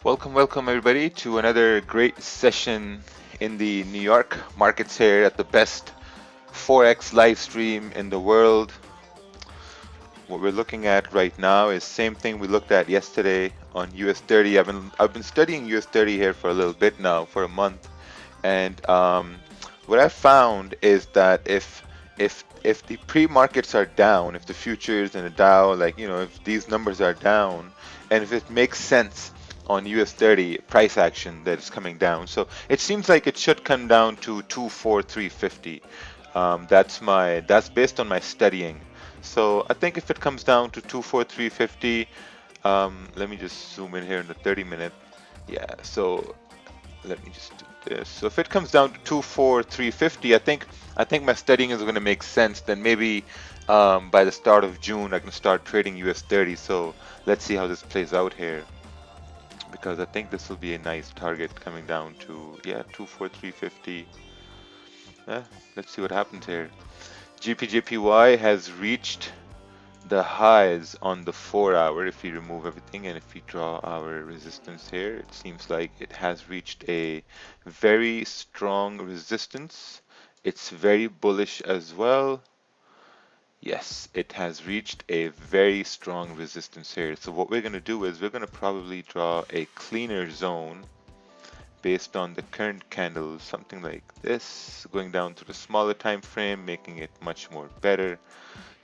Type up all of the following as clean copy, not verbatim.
Welcome everybody to another great session in the New York markets here at the best Forex live stream in the world. What we're looking at right now is same thing we looked at yesterday on US 30. I've been studying US 30 here for a little bit now, for a month, and what I found is that if the pre-markets are down, if the futures and the Dow, like if these numbers are down, and if it makes sense on US 30 price action that is coming down, so it seems like it should come down to 24350. That's based on my studying. So I think if it comes down to 24350, let me just zoom in here in the 30 minute. Yeah, so let me just do this. So if it comes down to 24350, I think my studying is going to make sense. Then maybe by the start of June I can start trading US 30. So let's see how this plays out here, because I think this will be a nice target coming down to, yeah, 24350. Yeah, let's see what happens here. GPJPY has reached the highs on the 4 hour. If we remove everything and if we draw our resistance here, it seems like it has reached a very strong resistance. It's very bullish as well. Yes, it has reached a very strong resistance here. So what we're going to do is we're going to probably draw a cleaner zone based on the current candle, something like this, going down to the smaller time frame, making it much more better.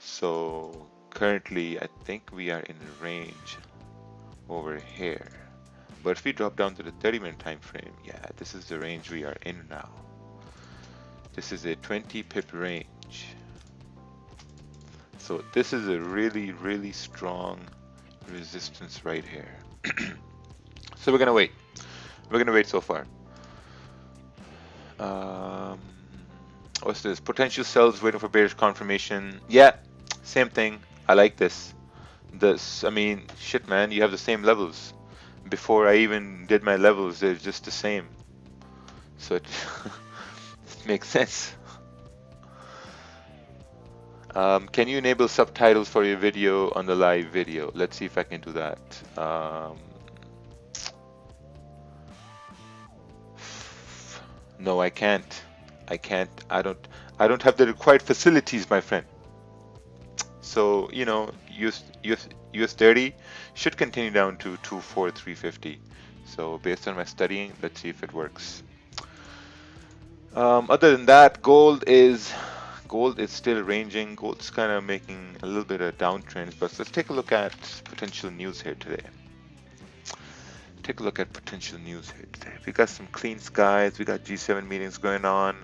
So currently, I think we are in range over here. But if we drop down to the 30-minute time frame, yeah, this is the range we are in now. This is a 20 pip range. So this is a really, really strong resistance right here. So we're gonna wait. We're gonna wait so far. Um, what's this? Potential sells waiting for bearish confirmation. Yeah, same thing. I like this. I mean, shit, man, you have the same levels. Before I even did my levels, they're just the same. So it makes sense. Can you enable subtitles for your video on the live video? Let's see if I can do that. No, I can't. I can't. I don't have the required facilities, my friend. So, US 30 should continue down to 24350. So based on my studying, let's see if it works. Other than that, gold is still ranging. Gold's kind of making a little bit of downtrends, but let's take a look at potential news here today. Take a look at potential news here today. We got some clean skies. We got G7 meetings going on.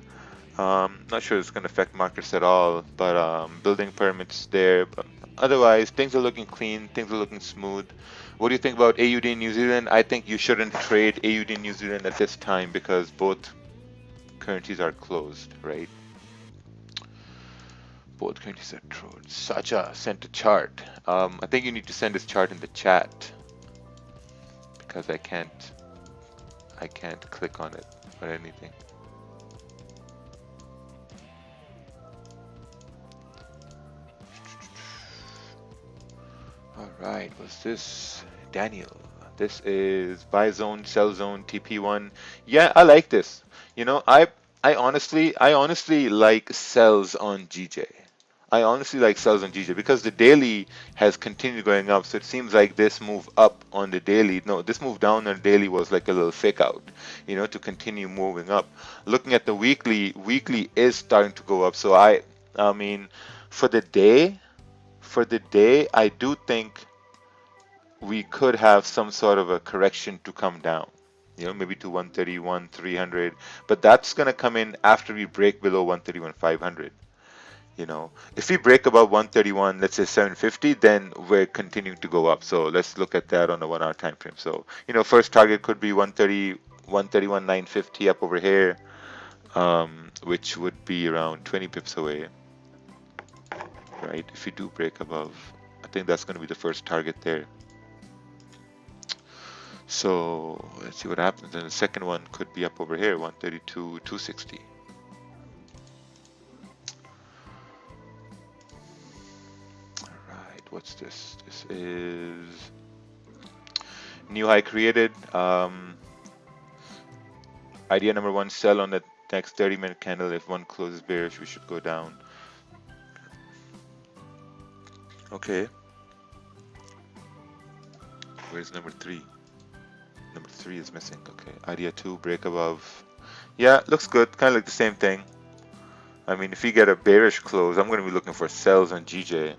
Not sure it's going to affect markets at all, but building permits there. But otherwise, things are looking clean. Things are looking smooth. What do you think about AUD New Zealand? I think you shouldn't trade AUD New Zealand at this time because both currencies are closed, right? Both currencies are closed. Sacha sent a chart. I think you need to send this chart in the chat because I can't click on it or anything. All right, what's this? Daniel. This is buy zone, sell zone, TP1. Yeah, I like this. You know, I honestly like sells on GJ. I honestly like sells on GJ because the daily has continued going up. So it seems like this move up on the daily, no, this move down on the daily was like a little fake out, to continue moving up. Looking at the weekly is starting to go up. So I mean, for the day, I do think we could have some sort of a correction to come down, maybe to 131, 300, but that's going to come in after we break below 131, 500. If we break above 131, let's say 750, then we're continuing to go up. So let's look at that on a 1 hour time frame. So, first target could be 130, 131, 950 up over here, which would be around 20 pips away, right? If we do break above, I think that's going to be the first target there. So let's see what happens. And the second one could be up over here, 132, 260. All right, what's this? This is New high created. Idea number one, sell on the next 30-minute candle. If one closes bearish, we should go down. Okay, where's number three? Number three is missing. Okay, idea two, break above. Yeah, looks good. Kind of like the same thing. I mean, if you get a bearish close, I'm going to be looking for sells on GJ.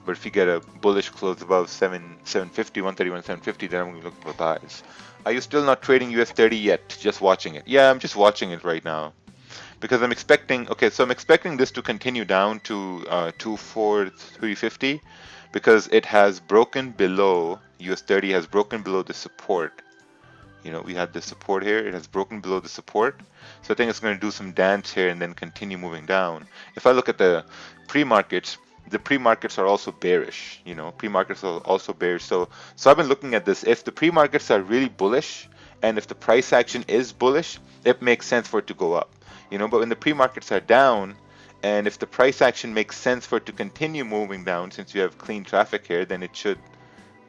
But if you get a bullish close above 750, 131, 750, then I'm going to be looking for buys. Are you still not trading US30 yet? Just watching it? Yeah, I'm just watching it right now. Because I'm expecting, okay, so I'm expecting this to continue down to 24350 because it has broken below, US30 has broken below the support. You know, we had the support here, it has broken below the support. So I think it's going to do some dance here and then continue moving down. If I look at pre-markets, the pre-markets are also bearish, you know, pre-markets are also bearish. So I've been looking at this. If the pre-markets are really bullish and if the price action is bullish, it makes sense for it to go up, you know, but when the pre-markets are down, and if the price action makes sense for it to continue moving down, since you have clean traffic here, then it should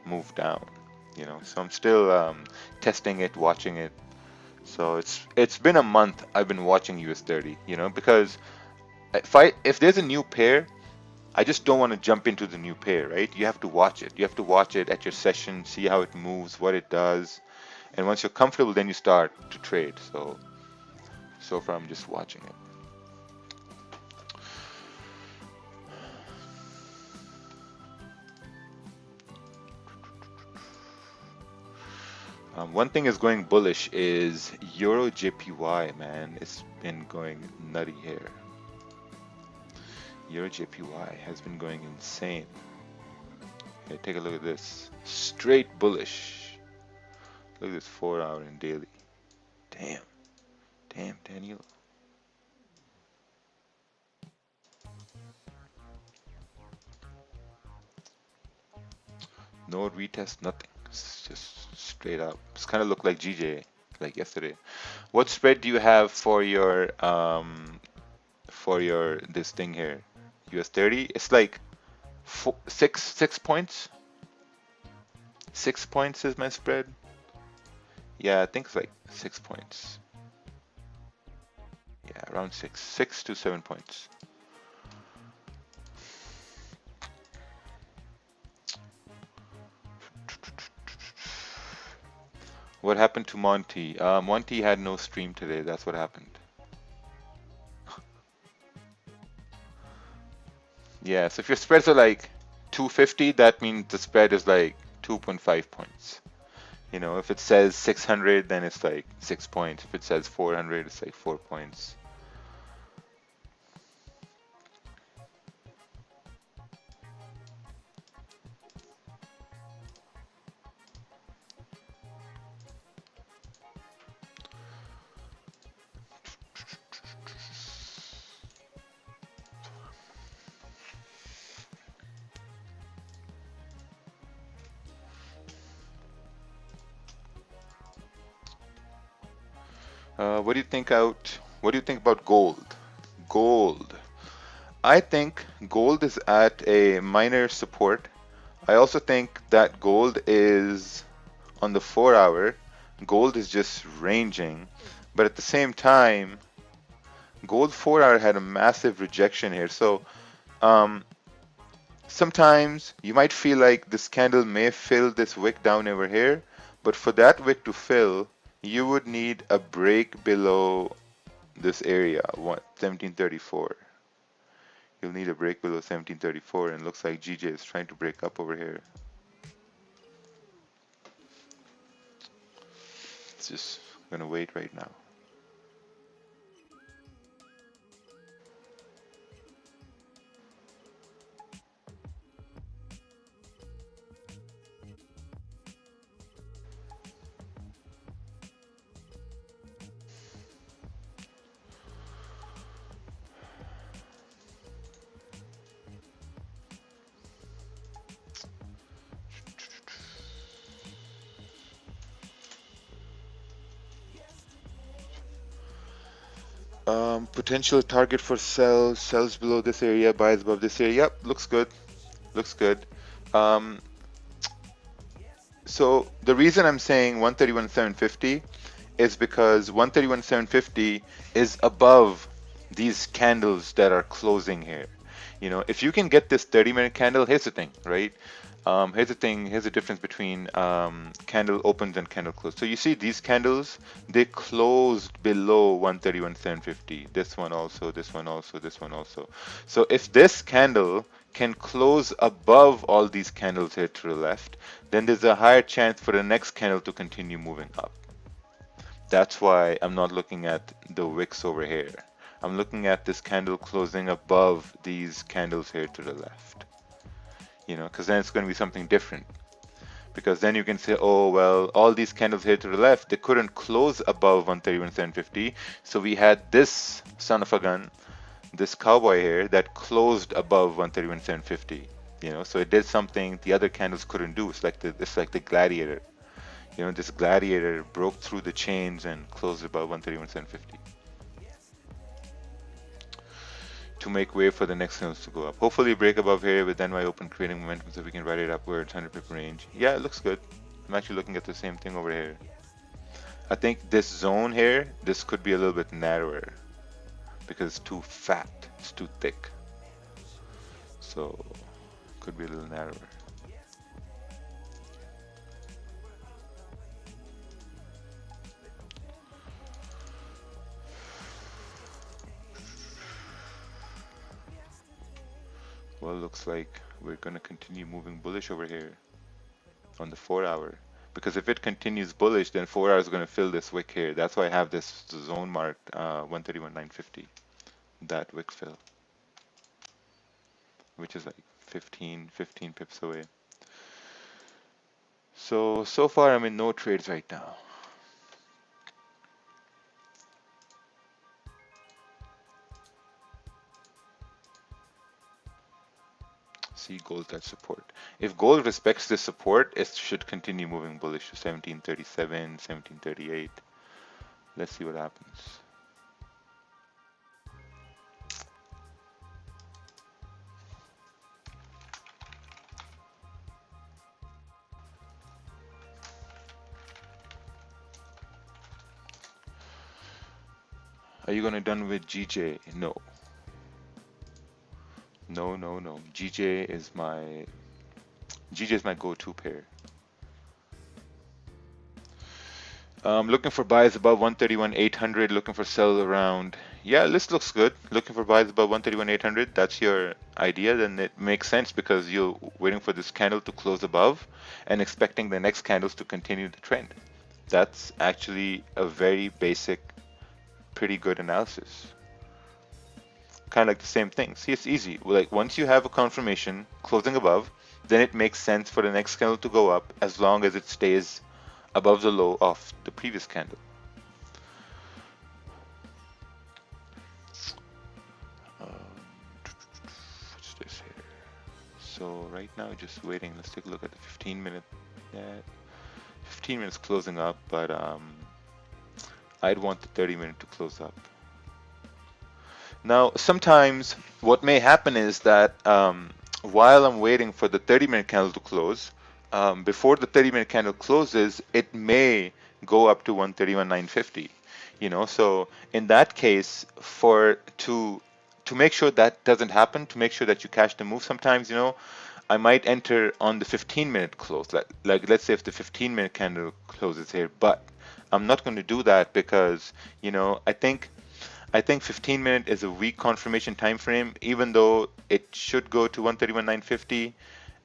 move down, you know. So I'm still testing it, watching it. So it's been a month I've been watching US30, you know, because if there's a new pair, I just don't want to jump into the new pair, right? You have to watch it. You have to watch it at your session, see how it moves, what it does, and once you're comfortable, then you start to trade. So far I'm just watching it. One thing is going bullish is Euro JPY, man. It's been going nutty here. Euro JPY has been going insane. Okay, take a look at this. Straight bullish. Look at this 4-hour and daily. Damn. Damn, Daniel. No retest, nothing. It's just straight up. It's kind of look like GJ, like yesterday. What spread do you have for your this thing here? US30? It's like 6 points. 6 points is my spread. Yeah, I think it's like 6 points. Yeah, around 6 to 7 points. What happened to Monty? Monty had no stream today. That's what happened. Yeah, so if your spreads are like 250, that means the spread is like 2.5 points. You know, if it says 600, then it's like 6 points. If it says 400, it's like 4 points. What do you think out? What do you think about gold? Gold. I think gold is at a minor support. I also think that gold is on the 4-hour. Gold is just ranging, but at the same time, gold 4-hour had a massive rejection here. So sometimes you might feel like this candle may fill this wick down over here, but for that wick to fill, you would need a break below this area, 1734. You'll need a break below 1734, and it looks like GJ is trying to break up over here. It's just gonna wait right now. Potential target for sells below this area, buys above this area. Yep, looks good. Looks good. Um, So the reason I'm saying 131,750 is because 131,750 is above these candles that are closing here. If you can get this 30-minute candle, here's the thing, right? Here's the difference between candle opens and candle close. So you see these candles, they closed below 131,750. This one also, this one also, this one also. So if this candle can close above all these candles here to the left, then there's a higher chance for the next candle to continue moving up. That's why I'm not looking at the wicks over here. I'm looking at this candle closing above these candles here to the left. Because then it's going to be something different. Because then you can say, oh, well, all these candles here to the left, they couldn't close above 131,750. So we had this son of a gun, this cowboy here, that closed above 131,750. So it did something the other candles couldn't do. It's like the gladiator. This gladiator broke through the chains and closed above 131,750 to make way for the next candles to go up. Hopefully break above here with NY open creating momentum so we can ride it upwards 100 pip range. Yeah, it looks good. I'm actually looking at the same thing over here. I think this zone here, this could be a little bit narrower because it's too fat, it's too thick. So could be a little narrower. Well, looks like we're going to continue moving bullish over here on the 4-hour. Because if it continues bullish, then 4 hours is going to fill this wick here. That's why I have this zone marked 131,950. That wick fill, which is like 15 pips away. So far I'm in no trades right now. See gold at support. If gold respects this support, it should continue moving bullish to 1737, 1738. Let's see what happens. Are you gonna done with GJ? No. No. GJ is my go-to pair. Looking for buys above 131,800, looking for sells around. Yeah, list looks good. Looking for buys above 131,800. That's your idea. Then it makes sense because you're waiting for this candle to close above and expecting the next candles to continue the trend. That's actually a very basic, pretty good analysis. Kind of like the same thing. See, it's easy. Like once you have a confirmation closing above, then it makes sense for the next candle to go up as long as it stays above the low of the previous candle. What's this here? So right now, just waiting. Let's take a look at the 15-minute. Yeah, 15 minutes closing up, but I'd want the 30-minute to close up. Now, sometimes what may happen is that while I'm waiting for the 30-minute candle to close, before the 30-minute candle closes, it may go up to 131,950. So in that case, to make sure that doesn't happen, to make sure that you catch the move, sometimes I might enter on the 15-minute close. Like let's say if the 15-minute candle closes here, but I'm not going to do that because I think 15-minute is a weak confirmation time frame, even though it should go to 131,950,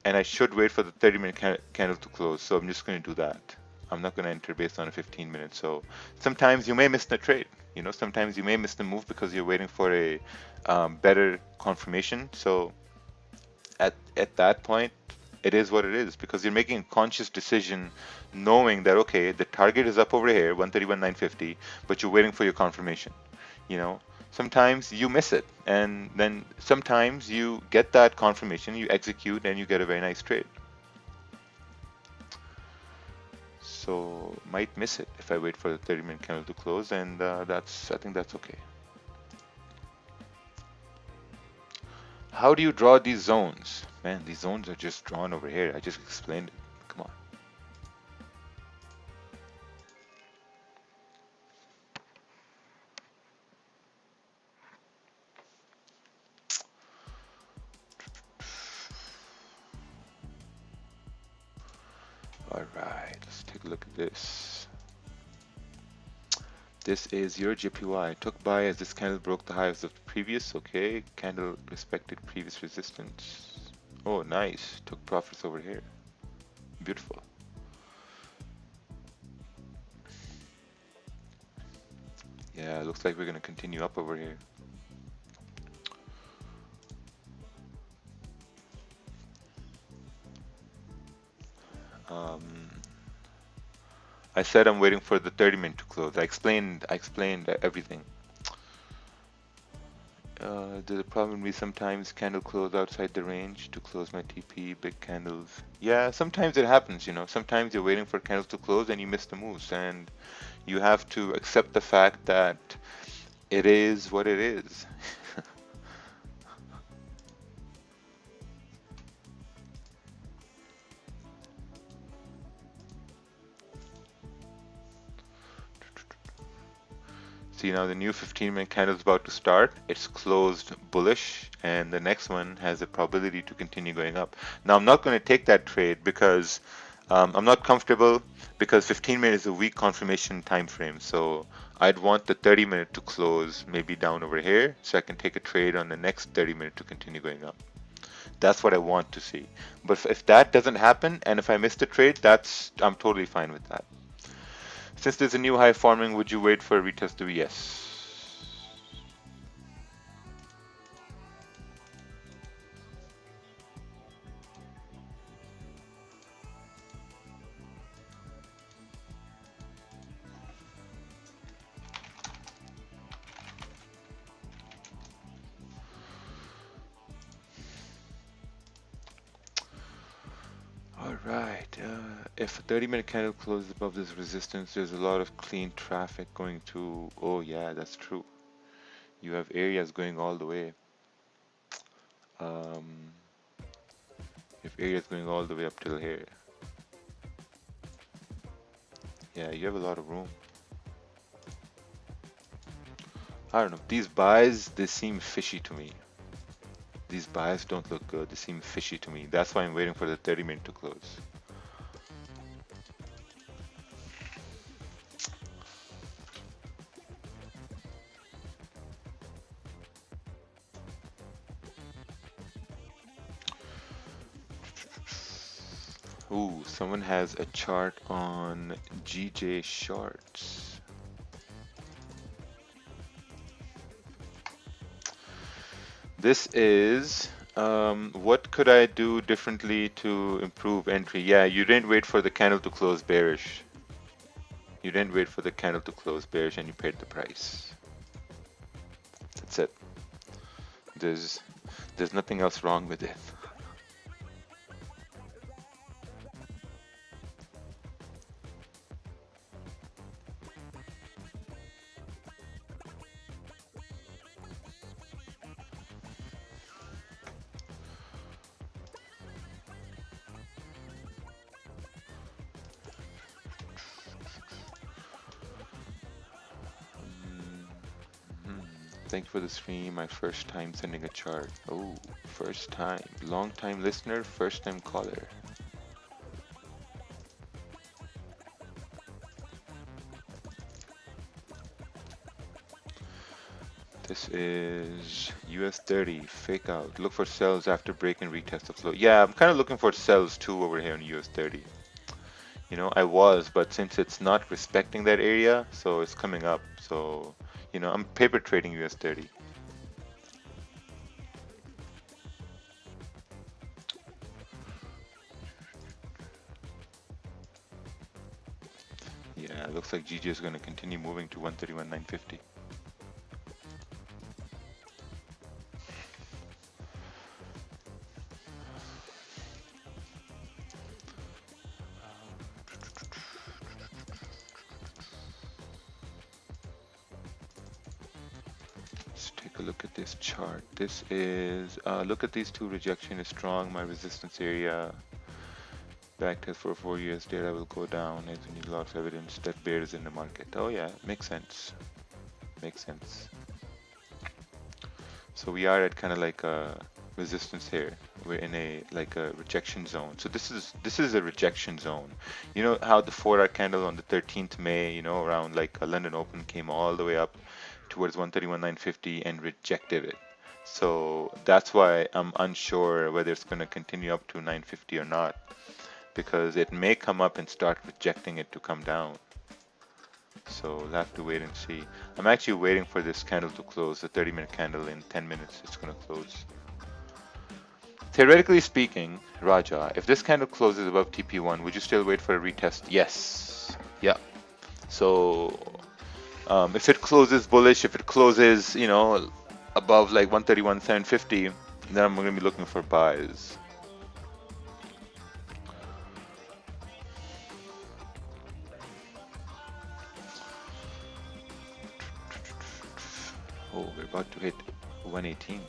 and I should wait for the 30-minute candle to close. So I'm just going to do that. I'm not going to enter based on a 15-minute. So sometimes you may miss the trade. Sometimes you may miss the move because you're waiting for a better confirmation. So at that point, it is what it is because you're making a conscious decision knowing that, okay, the target is up over here, 131,950, but you're waiting for your confirmation. Sometimes you miss it, and then sometimes you get that confirmation, you execute, and you get a very nice trade. So might miss it if I wait for the 30-minute candle to close, and I think that's okay. How do you draw these zones? Man, these zones are just drawn over here. I just explained it. Come on. All right, let's take a look at this. This is your JPY. Took buy as this candle broke the highs of the previous. Okay, candle respected previous resistance. Oh, nice. Took profits over here. Beautiful. Yeah, looks like we're gonna continue up over here. Um, I said I'm waiting for the 30-minute to close. I explained everything. The problem be sometimes candle close outside the range to close my TP, big candles. Yeah, sometimes it happens, you know. Sometimes you're waiting for candles to close and you miss the moves, and you have to accept the fact that it is what it is. See, now the new 15-minute candle is about to start. It's closed bullish, and the next one has a probability to continue going up. Now, I'm not going to take that trade because I'm not comfortable, because 15-minute is a weak confirmation time frame. So I'd want the 30-minute to close maybe down over here, so I can take a trade on the next 30-minute to continue going up. That's what I want to see. But if that doesn't happen, and if I miss the trade, I'm totally fine with that. Since there's a new high forming, would you wait for a retest of yes? All right. If a 30-minute candle closes above this resistance, there's a lot of clean traffic going to. Oh yeah, that's true. You have areas going all the way. Um, you have areas going all the way up till here. Yeah, you have a lot of room. I don't know. These buys, they seem fishy to me. These buys don't look good. They seem fishy to me. That's why I'm waiting for the 30-minute to close. Ooh, someone has a chart on GJ shorts. This is what could I do differently to improve entry? Yeah, you didn't wait for the candle to close bearish. You didn't wait for the candle to close bearish and you paid the price. That's it. There's there's nothing else wrong with it. Hmm. Thank you for the stream. My first time sending a chart. Oh, first time. Long time listener, first time caller. This is US 30, fake out. Look for sells after break and retest the flow. Yeah, I'm kind of looking for sells too over here on US 30. You know, I was, but since it's not respecting that area, so it's coming up. So, you know, I'm paper trading US 30. Yeah, looks like GG is going to continue moving to 131.950. Let's take a look at this chart. This is, look at these two, rejection is strong, my resistance area. Backtest for 4 years, data will go down as we need a lot of evidence that bear is in the market. Oh yeah, makes sense. Makes sense. So we are at kind of like a resistance here. We're in a like a rejection zone. So this is a rejection zone. You know how the 4-hour candle on the 13th May, around like a London Open came all the way up towards 131,950 and rejected it. So that's why I'm unsure whether it's going to continue up to 950 or not, because it may come up and start rejecting it to come down. So we'll have to wait and see. I'm actually waiting for this candle to close, the 30-minute candle. In 10 minutes it's going to close. Theoretically speaking, Raja, if this candle closes above TP1, would you still wait for a retest? Yes. Yeah. So if it closes bullish, if it closes, above like 131,750, then I'm going to be looking for buys. Oh, we're about to hit 118.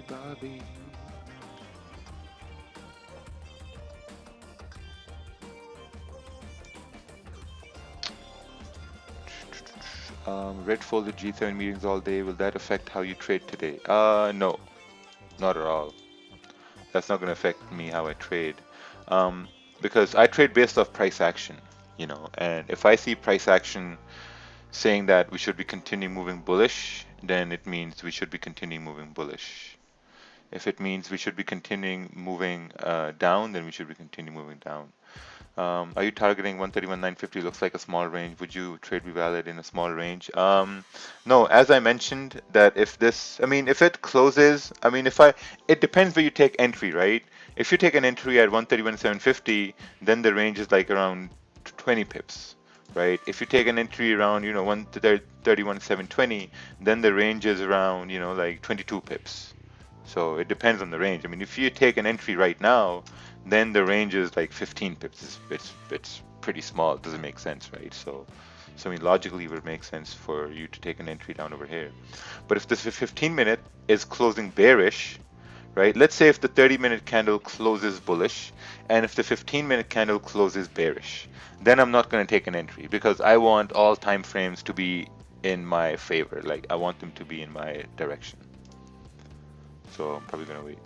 Bobby. Red folded G7 meetings all day. Will that affect how you trade today? No, not at all. That's not going to affect me how I trade, um, because I trade based off price action, and if I see price action saying that we should be continuing moving bullish, then it means we should be continuing moving bullish. If it means we should be continuing moving down, then we should be continuing moving down. Are you targeting 131,950? Looks like a small range. Would you trade be valid in a small range? No, as I mentioned, that if this, I mean, if it closes, I mean, it depends where you take entry, right? If you take an entry at 131,750, then the range is like around 20 pips, right? If you take an entry around, 131,720, then the range is around, like 22 pips. So it depends on the range. I mean, if you take an entry right now, then the range is like 15 pips. It's pretty small. It doesn't make sense, right? So I mean, logically, it would make sense for you to take an entry down over here. But if this 15-minute is closing bearish, right? Let's say if the 30-minute candle closes bullish, and if the 15-minute candle closes bearish, then I'm not going to take an entry because I want all time frames to be in my favor. Like I want them to be in my direction. So I'm probably going to wait.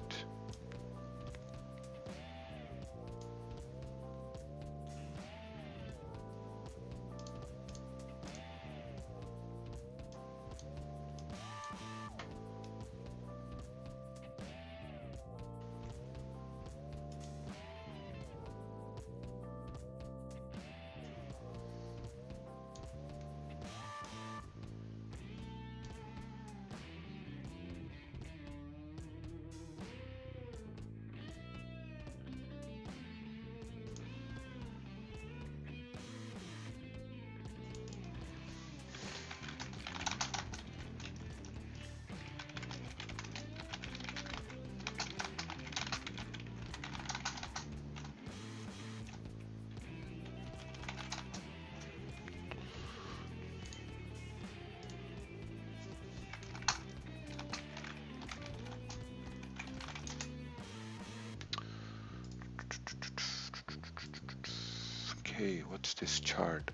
Okay, what's this chart?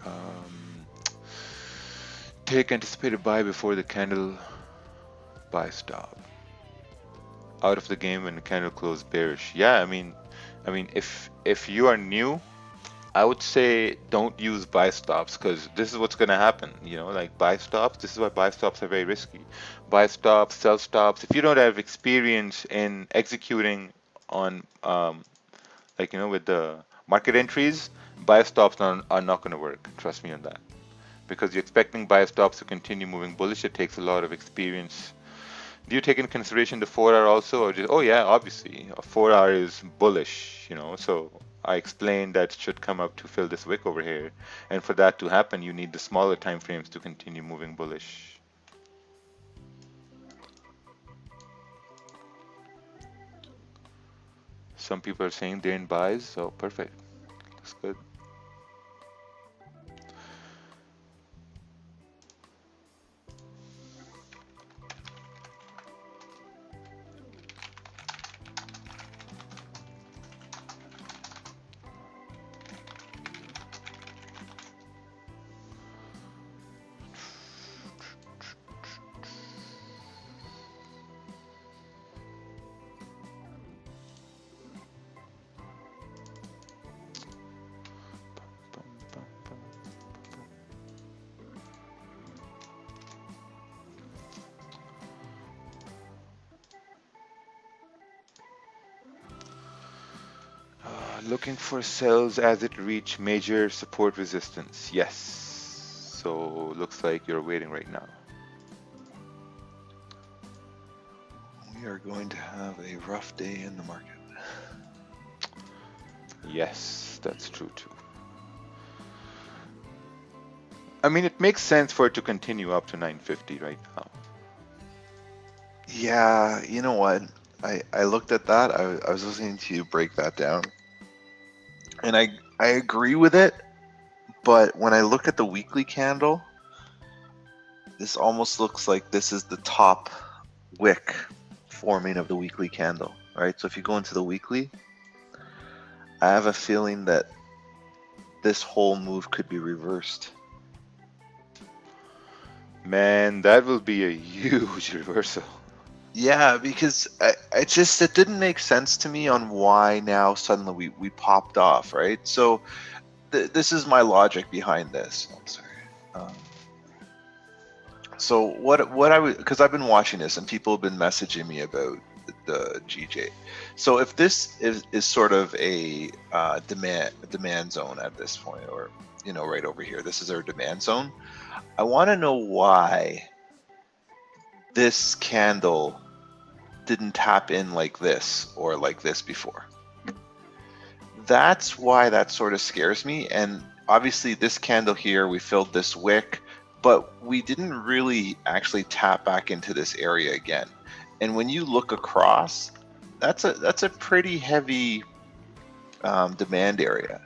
Take anticipated buy before the candle buy stop. Out of the game when the candle closed bearish. Yeah, I mean, if you are new, I would say don't use buy stops because this is what's gonna happen. Like buy stops. This is why buy stops are very risky. Buy stops, sell stops. If you don't have experience in executing on like with the market entries, buy stops are not going to work. Trust me on that. Because you're expecting buy stops to continue moving bullish, it takes a lot of experience. Do you take in consideration the 4-hour also, or just oh yeah, obviously a 4-hour is bullish, So I explained that it should come up to fill this wick over here, and for that to happen, you need the smaller time frames to continue moving bullish. Some people are saying they're in buys, so perfect. Looks good. Looking for sells as it reach major support resistance. Yes. So looks like you're waiting right now. We are going to have a rough day in the market. Yes, that's true too. I mean, it makes sense for it to continue up to 950 right now. Yeah, you know what? I looked at that. I was listening to you break that down, and I agree with it. But when I look at the weekly candle, this almost looks like this is the top wick forming of the weekly candle, right? So if you go into the weekly, I have a feeling that this whole move could be reversed. Man, that will be a huge reversal. Yeah, because it didn't make sense to me on why now suddenly we popped off, right? So this is my logic behind this. Oh, sorry. So what I would, because I've been watching this and people have been messaging me about the GJ. So if this is sort of a demand zone at this point, or right over here, this is our demand zone. I want to know why this candle didn't tap in like this or like this before. That's why that sort of scares me. And obviously this candle here, we filled this wick, but we didn't really actually tap back into this area again. And when you look across, that's a pretty heavy demand area.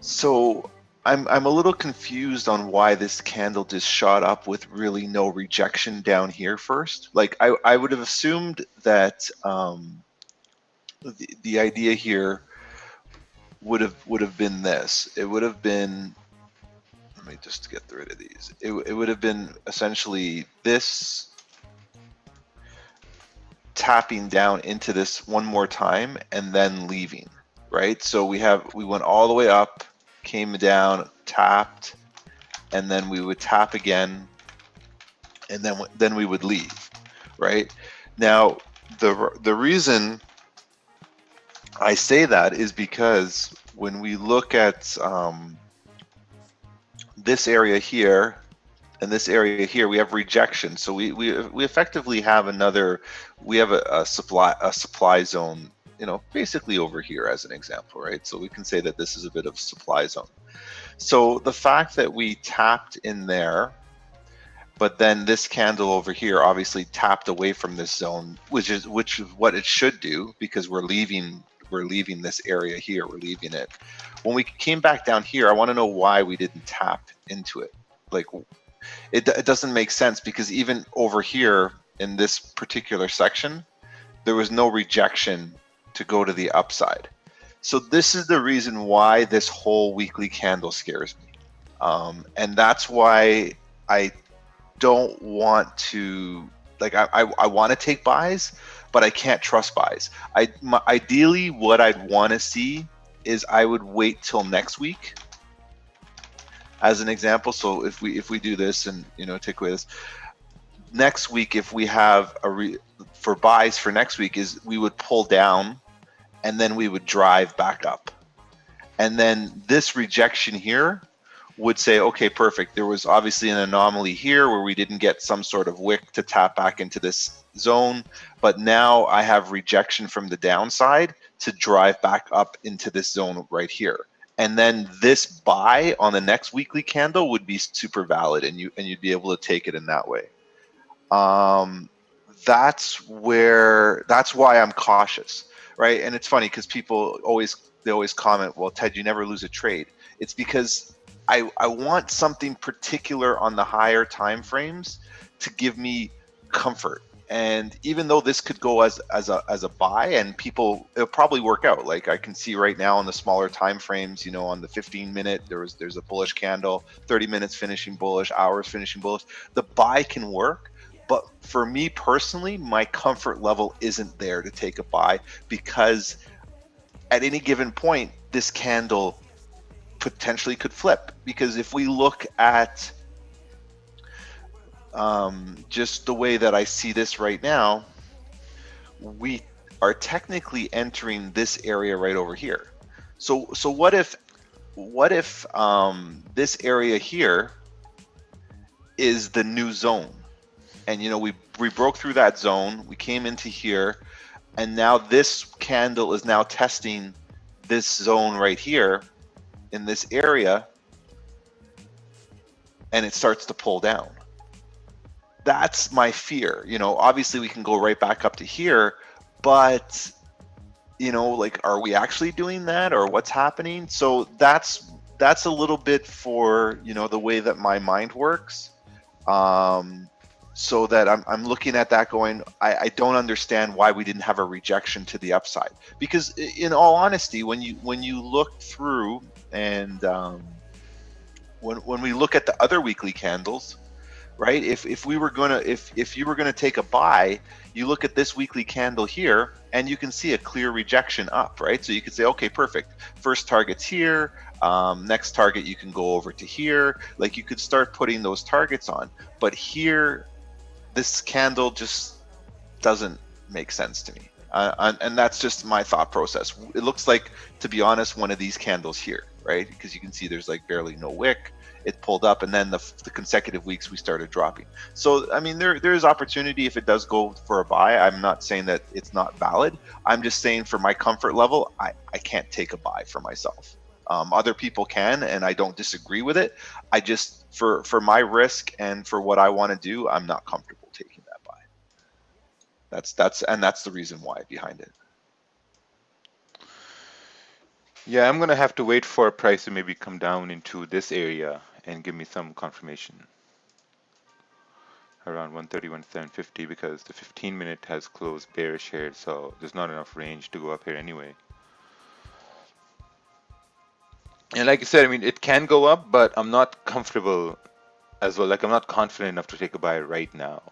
So I'm a little confused on why this candle just shot up with really no rejection down here first. Like I would have assumed that the idea here would have been this. It would have been, let me just get rid of these. It would have been essentially this tapping down into this one more time and then leaving, right? So we went all the way up, came down, tapped, and then we would tap again, and then we would leave, right? Now the reason I say that is because when we look at this area here and this area here, we have rejection. So we effectively have we have a supply zone, basically over here as an example, right? So we can say that this is a bit of supply zone. So the fact that we tapped in there, but then this candle over here obviously tapped away from this zone, which is what it should do, because we're leaving this area here, we're leaving it. When we came back down here, I want to know why we didn't tap into it. Like it doesn't make sense, because even over here in this particular section, there was no rejection to go to the upside. So this is the reason why this whole weekly candle scares me. And that's why I don't want to, like, I want to take buys, but I can't trust buys. Ideally, what I'd want to see is I would wait till next week as an example. So if we do this and take away this next week, if we have for buys for next week, is we would pull down and then we would drive back up, and then this rejection here would say, okay, perfect, there was obviously an anomaly here where we didn't get some sort of wick to tap back into this zone, but now I have rejection from the downside to drive back up into this zone right here. And then this buy on the next weekly candle would be super valid, and you'd be able to take it in that way. That's why I'm cautious. right? And it's funny because people always comment, well, Ted, you never lose a trade. It's because I want something particular on the higher time frames to give me comfort. And even though this could go as a buy, and people, it'll probably work out. Like I can see right now on the smaller time frames, on the 15-minute, there's a bullish candle, 30 minutes finishing bullish, hours finishing bullish. The buy can work, but for me personally, my comfort level isn't there to take a buy, because at any given point, this candle potentially could flip. Because if we look at just the way that I see this right now, we are technically entering this area right over here. So what if this area here is the new zone, and we broke through that zone, we came into here, and now this candle is now testing this zone right here in this area, and it starts to pull down. That's my fear. Obviously we can go right back up to here, but like, are we actually doing that, or what's happening? So that's a little bit for the way that my mind works. So that I'm looking at that going, I don't understand why we didn't have a rejection to the upside. Because in all honesty, when you look through, and when we look at the other weekly candles, right? If you were gonna take a buy, you look at this weekly candle here, and you can see a clear rejection up, right? So you could say, okay, perfect. First target's here. Next target, you can go over to here. Like, you could start putting those targets on. But here, this candle just doesn't make sense to me. And that's just my thought process. It looks like, to be honest, one of these candles here, right? Because you can see there's like barely no wick. It pulled up, and then the consecutive weeks we started dropping. So I mean, there is opportunity if it does go for a buy. I'm not saying that it's not valid. I'm just saying, for my comfort level, I can't take a buy for myself. Other people can, and I don't disagree with it. I just, for my risk and for what I want to do, I'm not comfortable taking that buy. That's the reason why behind it. Yeah, I'm gonna have to wait for a price to maybe come down into this area and give me some confirmation around 131, 750, because the 15-minute has closed bearish here, so there's not enough range to go up here anyway. And like I said, I mean, it can go up, but I'm not comfortable as well. Like, I'm not confident enough to take a buy right now.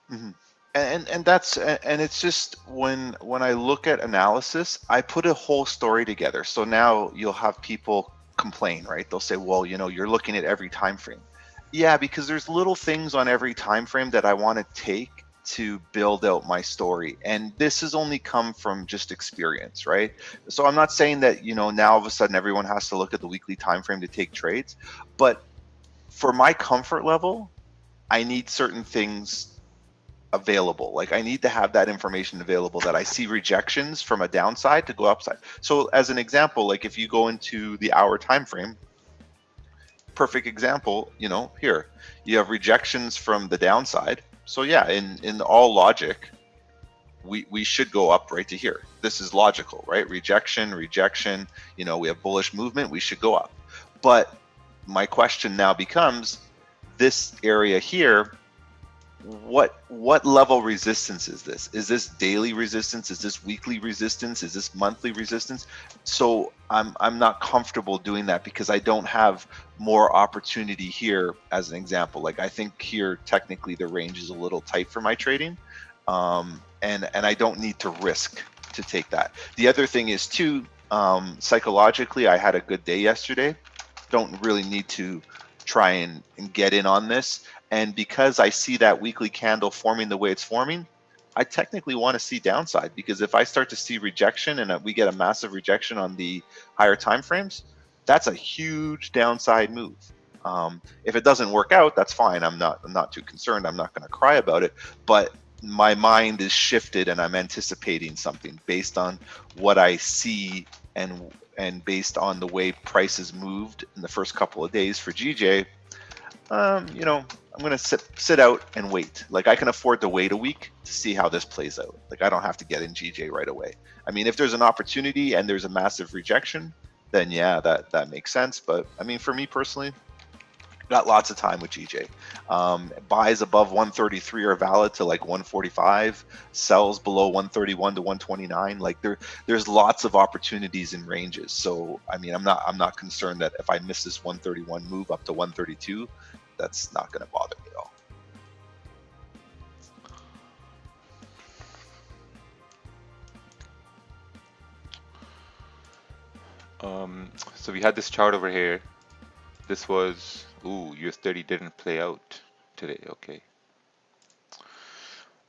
Mhm. And it's just, when I look at analysis, I put a whole story together. So now you'll have people complain, right? They'll say, well, you're looking at every time frame. Yeah, because there's little things on every time frame that I want to take to build out my story. And this has only come from just experience, right? So I'm not saying that, now all of a sudden everyone has to look at the weekly time frame to take trades, but for my comfort level, I need certain things available. Like, I need to have that information available, that I see rejections from a downside to go upside. So as an example, like, if you go into the hour time frame, perfect example, here you have rejections from the downside. So yeah, in all logic, we should go up right to here. This is logical, right? Rejection, we have bullish movement, we should go up. But my question now becomes, this area here, what level resistance is this? Is this daily resistance? Is this weekly resistance? Is this monthly resistance? So I'm not comfortable doing that, because I don't have more opportunity here. As an example, like, I think here technically the range is a little tight for my trading, and I don't need to risk to take that. The other thing is too, psychologically, I had a good day yesterday. Don't really need to try and get in on this. And because I see that weekly candle forming the way it's forming, I technically want to see downside, because if I start to see rejection, and we get a massive rejection on the higher time frames, that's a huge downside move. If it doesn't work out, that's fine. I'm not too concerned. I'm not going to cry about it. But my mind is shifted, and I'm anticipating something based on what I see, and based on the way prices moved in the first couple of days for GJ. I'm gonna sit out and wait. Like I can afford to wait a week to see how this plays out. Like I don't have to get in GJ right away. I mean, if there's an opportunity and there's a massive rejection, then yeah, that makes sense. But I mean, for me personally, got lots of time with GJ. Buys above 133 are valid to like 145. Sells below 131 to 129. Like there's lots of opportunities in ranges. So I mean, I'm not concerned that if I miss this 131 move up to 132, that's not going to bother me at all. So we had this chart over here. This was, ooh, US 30 didn't play out today. Okay.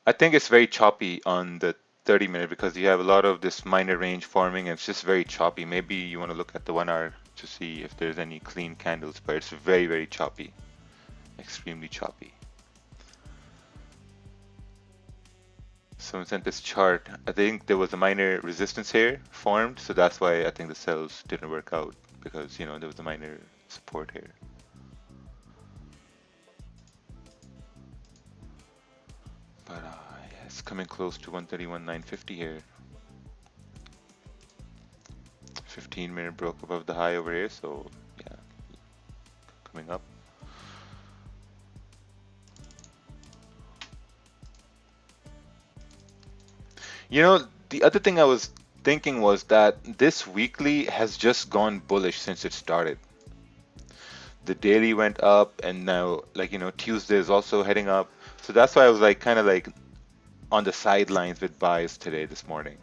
I think it's very choppy on the 30-minute because you have a lot of this minor range forming and it's just very choppy. Maybe you want to look at the 1 hour to see if there's any clean candles, but it's very, very choppy. Extremely choppy. Someone sent this chart. I think there was a minor resistance here formed, so that's why I think the sells didn't work out because, you know, there was a minor support here. But yeah, it's coming close to 131,950 here. 15-minute broke above the high over here, so yeah, coming up. You know, the other thing I was thinking was that this weekly has just gone bullish since it started. The daily went up, and now, like, you know, Tuesday is also heading up. So that's why I was like kind of like on the sidelines with buys today, this morning.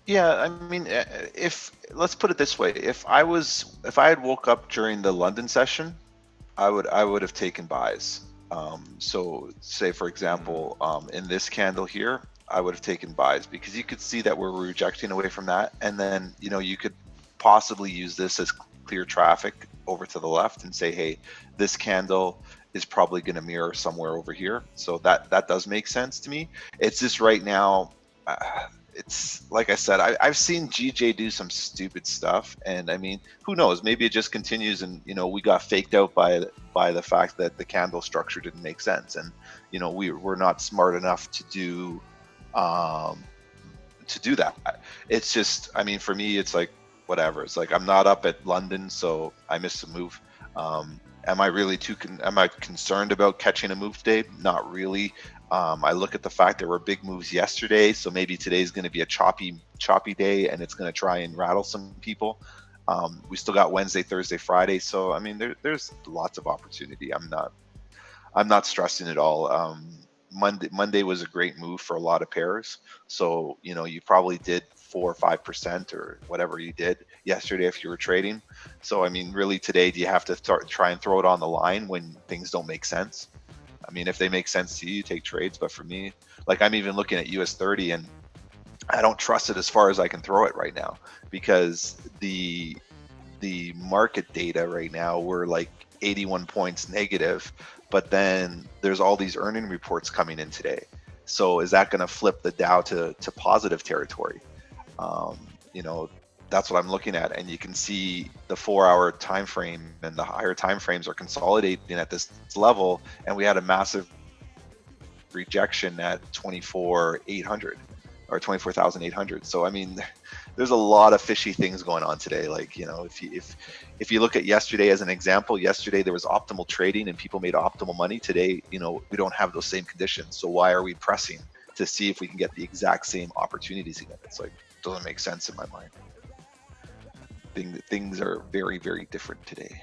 Yeah, I mean, if let's put it this way, if I had woke up during the London session, I would have taken buys. So say for Mm, example, in this candle here, I would have taken buys because you could see that we're rejecting away from that, and then you could possibly use this as clear traffic over to the left and say, hey, this candle is probably going to mirror somewhere over here. So that does make sense to me. It's just right now. It's like I said, I've seen GJ do some stupid stuff, and I mean, who knows? Maybe it just continues, and we got faked out by the fact that the candle structure didn't make sense, and we're not smart enough um, to do that. It's just, I mean, for me, it's like whatever. It's like I'm not up at London, so I missed a move. Am I really am I concerned about catching a move today? Not really. I look at the fact there were big moves yesterday, so maybe today's going to be a choppy day, and it's going to try and rattle some people. We still got Wednesday, Thursday, Friday, so I mean, there's lots of opportunity. I'm not stressing at all. Monday was a great move for a lot of pairs. So you probably did 4 or 5% or whatever you did yesterday if you were trading. So I mean, really today, do you have to try and throw it on the line when things don't make sense? I mean, if they make sense to you, you take trades. But for me, like I'm even looking at US 30 and I don't trust it as far as I can throw it right now because the market data right now we're like 81 points negative, but then there's all these earning reports coming in today. So is that going to flip the Dow to positive territory? um, you know that's what I'm looking at, and you can see the 4-hour time frame and the higher time frames are consolidating at this level, and we had a massive rejection at 24,800 or 24,800. So I mean, there's a lot of fishy things going on today. Like if you look at yesterday as an example, yesterday there was optimal trading and people made optimal money. Today, we don't have those same conditions. So why are we pressing to see if we can get the exact same opportunities again? It's like doesn't make sense in my mind. Things are very, very different today.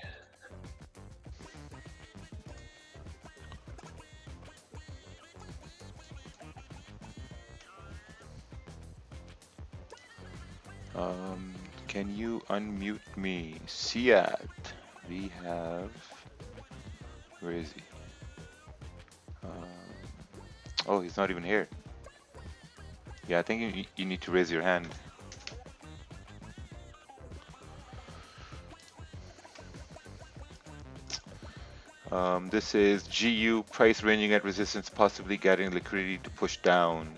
Um, can you unmute me? Siad, we have. Where is he? Oh, he's not even here. Yeah, I think you need to raise your hand. This is GU price ranging at resistance, possibly getting liquidity to push down,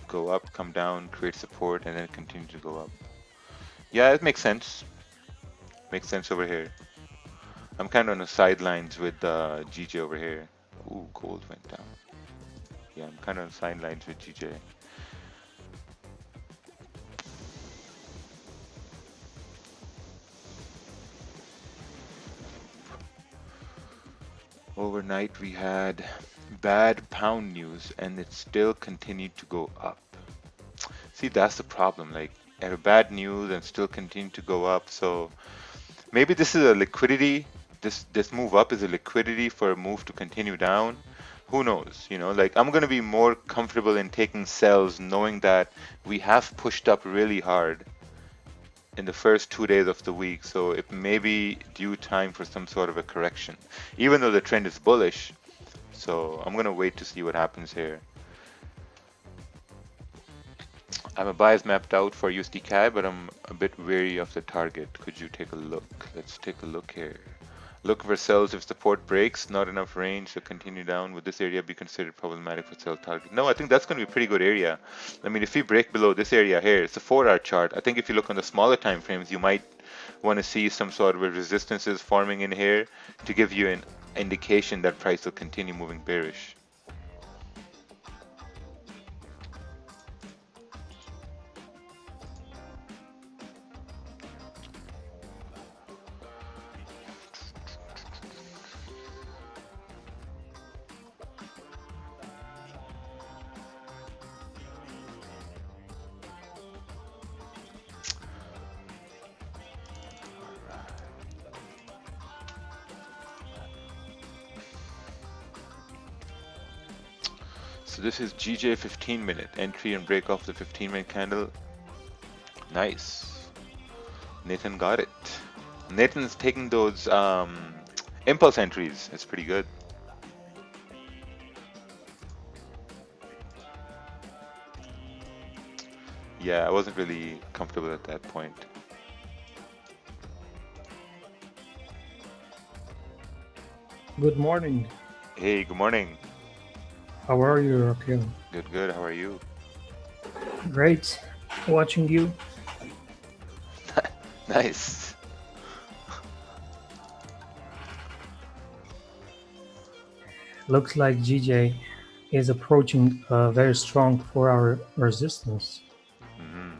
go up, come down, create support, and then continue to go up. Yeah, it makes sense. Makes sense over here. I'm kind of on the sidelines with GJ over here. Ooh, gold went down. Yeah, I'm kind of on the sidelines with GJ. Overnight we had bad pound news and it still continued to go up. See, that's the problem. Like, at a bad news and still continue to go up. So maybe this is a liquidity. This move up is a liquidity for a move to continue down. Who knows? Like I'm gonna be more comfortable in taking sells knowing that we have pushed up really hard in the first 2 days of the week. So it may be due time for some sort of a correction, even though the trend is bullish. So I'm gonna wait to see what happens here. I'm a bias mapped out for USD CAD, but I'm a bit wary of the target. Could you take a look? Let's take a look here. Look for sells if support breaks, not enough range to continue down. Would this area be considered problematic for sell target? No, I think that's going to be a pretty good area. I mean, if we break below this area here, it's a 4-hour chart. I think if you look on the smaller time frames, you might want to see some sort of resistances forming in here to give you an indication that price will continue moving bearish. So this is GJ 15-minute entry and break off the 15-minute candle. Nice. Nathan got it. Nathan's taking those impulse entries. It's pretty good. Yeah, I wasn't really comfortable at that point. Good morning. Hey, good morning. How are you, rakeel? Good, good. How are you? Great. Watching you. Nice. Looks like GJ is approaching a very strong 4-hour resistance. Hmm.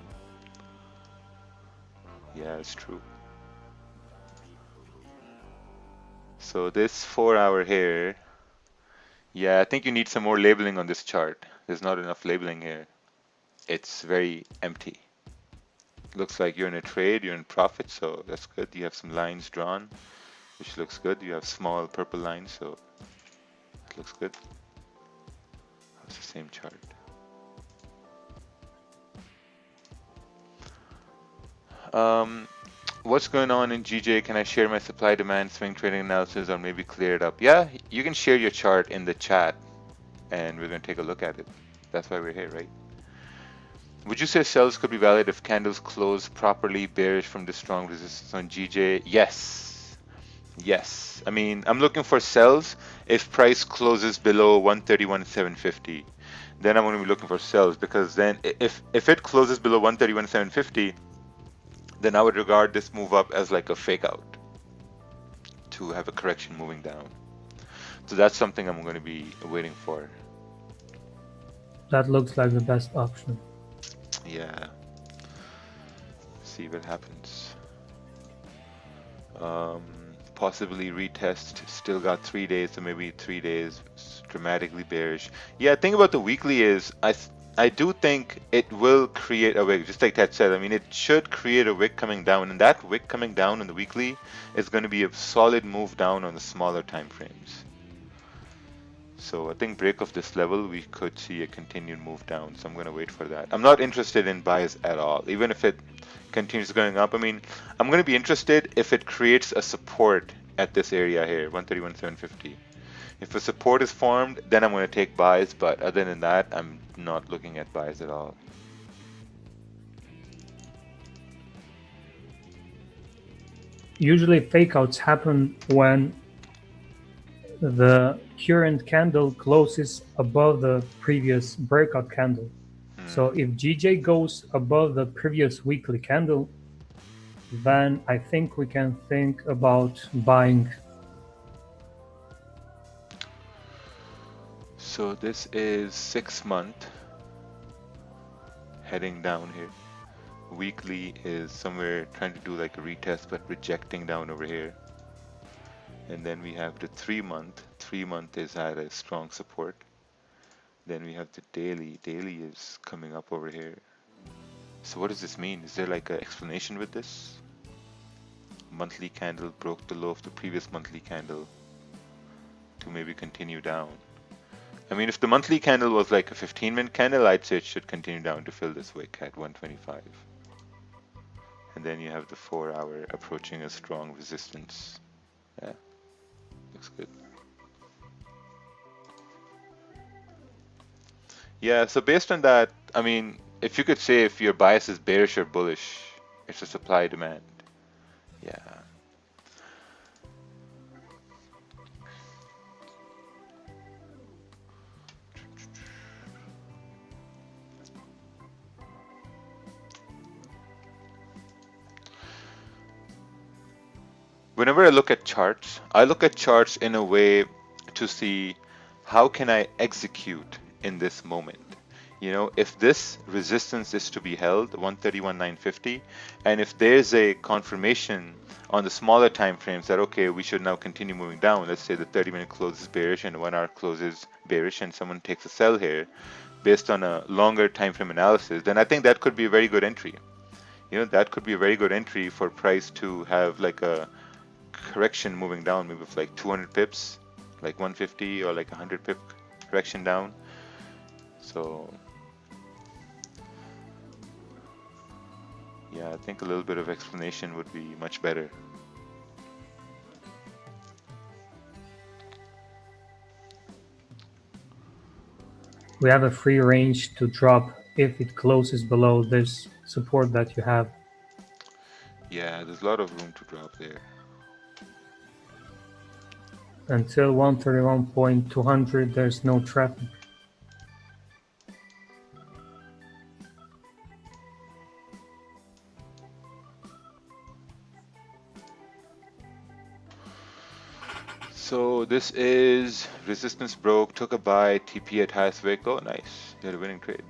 Yeah, it's true. So this 4-hour here, yeah, I think you need some more labeling on this chart. There's not enough labeling here. It's very empty. Looks like you're in a trade, you're in profit, so that's good. You have some lines drawn, which looks good. You have small purple lines, so it looks good. It's the same chart. What's going on in GJ? Can I share my supply demand swing trading analysis or maybe clear it up? Yeah, you can share your chart in the chat and we're going to take a look at it. That's why we're here, right? Would you say sells could be valid if candles close properly bearish from the strong resistance on GJ? Yes. Yes. I mean, I'm looking for sells if price closes below 131.750. Then I'm going to be looking for sells because then if it closes below 131.750, then I would regard this move up as like a fake out to have a correction moving down. So that's something I'm going to be waiting for. That looks like the best option. Yeah. See what happens. Possibly retest. Still got 3 days, so maybe 3 days dramatically bearish. Yeah, the thing about the weekly is I do think it will create a wick, just like Ted said. I mean, it should create a wick coming down, and that wick coming down in the weekly is going to be a solid move down on the smaller time frames. So I think break of this level, we could see a continued move down. So I'm going to wait for that. I'm not interested in buys at all, even if it continues going up. I mean, I'm going to be interested if it creates a support at this area here, 131.750. If a support is formed, then I'm going to take buys, but other than that, I'm not looking at buys at all. Usually fakeouts happen when the current candle closes above the previous breakout candle. So if GJ goes above the previous weekly candle, then I think we can think about buying. So this is 6 month heading down here. Weekly is somewhere trying to do like a retest but rejecting down over here. And then we have the 3 month. 3 month is at a strong support. Then we have the daily. Daily is coming up over here. So what does this mean? Is there like an explanation with this? Monthly candle broke the low of the previous monthly candle to maybe continue down. I mean, if the monthly candle was like a 15-minute candle, I'd say it should continue down to fill this wick at 125. And then you have the 4 hour approaching a strong resistance. Yeah, looks good. Yeah, so based on that, I mean, if you could say if your bias is bearish or bullish, it's a supply demand. Yeah. Whenever I look at charts in a way to see how can I execute in this moment. You know, if this resistance is to be held, 131,950, and if there's a confirmation on the smaller time frames that okay, we should now continue moving down. Let's say the 30-minute close is bearish and the 1 hour close is bearish, and someone takes a sell here based on a longer time frame analysis, then I think that could be a very good entry. You know, that could be a very good entry for price to have like a correction moving down, maybe with like 200 pips, like 150 or like 100 pip correction down. So yeah, I think a little bit of explanation would be much better. We have a free range to drop if it closes below this support that you have. Yeah, there's a lot of room to drop there. Until 131.200, there's no traffic. So this is resistance broke, took a buy, TP at highest wick. Oh, nice. You had a winning trade.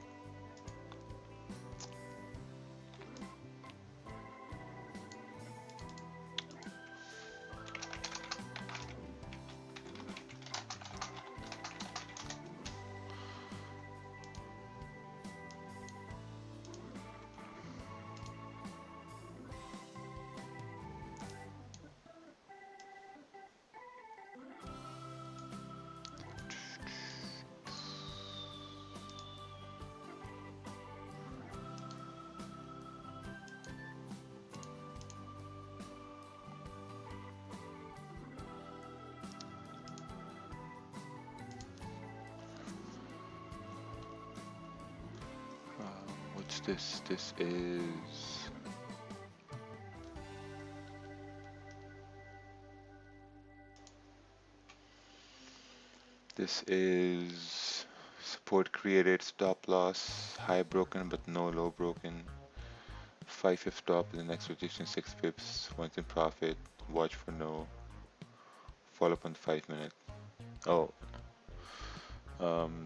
What's this? This is support created, stop loss, high broken but no low broken. 5 if stop in the next rotation, 6 pips, once in profit, watch for no, follow up on 5 minute. Oh,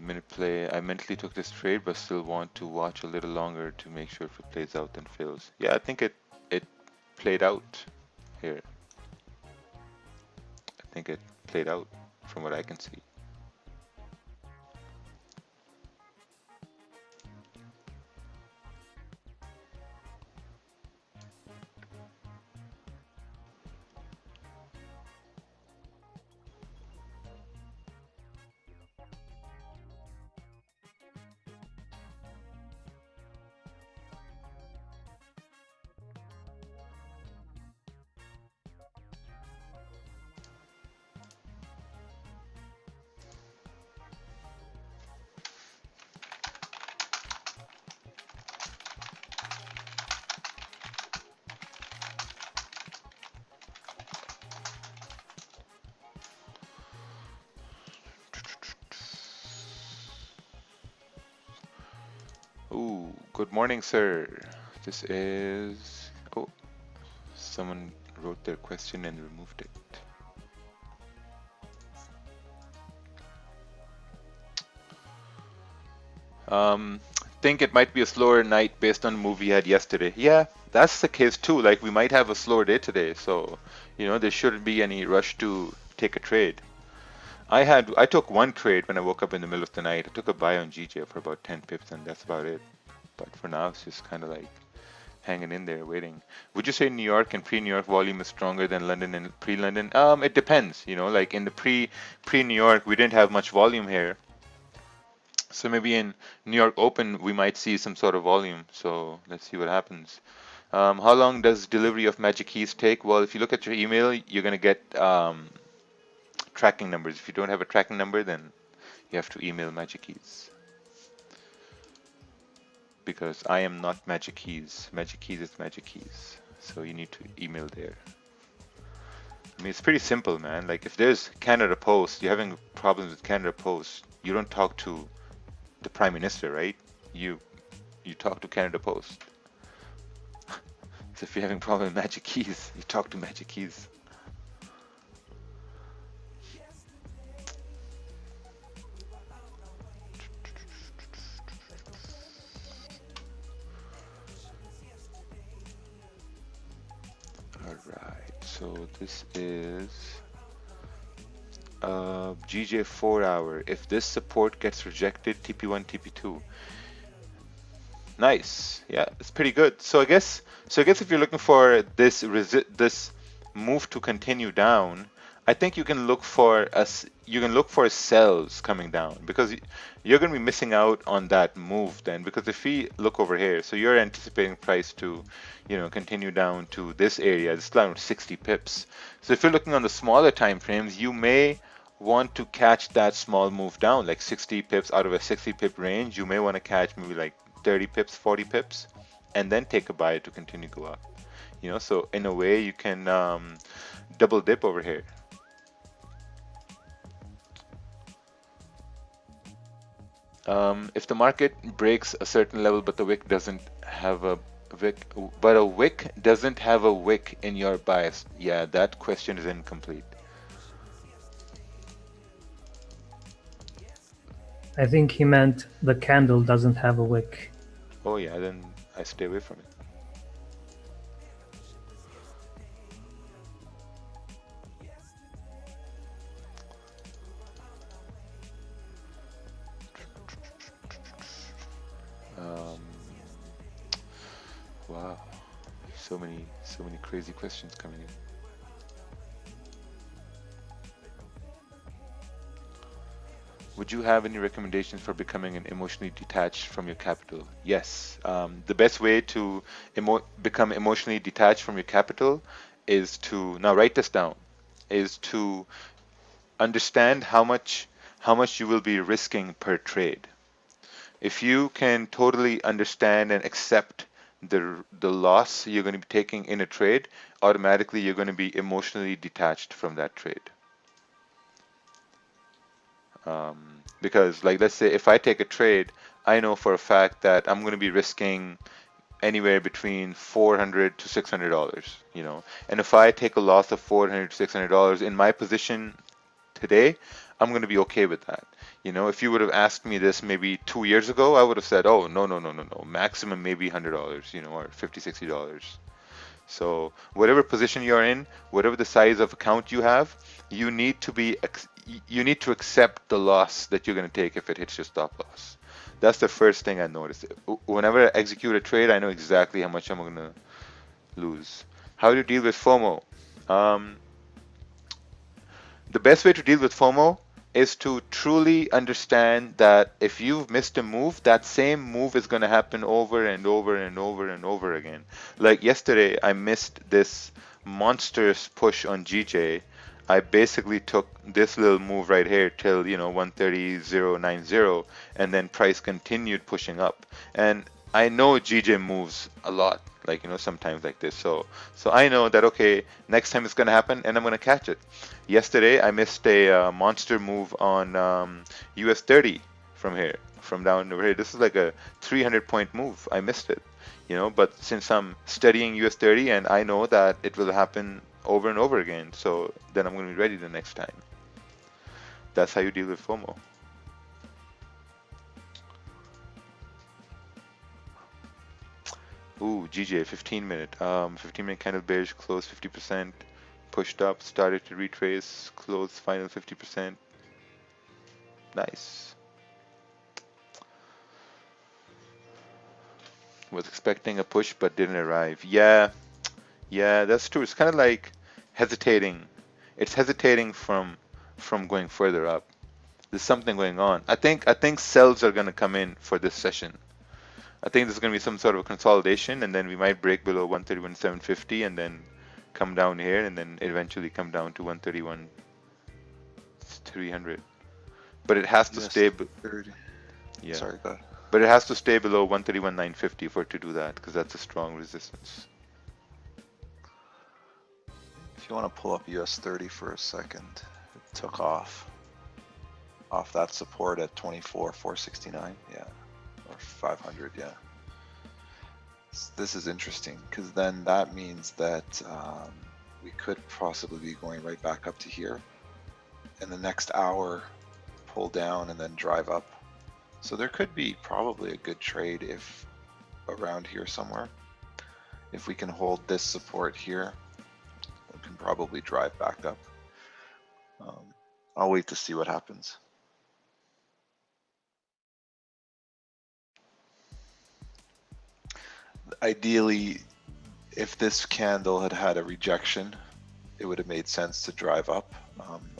minute play. I mentally took this trade but still want to watch a little longer to make sure if it plays out then fails. Yeah, I think it played out here. I think it played out from what I can see. Ooh, good morning, sir. This is, oh, Someone wrote their question and removed it. Think it might be a slower night based on the move we had yesterday. Yeah, that's the case too. Like we might have a slower day today, so there shouldn't be any rush to take a trade. I took one trade when I woke up in the middle of the night. I took a buy on GJ for about 10 pips, and that's about it. But for now, it's just kind of like hanging in there, waiting. Would you say New York and pre-New York volume is stronger than London and pre-London? It depends. Like in the pre-New York, we didn't have much volume here. So maybe in New York Open, we might see some sort of volume. So let's see what happens. How long does delivery of magic keys take? Well, if you look at your email, you're going to get tracking numbers. If you don't have a tracking number, then you have to email magic keys. Because I am not magic keys. Magic keys is magic keys. So you need to email there. I mean, it's pretty simple, man. Like if there's Canada Post, you're having problems with Canada Post, you don't talk to the Prime Minister, right? You talk to Canada Post. So if you're having problem with magic keys, you talk to magic keys. Alright, so this is GJ 4 hour. If this support gets rejected, TP1, TP2. Nice. Yeah, it's pretty good. So I guess if you're looking for this move to continue down, I think you can look for sells coming down because you're going to be missing out on that move then. Because if we look over here, so you're anticipating price to continue down to this area. It's around 60 pips. So if you're looking on the smaller time frames, you may want to catch that small move down, like 60 pips out of a 60 pip range. You may want to catch maybe like 30 pips, 40 pips, and then take a buy to continue go up. So in a way you can double dip over here. If the market breaks a certain level but the wick doesn't have a wick doesn't have a wick in your bias, yeah, that question is incomplete. I think he meant the candle doesn't have a wick. Oh yeah, then I stay away from it. Wow, so many crazy questions coming in. Would you have any recommendations for becoming emotionally detached from your capital? Yes. The best way to become emotionally detached from your capital is to, now write this down, is to understand how much you will be risking per trade. If you can totally understand and accept the loss you're going to be taking in a trade, automatically you're going to be emotionally detached from that trade. Because like let's say if I take a trade, I know for a fact that I'm going to be risking anywhere between $400 to $600, and if I take a loss of $400 to $600 in my position today, I'm going to be okay with that. If you would have asked me this maybe 2 years ago, I would have said, oh, no, maximum maybe $100, or $50, $60. So whatever position you're in, whatever the size of account you have, you need to accept the loss that you're going to take if it hits your stop loss. That's the first thing I notice. Whenever I execute a trade, I know exactly how much I'm going to lose. How do you deal with FOMO? The best way to deal with FOMO is to truly understand that if you've missed a move, that same move is going to happen over and over and over and over again. Like yesterday, I missed this monstrous push on GJ. I basically took this little move right here till 130.090, and then price continued pushing up. And I know GJ moves a lot, like sometimes like this. So I know that okay, next time it's gonna happen, and I'm gonna catch it. Yesterday I missed a monster move on US 30 from down over here. This is like a 300 point move. I missed it. But since I'm studying US 30 and I know that it will happen over and over again, so then I'm going to be ready the next time. That's how you deal with FOMO. Ooh, GJ, 15 minute. 15 minute candle bearish close 50%, pushed up, started to retrace, close final 50%. Nice. Was expecting a push but didn't arrive. Yeah, that's true. It's kind of like hesitating. It's hesitating from going further up. There's something going on. I think sells are going to come in for this session. I think there's going to be some sort of consolidation, and then we might break below 131,750, and then come down here, and then eventually come down to 131,300. But it has to Yes, stay. 30. Yeah. Sorry, go ahead. But it has to stay below 131,950 for it to do that, because that's a strong resistance. If you want to pull up US 30 for a second, it took off that support at 24,469, yeah, or 500, yeah. This is interesting because then that means that we could possibly be going right back up to here, and the next hour pull down and then drive up. So there could be probably a good trade if around here somewhere. If we can hold this support here, we can probably drive back up. I'll wait to see what happens. Ideally, if this candle had had a rejection, it would have made sense to drive up.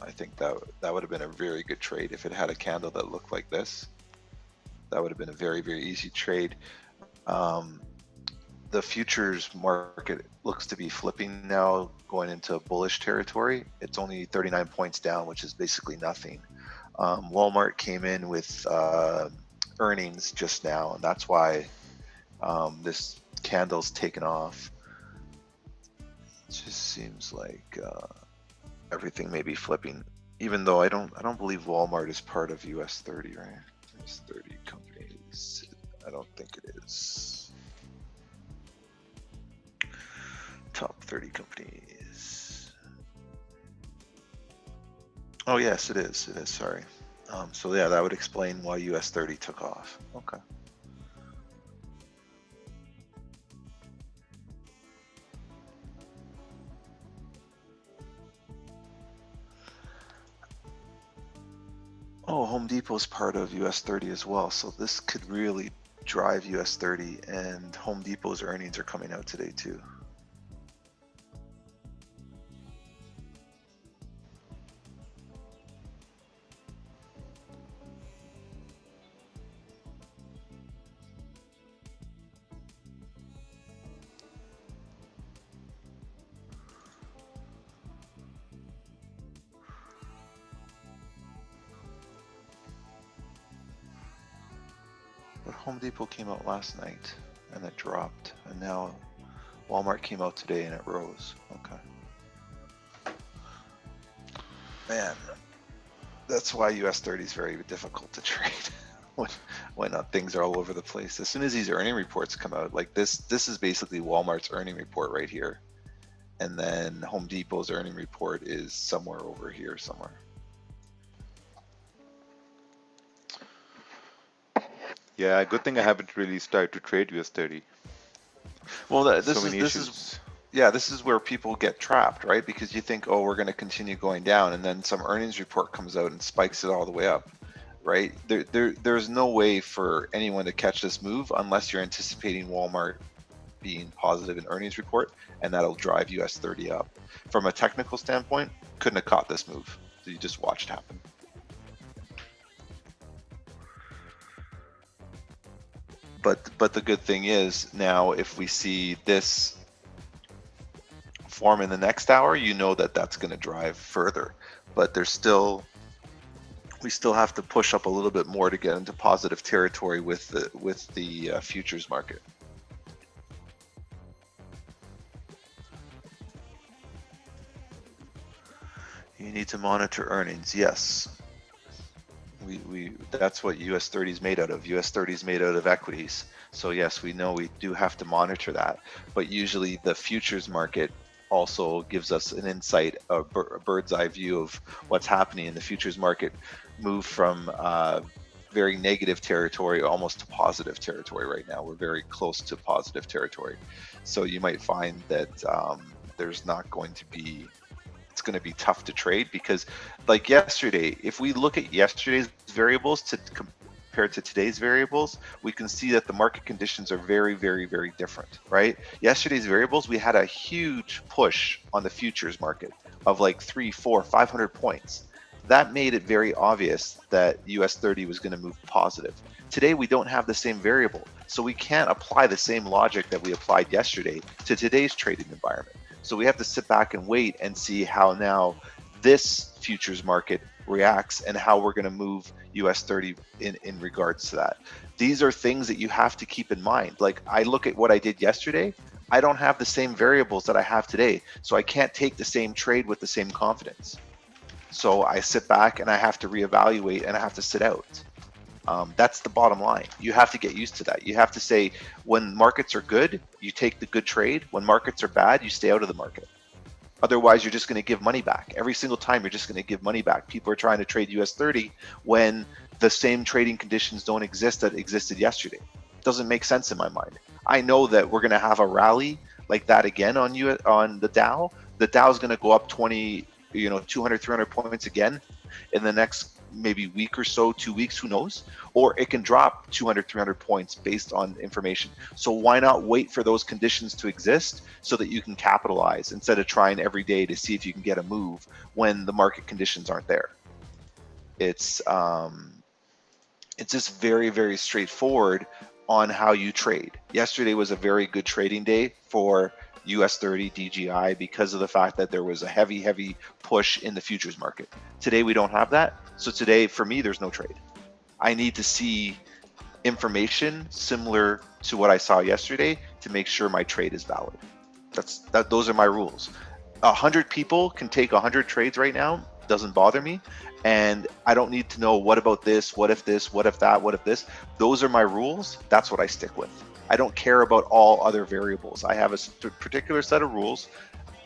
I think that would have been a very good trade. If it had a candle that looked like this, that would have been a very, very easy trade. The futures market looks to be flipping now, going into bullish territory. It's only 39 points down, which is basically nothing. Walmart came in with earnings just now, and that's why this candle's taken off. It just seems like everything may be flipping, even though I don't believe Walmart is part of US 30, right? US 30 companies. I don't think it is. Top 30 companies. Oh yes, it is. It is. Sorry. So yeah, that would explain why US 30 took off. Okay. Oh, Home Depot is part of US 30 as well, so this could really drive US 30, and Home Depot's earnings are coming out today too. But Home Depot came out last night and it dropped, and now Walmart came out today and it rose. Okay. Man, that's why US 30 is very difficult to trade when things are all over the place. As soon as these earning reports come out, like this is basically Walmart's earning report right here. And then Home Depot's earning report is somewhere over here somewhere. Yeah, good thing I haven't really started to trade US 30. Well, So many issues. this is where people get trapped, right? Because you think, oh, we're going to continue going down, and then some earnings report comes out and spikes it all the way up, right? There's no way for anyone to catch this move unless you're anticipating Walmart being positive in earnings report, and that'll drive US 30 up. From a technical standpoint, couldn't have caught this move. So you just watched happen. But the good thing is now if we see this form in the next hour, you know that that's going to drive further. But we still have to push up a little bit more to get into positive territory with the futures market. You need to monitor earnings. Yes, we that's what US 30 is made out of. US 30 is made out of equities. So yes, we know we do have to monitor that. But usually the futures market also gives us an insight, a bird's eye view of what's happening in the futures market. Move from very negative territory almost to positive territory right now. We're very close to positive territory. So you might find that there's not going to be, it's going to be tough to trade, because like yesterday, if we look at yesterday's variables to compared to today's variables, we can see that the market conditions are very, very, very different, right? Yesterday's variables, we had a huge push on the futures market of like 300, 400, 500 points. That made it very obvious that US 30 was going to move positive. Today, we don't have the same variable, so we can't apply the same logic that we applied yesterday to today's trading environment. So we have to sit back and wait and see how now this futures market reacts and how we're going to move US 30 in regards to that. These are things that you have to keep in mind. Like, I look at what I did yesterday, I don't have the same variables that I have today, so I can't take the same trade with the same confidence. So I sit back and I have to reevaluate and I have to sit out. That's the bottom line. You have to get used to that. You have to say, when markets are good, you take the good trade. When markets are bad, you stay out of the market. Otherwise, you're just going to give money back. Every single time, you're just going to give money back. People are trying to trade US 30 when the same trading conditions don't exist that existed yesterday. It doesn't make sense in my mind. I know that we're going to have a rally like that again on the Dow. The Dow is going to go up 20, 200, 300 points again in the next maybe week or so, 2 weeks, who knows? Or it can drop 200, 300 points based on information. So why not wait for those conditions to exist so that you can capitalize instead of trying every day to see if you can get a move when the market conditions aren't there? It's just very, very straightforward on how you trade. Yesterday was a very good trading day for US 30 DGI because of the fact that there was a heavy push in the futures market. Today we don't have that. So today, for me, there's no trade. I need to see information similar to what I saw yesterday to make sure my trade is valid. Those are my rules. 100 people can take 100 trades right now. Doesn't bother me. And I don't need to know, what about this, what if this, what if that, what if this. Those are my rules. That's what I stick with. I don't care about all other variables. I have a particular set of rules,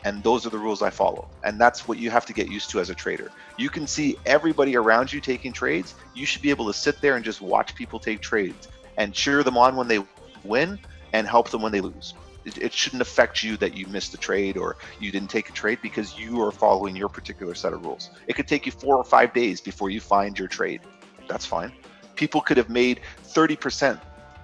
and those are the rules I follow. And that's what you have to get used to as a trader. You can see everybody around you taking trades. You should be able to sit there and just watch people take trades and cheer them on when they win and help them when they lose. It shouldn't affect you that you missed a trade or you didn't take a trade, because you are following your particular set of rules. It could take you 4 or 5 days before you find your trade. That's fine. People could have made 30%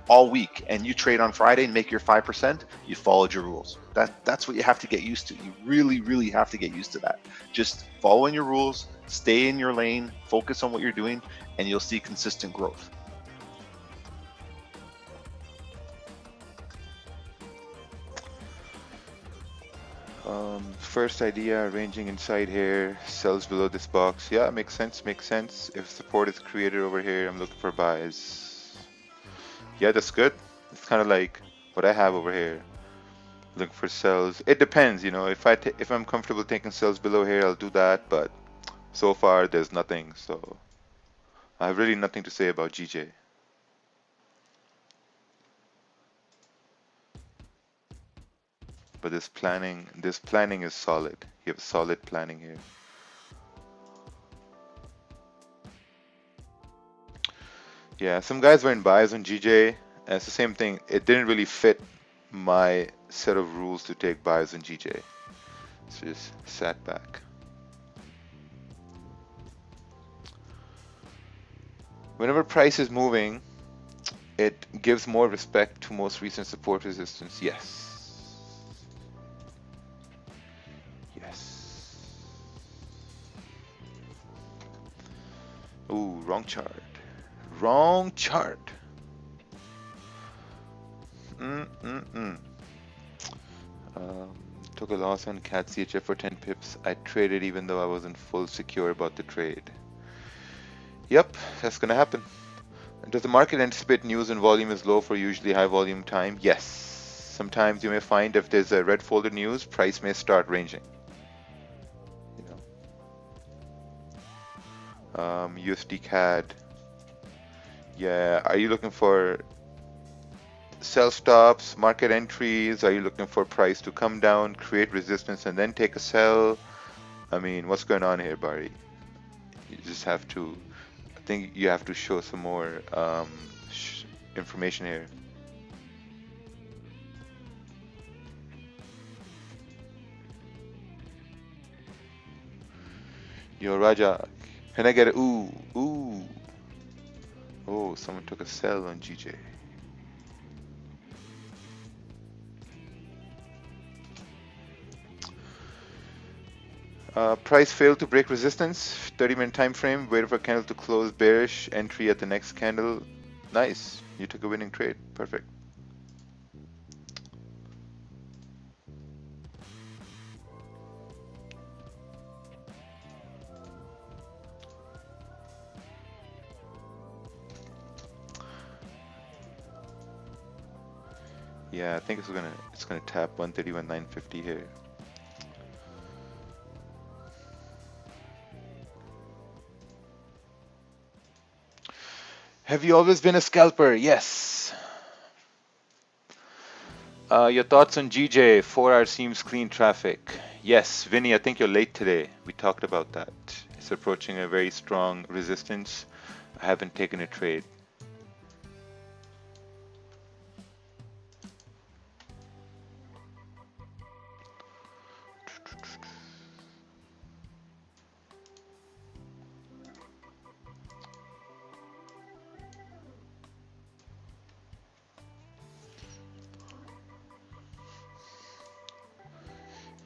all week, and you trade on Friday and make your 5%, you followed your rules. That's what you have to get used to. You really have to get used to that. Just following your rules, stay in your lane, focus on what you're doing, and you'll see consistent growth. First idea, ranging inside here, sells below this box. Yeah, makes sense, makes sense. If support is created over here, I'm looking for buys. Yeah, that's good. It's kind of like what I have over here. Looking for sells. It depends, if I'm comfortable taking sells below here, I'll do that, but so far there's nothing, so I have really nothing to say about GJ. But this planning is solid. You have solid planning here. Yeah, some guys were in buys on GJ, and it's the same thing. It didn't really fit my set of rules to take buys on GJ. It's just sat back. Whenever price is moving, it gives more respect to most recent support resistance. Yes. Yes. Ooh, wrong chart. Wrong chart. Took a loss on CAD CHF for 10 pips. I traded even though I wasn't full secure about the trade. Yep, that's gonna happen. Does the market anticipate news and volume is low for usually high volume time? Yes. Sometimes you may find if there's a red folder news, price may start ranging. USD CAD. Yeah, are you looking for sell stops, market entries? Are you looking for price to come down, create resistance, and then take a sell? I mean, what's going on here, Barry? You just have to, I think you have to show some more information here. Yo, Raja, can I get a ooh, ooh? Oh, someone took a sell on GJ. Price failed to break resistance. 30-minute time frame. Waited for candle to close bearish. Entry at the next candle. Nice. You took a winning trade. Perfect. Yeah, I think it's gonna tap 131,950 here. Have you always been a scalper? Yes. Your thoughts on GJ? 4 hour seems clean traffic. Yes, Vinny, I think you're late today. We talked about that. It's approaching a very strong resistance. I haven't taken a trade.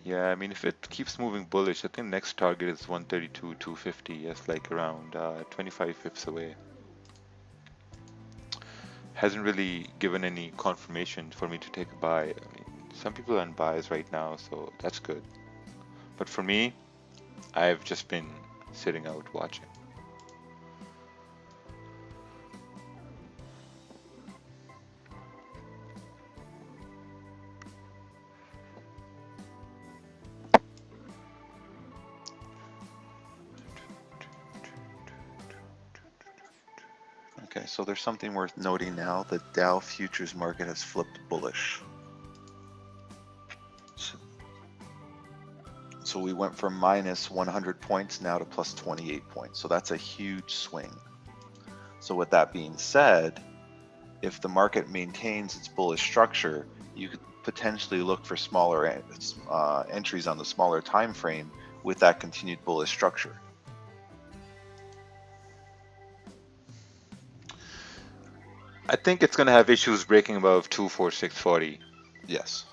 Yeah, I mean, if it keeps moving bullish, I think next target is 132, 250. Yes, like around 25 pips away. Hasn't really given any confirmation for me to take a buy. I mean, some people are on buys right now, so that's good. But for me, I've just been sitting out watching. Okay, so there's something worth noting now. The Dow futures market has flipped bullish. So we went from minus 100 points now to plus 28 points. So that's a huge swing. So with that being said, if the market maintains its bullish structure, you could potentially look for smaller entries on the smaller time frame with that continued bullish structure. I think it's going to have issues breaking above 24640. Yes.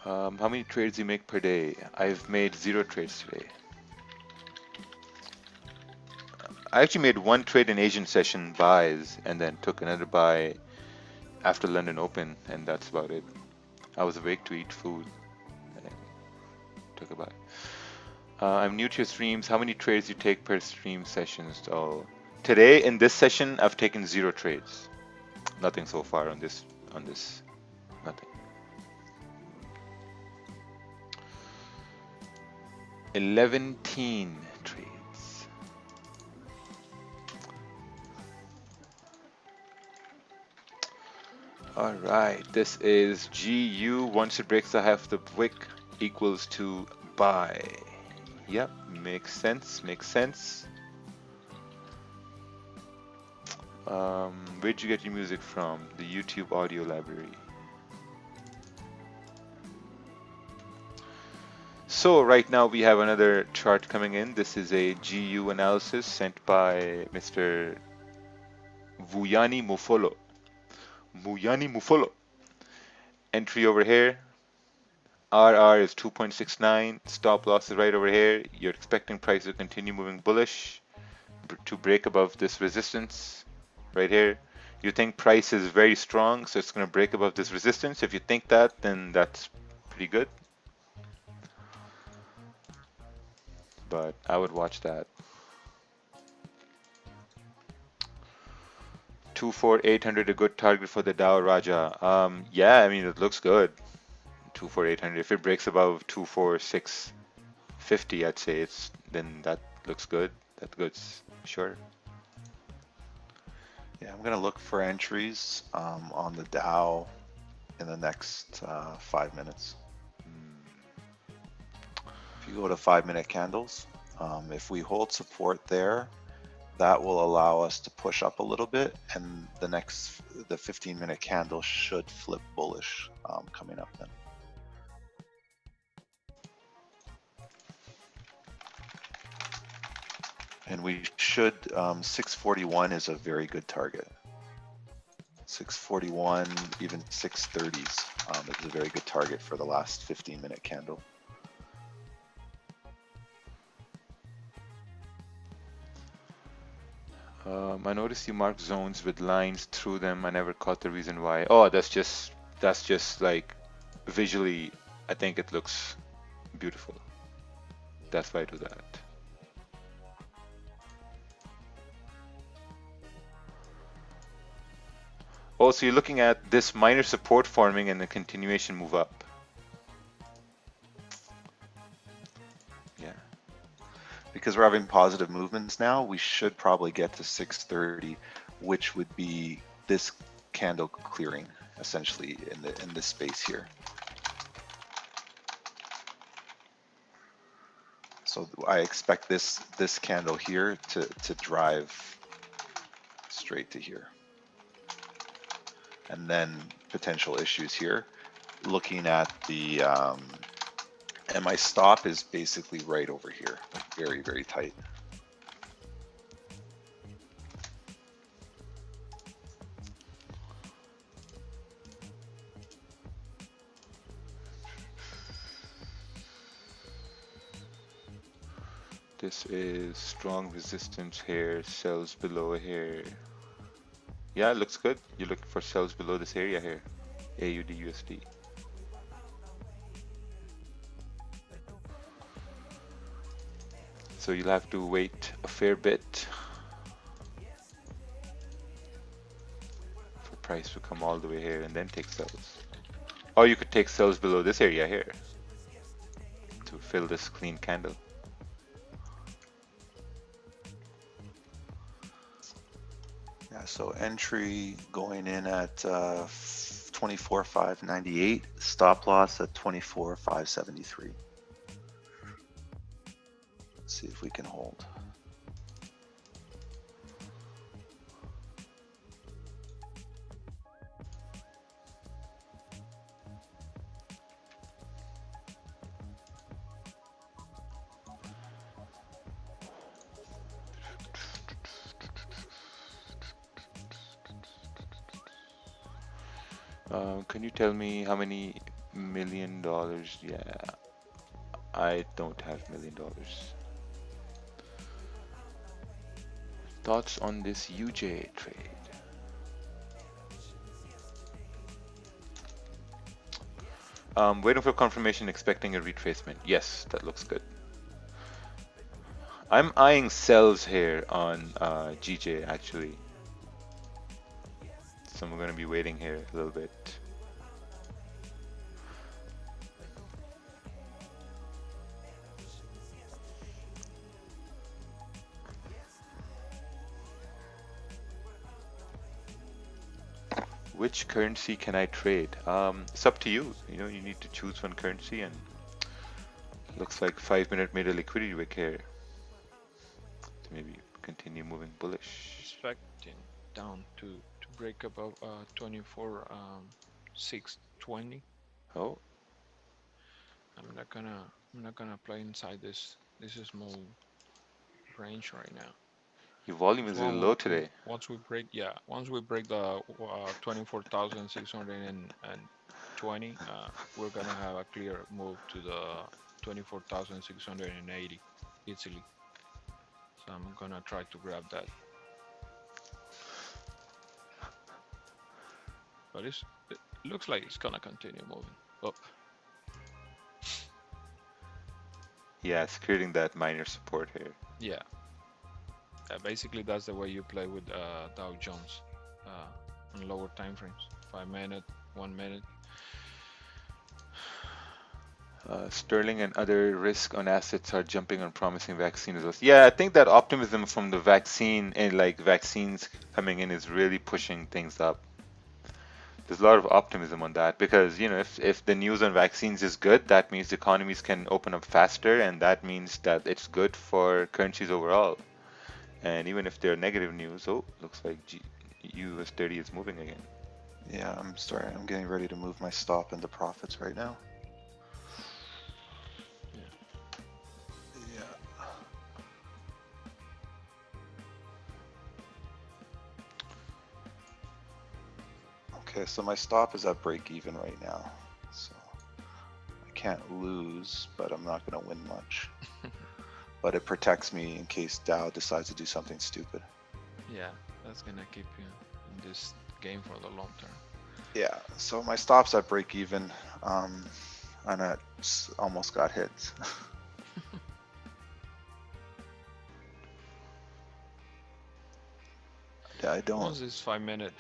How many trades do you make per day? I've made 0 trades today. I actually made 1 trade in Asian session buys and then took another buy after London Open, and that's about it. I was awake to eat food and took a buy. I'm new to your streams. How many trades do you take per stream sessions? Oh, today in this session, I've taken 0 trades. Nothing so far on this. Nothing. 11 trades. All right, this is GU. Once it breaks the half the wick equals to buy. Yep, makes sense. Makes sense. Where'd you get your music from? The YouTube audio library. So right now we have another chart coming in. This is a GU analysis sent by Mr. Vuyani Mufolo. Entry over here. RR is 2.69. Stop loss is right over here. You're expecting price to continue moving bullish to break above this resistance right here. You think price is very strong, so it's going to break above this resistance. If you think that, then that's pretty good. But I would watch that. 24800 a good target for the Dow, Raja. Yeah, I mean it looks good. 24800. If it breaks above 24650, I'd say then that looks good. That goes sure. Yeah, I'm gonna look for entries on the Dow in the next 5 minutes. If you go to 5-minute candles, if we hold support there, that will allow us to push up a little bit, and the 15-minute candle should flip bullish coming up then. And we should, 641 is a very good target. 641, even 630s is a very good target for the last 15-minute candle. I noticed you marked zones with lines through them. I never caught the reason why. Oh, that's just like visually, I think it looks beautiful. That's why I do that. Oh, so you're looking at this minor support forming and the continuation move up. Yeah. Because we're having positive movements now, we should probably get to 630, which would be this candle clearing essentially in this space here. So I expect this candle here to drive straight to here. And then potential issues here. Looking at the, and my stop is basically right over here, like very, very tight. This is strong resistance here, sells below here. Yeah, it looks good. You're looking for sells below this area here. AUD USD. So you'll have to wait a fair bit for price to come all the way here and then take sells. Or you could take sells below this area here to fill this clean candle. Yeah, so entry going in at 24,598, stop loss at 24,573. Let's see if we can hold. Can you tell me how many $1 million? Yeah, I don't have $1 million. Thoughts on this UJ trade? Waiting for confirmation, expecting a retracement. Yes, that looks good. I'm eyeing sells here on GJ actually. So we're going to be waiting here a little bit. Which currency can I trade? It's up to you. You know, you need to choose one currency, and looks like 5-minute made a liquidity wick here. So maybe continue moving bullish. Expecting down to break above 24,620. Oh, I'm not gonna play inside this small range right now. your volume is a little low today. Once we break the 24,620, we're gonna have a clear move to the 24,680 easily. So I'm gonna try to grab that. But it looks like it's gonna continue moving up. Yeah, it's creating that minor support here. Yeah. Basically, that's the way you play with Dow Jones on lower time frames. 5 minute, 1 minute. Sterling and other risk on assets are jumping on promising vaccine results. Yeah, I think that optimism from the vaccine and like vaccines coming in is really pushing things up. There's a lot of optimism on that because, if the news on vaccines is good, that means economies can open up faster, and that means that it's good for currencies overall. And even if they're negative news, oh, looks like US 30 is moving again. Yeah, I'm sorry. I'm getting ready to move my stop into profits right now. Yeah. Okay, so my stop is at break even right now. So I can't lose, but I'm not going to win much. But it protects me in case Dow decides to do something stupid. Yeah, that's gonna keep you in this game for the long term. Yeah, so my stop's at break even, and I almost got hit. Yeah, I don't. Once this 5 minute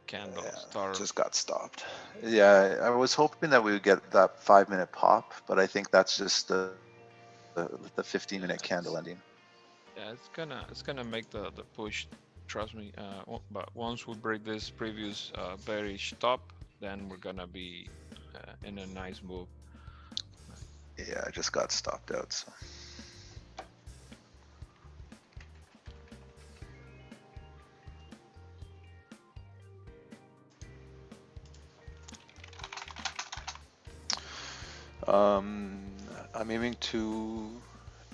candle Yeah, start, just got stopped. Yeah, I was hoping that we would get that 5 minute pop, but I think that's just the 15-minute yeah, candle ending. yeah, it's gonna make the push. Trust me. But once we break this previous bearish top, then we're gonna be in a nice move. Yeah, I just got stopped out. So. Um, I'm aiming to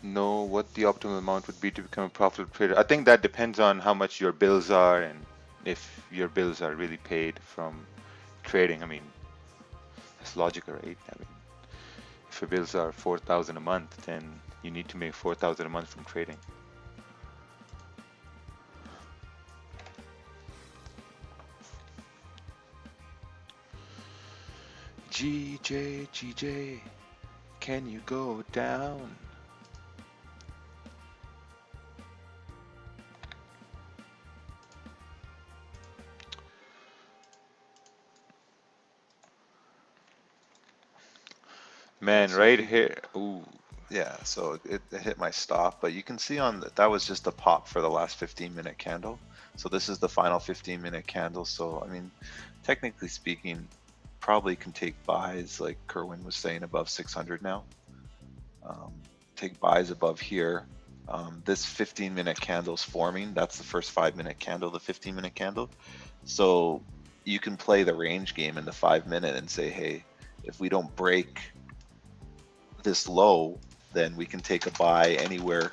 know what the optimal amount would be to become a profitable trader. I think that depends on how much your bills are and if your bills are really paid from trading. I mean, that's logical, right? I mean, if your bills are 4,000 a month, then you need to make 4,000 a month from trading. GJ, can you go down? Man, So if right you, here. Ooh, yeah, so it hit my stop, but you can see on that was just a pop for the last 15-minute candle. So this is the final 15-minute candle. So I mean, technically speaking, probably can take buys like Kerwin was saying above 600 now. Um, take buys above here. This 15-minute candle is forming. That's the first 5-minute candle, the 15-minute candle. So you can play the range game in the 5-minute and say, hey, if we don't break this low, then we can take a buy anywhere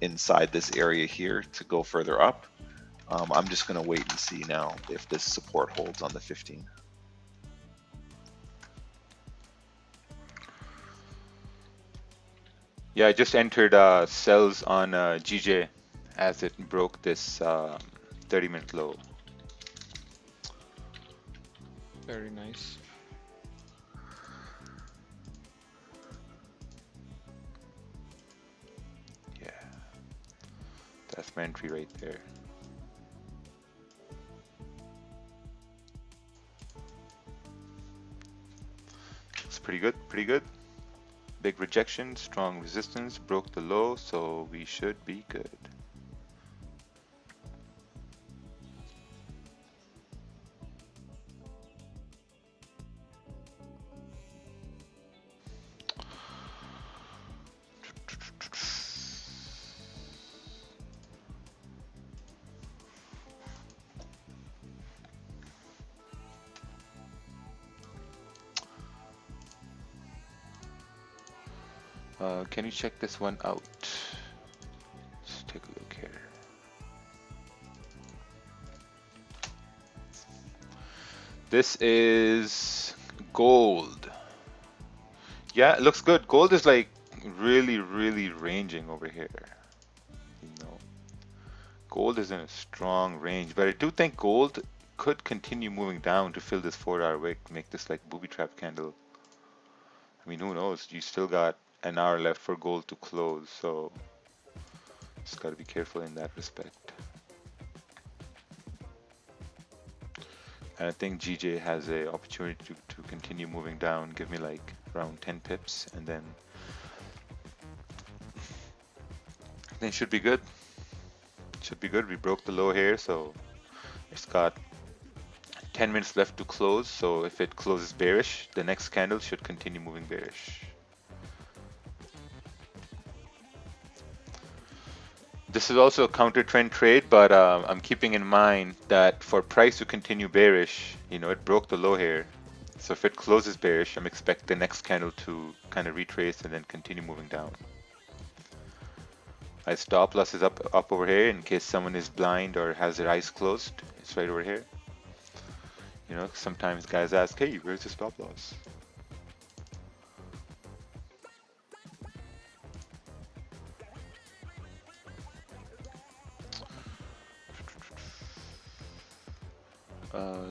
inside this area here to go further up. I'm just going to wait and see now if this support holds on the 15. yeah, I just entered sells on GJ as it broke this 30-minute low. Very nice. Yeah, that's my entry right there. It's pretty good, pretty good. Big rejection, strong resistance, broke the low, so we should be good. Can you check this one out? Let's take a look here. This is gold. Yeah, it looks good. Gold is like really, really ranging over here. You know, gold is in a strong range, but I do think gold could continue moving down to fill this 4-hour wick, make this like booby trap candle. I mean, who knows? You still got an hour left for gold to close, so just gotta be careful in that respect. And I think GJ has a opportunity to continue moving down, give me like around 10 pips, and then it should be good. Should be good. We broke the low here, so it's got 10 minutes left to close. So if it closes bearish, the next candle should continue moving bearish. This is also a counter trend trade, but I'm keeping in mind that for price to continue bearish, it broke the low here. So if it closes bearish, I'm expecting the next candle to kind of retrace and then continue moving down. My stop loss is up over here in case someone is blind or has their eyes closed. It's right over here. Sometimes guys ask, hey, where's the stop loss?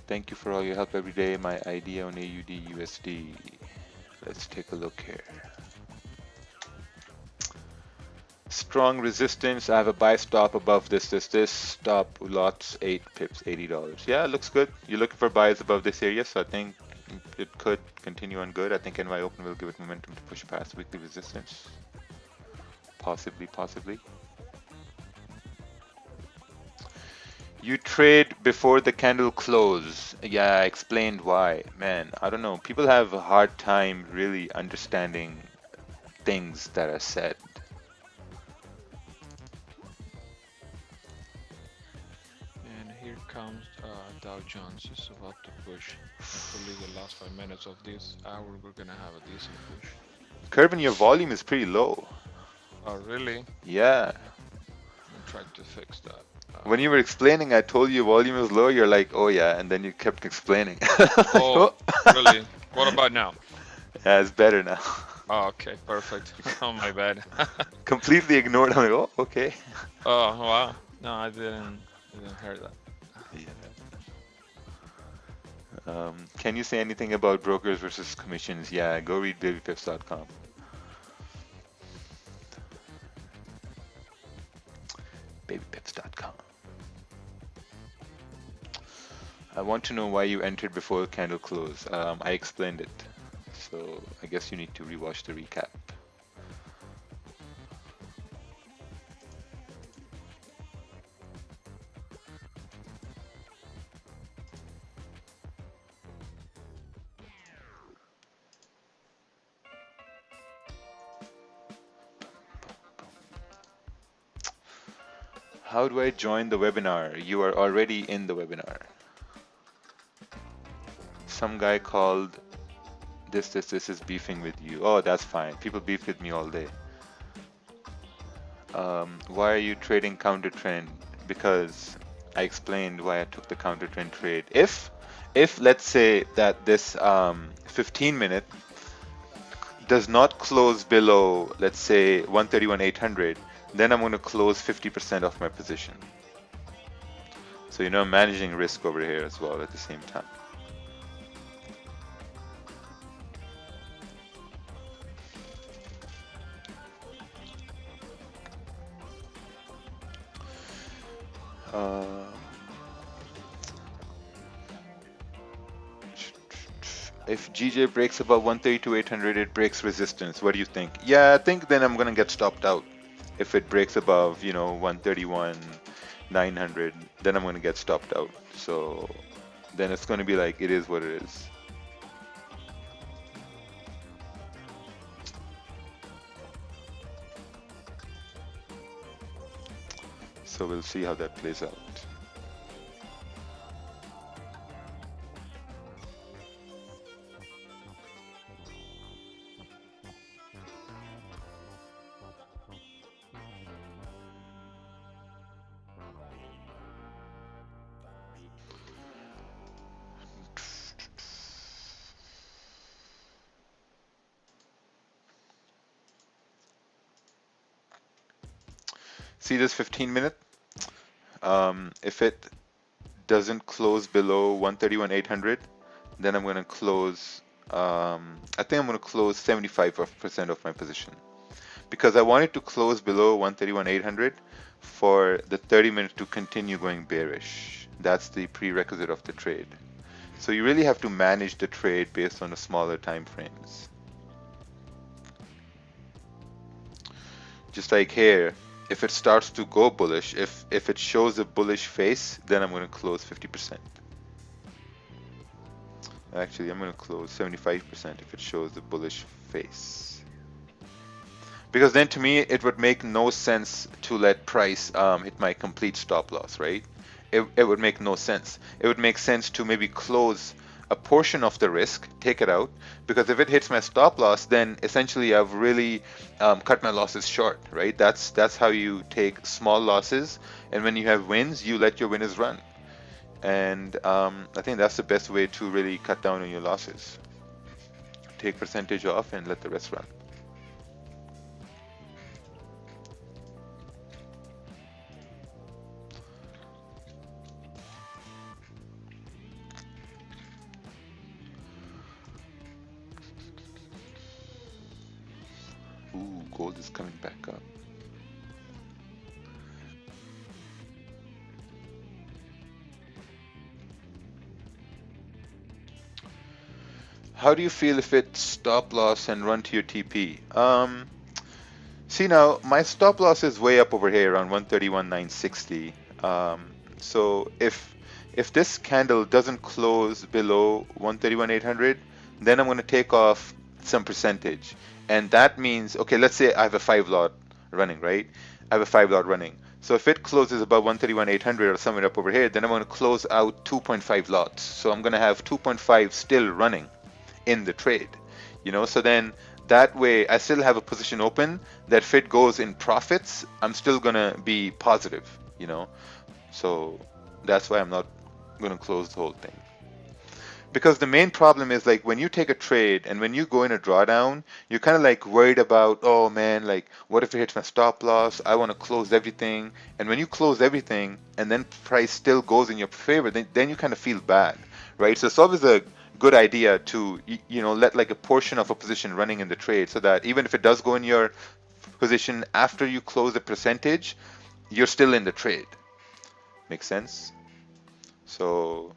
Thank you for all your help every day. My idea on AUD USD. Let's take a look here. Strong resistance. I have a buy stop above this. Stop lots 8 pips, $80. Yeah, it looks good. You're looking for buys above this area, so I think it could continue on good. I think NY Open will give it momentum to push past weekly resistance. Possibly. You trade before the candle close. Yeah, I explained why. Man, I don't know. People have a hard time really understanding things that are said. And here comes Dow Jones. It's about to push. Hopefully, the last 5 minutes of this hour, we're gonna have a decent push. Kerbin, your volume is pretty low. Oh, really? Yeah. I'm trying to fix that. When you were explaining, I told you volume is low. You're like, oh yeah, and then you kept explaining. Oh, really? What about now? Yeah, it's better now. Oh, okay, perfect. Oh, my bad. Completely ignored. I'm like, oh, okay. Oh, wow. No, I didn't hear that. Yeah. Can you say anything about brokers versus commissions? Yeah, go read babypips.com. Babypips.com. I want to know why you entered before the candle close. I explained it, so I guess you need to rewatch the recap. How do I join the webinar? You are already in the webinar. Some guy called this is beefing with you. Oh, that's fine. People beef with me all day. Why are you trading counter trend? Because I explained why I took the counter trend trade. If let's say that this 15-minute does not close below, let's say 131.800, then I'm going to close 50% of my position. So I'm managing risk over here as well at the same time. If GJ breaks above 132.800, it breaks resistance. What do you think? Yeah, I think then I'm gonna get stopped out. If it breaks above, 131.900, then I'm gonna get stopped out. So then it's gonna be like, it is what it is. So we'll see how that plays out. See this 15-minute? If it doesn't close below 131.800, then I'm going to close, I think I'm going to close 75% of my position. Because I want it to close below 131.800 for the 30 minutes to continue going bearish. That's the prerequisite of the trade. So you really have to manage the trade based on the smaller time frames. Just like here, if it starts to go bullish, if it shows a bullish face, then I'm going to close 50%. Actually, I'm going to close 75% if it shows the bullish face. Because then to me, it would make no sense to let price hit my complete stop loss, right? It would make no sense. It would make sense to maybe close a portion of the risk, take it out, because if it hits my stop loss, then essentially I've really cut my losses short, right? That's how you take small losses, and when you have wins, you let your winners run. And I think that's the best way to really cut down on your losses. Take percentage off and let the rest run. Ooh, gold is coming back up. How do you feel if it stop loss and run to your TP? See now, my stop loss is way up over here around 131,960. So if this candle doesn't close below 131,800, then I'm going to take off some percentage, and that means, okay, let's say I have a 5 lot running, right? I have a 5 lot running. So if it closes above 131,800 or somewhere up over here, then I'm going to close out 2.5 lots. So I'm going to have 2.5 still running in the trade, so then that way I still have a position open that if it goes in profits, I'm still gonna be positive. So that's why I'm not gonna close the whole thing. Because the main problem is, like, when you take a trade and when you go in a drawdown, you're kind of like worried about, oh man, like, what if it hits my stop loss? I want to close everything. And when you close everything and then price still goes in your favor, then you kind of feel bad, right? So it's always a good idea to let like a portion of a position running in the trade, so that even if it does go in your position after you close the percentage, you're still in the trade. Make sense? So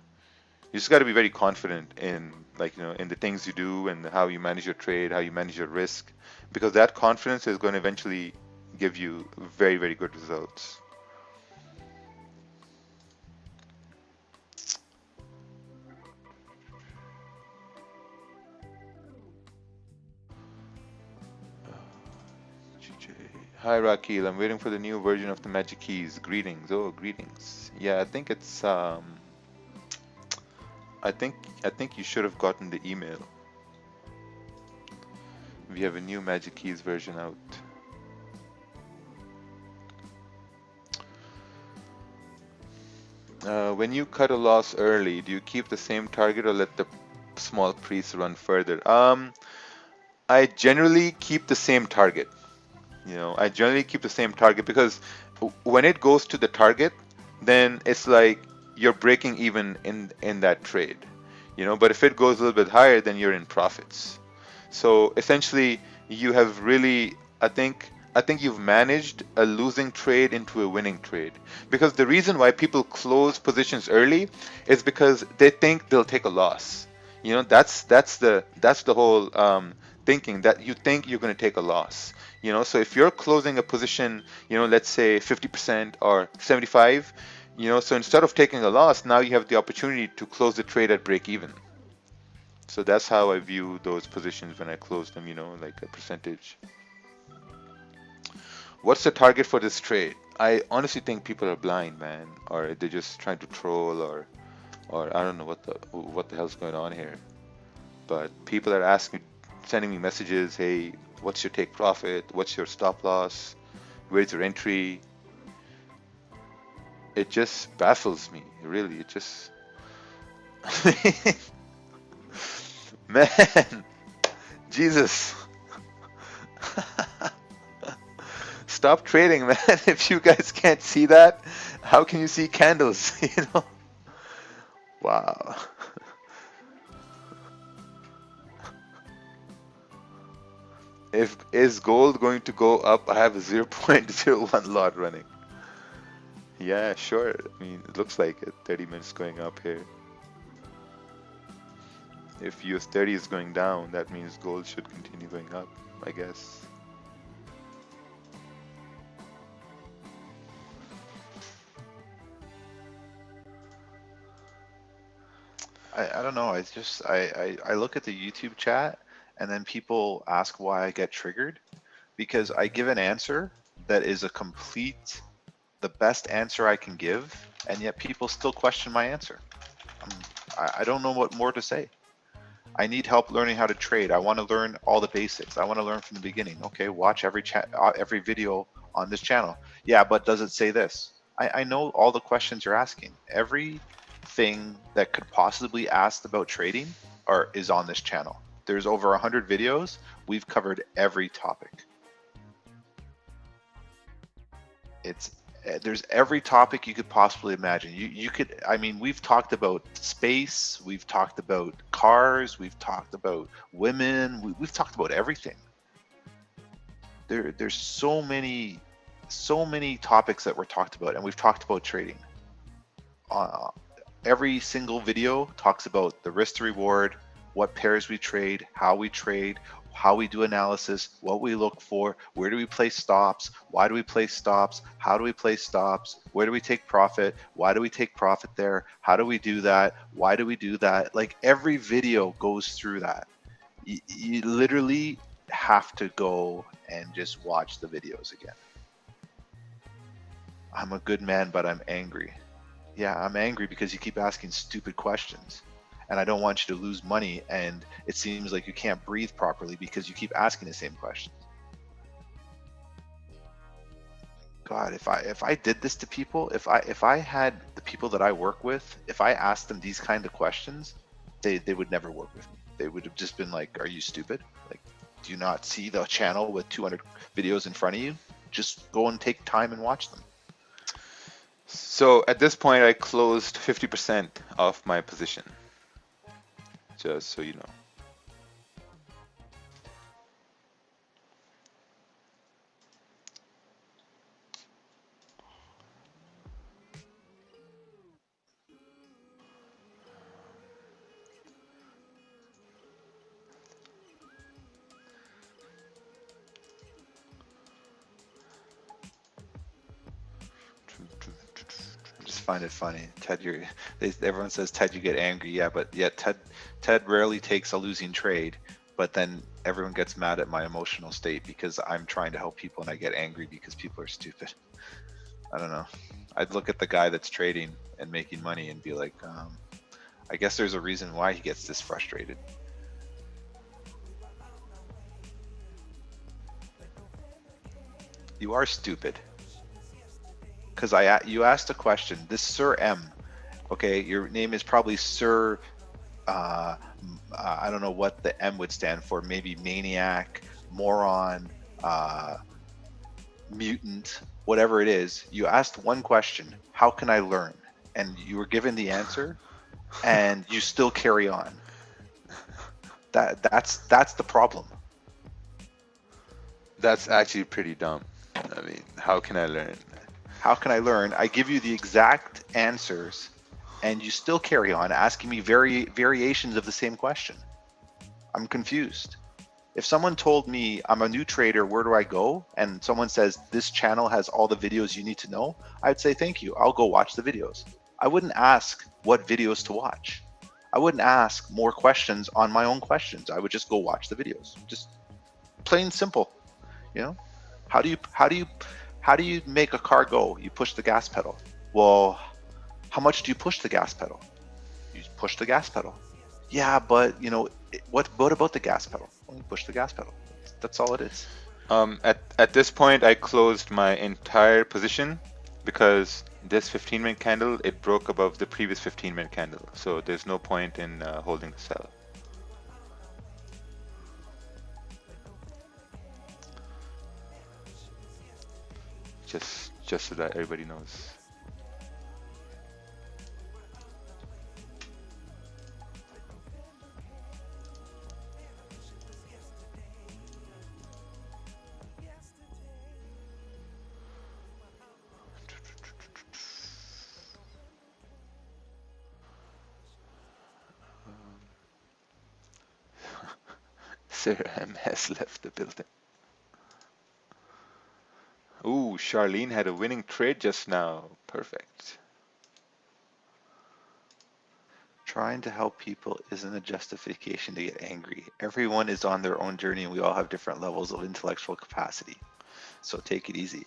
you just got to be very confident in, like, in the things you do and how you manage your trade, how you manage your risk, because that confidence is going to eventually give you very, very good results. Hi Rakeel, I'm waiting for the new version of the Magic Keys. Greetings. Oh, greetings. Yeah, I think it's I think you should have gotten the email. We have a new Magic Keys version out. When you cut a loss early, do you keep the same target or let the small price run further? I generally keep the same target. I generally keep the same target, because when it goes to the target, then it's like you're breaking even in that trade. But if it goes a little bit higher, then you're in profits. So essentially, you have really, I think you've managed a losing trade into a winning trade. Because the reason why people close positions early is because they think they'll take a loss. That's the whole thinking, that you think you're going to take a loss. So if you're closing a position, let's say 50% or 75, so instead of taking a loss, now you have the opportunity to close the trade at break even. So that's how I view those positions when I close them, like a percentage. What's the target for this trade? I honestly think people are blind, man, or they're just trying to troll, or I don't know what the hell's going on here. But people are sending me messages, hey, what's your take profit? What's your stop loss? Where's your entry? It just baffles me, really. It just man, Jesus. Stop trading, man. If you guys can't see that, how can you see candles? Wow. If is gold going to go up? I have a 0.01 lot running. Yeah, sure. I mean, it looks like it. 30 minutes going up here. If US 30 is going down, that means gold should continue going up, I guess. I don't know. I look at the YouTube chat and then people ask why I get triggered because I give an answer that is the best answer I can give, and yet people still question my answer. I don't know what more to say. I need help learning how to trade. I want to learn all the basics. I want to learn from the beginning. Okay, watch every video on this channel. Yeah, but does it say this? I know all the questions you're asking. Everything that could possibly asked about trading is on this channel. There's over 100 videos. We've covered every topic. It's there's every topic you could possibly imagine. You could, I mean, we've talked about space, we've talked about cars, we've talked about women, we've talked about everything. There's so many topics that were talked about, and we've talked about trading. Every single video talks about the risk to reward, what pairs we trade, how we do analysis, what we look for, where do we place stops, why do we place stops, how do we place stops, where do we take profit, why do we take profit there, how do we do that, why do we do that. Like every video goes through that. You literally have to go and just watch the videos again. I'm a good man, but I'm angry. Yeah, I'm angry because you keep asking stupid questions. And I don't want you to lose money, and it seems like you can't breathe properly because you keep asking the same questions. God, if I did this to people, if I had the people that I work with, if I asked them these kind of questions, they would never work with me. They would have just been like, "Are you stupid? Like, do you not see the channel with 200 videos in front of you? Just go and take time and watch them." So at this point, I closed 50% of my position, just so you know. I just find it funny, Ted. Everyone says Ted, you get angry, yeah, but yet Ted rarely takes a losing trade, but then everyone gets mad at my emotional state because I'm trying to help people and I get angry because people are stupid. I don't know. I'd look at the guy that's trading and making money and be like, I guess there's a reason why he gets this frustrated. You are stupid. Because you asked a question. This Sir M, okay, your name is probably Sir. I don't know what the M would stand for. Maybe maniac, moron, mutant, whatever it is. You asked one question: how can I learn? And you were given the answer, and you still carry on. That's the problem. That's actually pretty dumb. I mean, how can I learn? How can I learn? I give you the exact answers, and you still carry on asking me variations of the same question. I'm confused. If someone told me I'm a new trader, where do I go? And someone says this channel has all the videos you need to know, I'd say thank you. I'll go watch the videos. I wouldn't ask what videos to watch. I wouldn't ask more questions on my own questions. I would just go watch the videos. Just plain simple. You know, how do you make a car go? You push the gas pedal. Well, how much do you push the gas pedal? You push the gas pedal. Yeah, but what about the gas pedal? Well, you push the gas pedal. That's all it is. At this point, I closed my entire position because this 15-minute candle, it broke above the previous 15-minute candle. So there's no point in holding the sell. Just so that everybody knows. Sir M has left the building. Ooh, Charlene had a winning trade just now. Perfect. Trying to help people isn't a justification to get angry. Everyone is on their own journey and we all have different levels of intellectual capacity. So take it easy.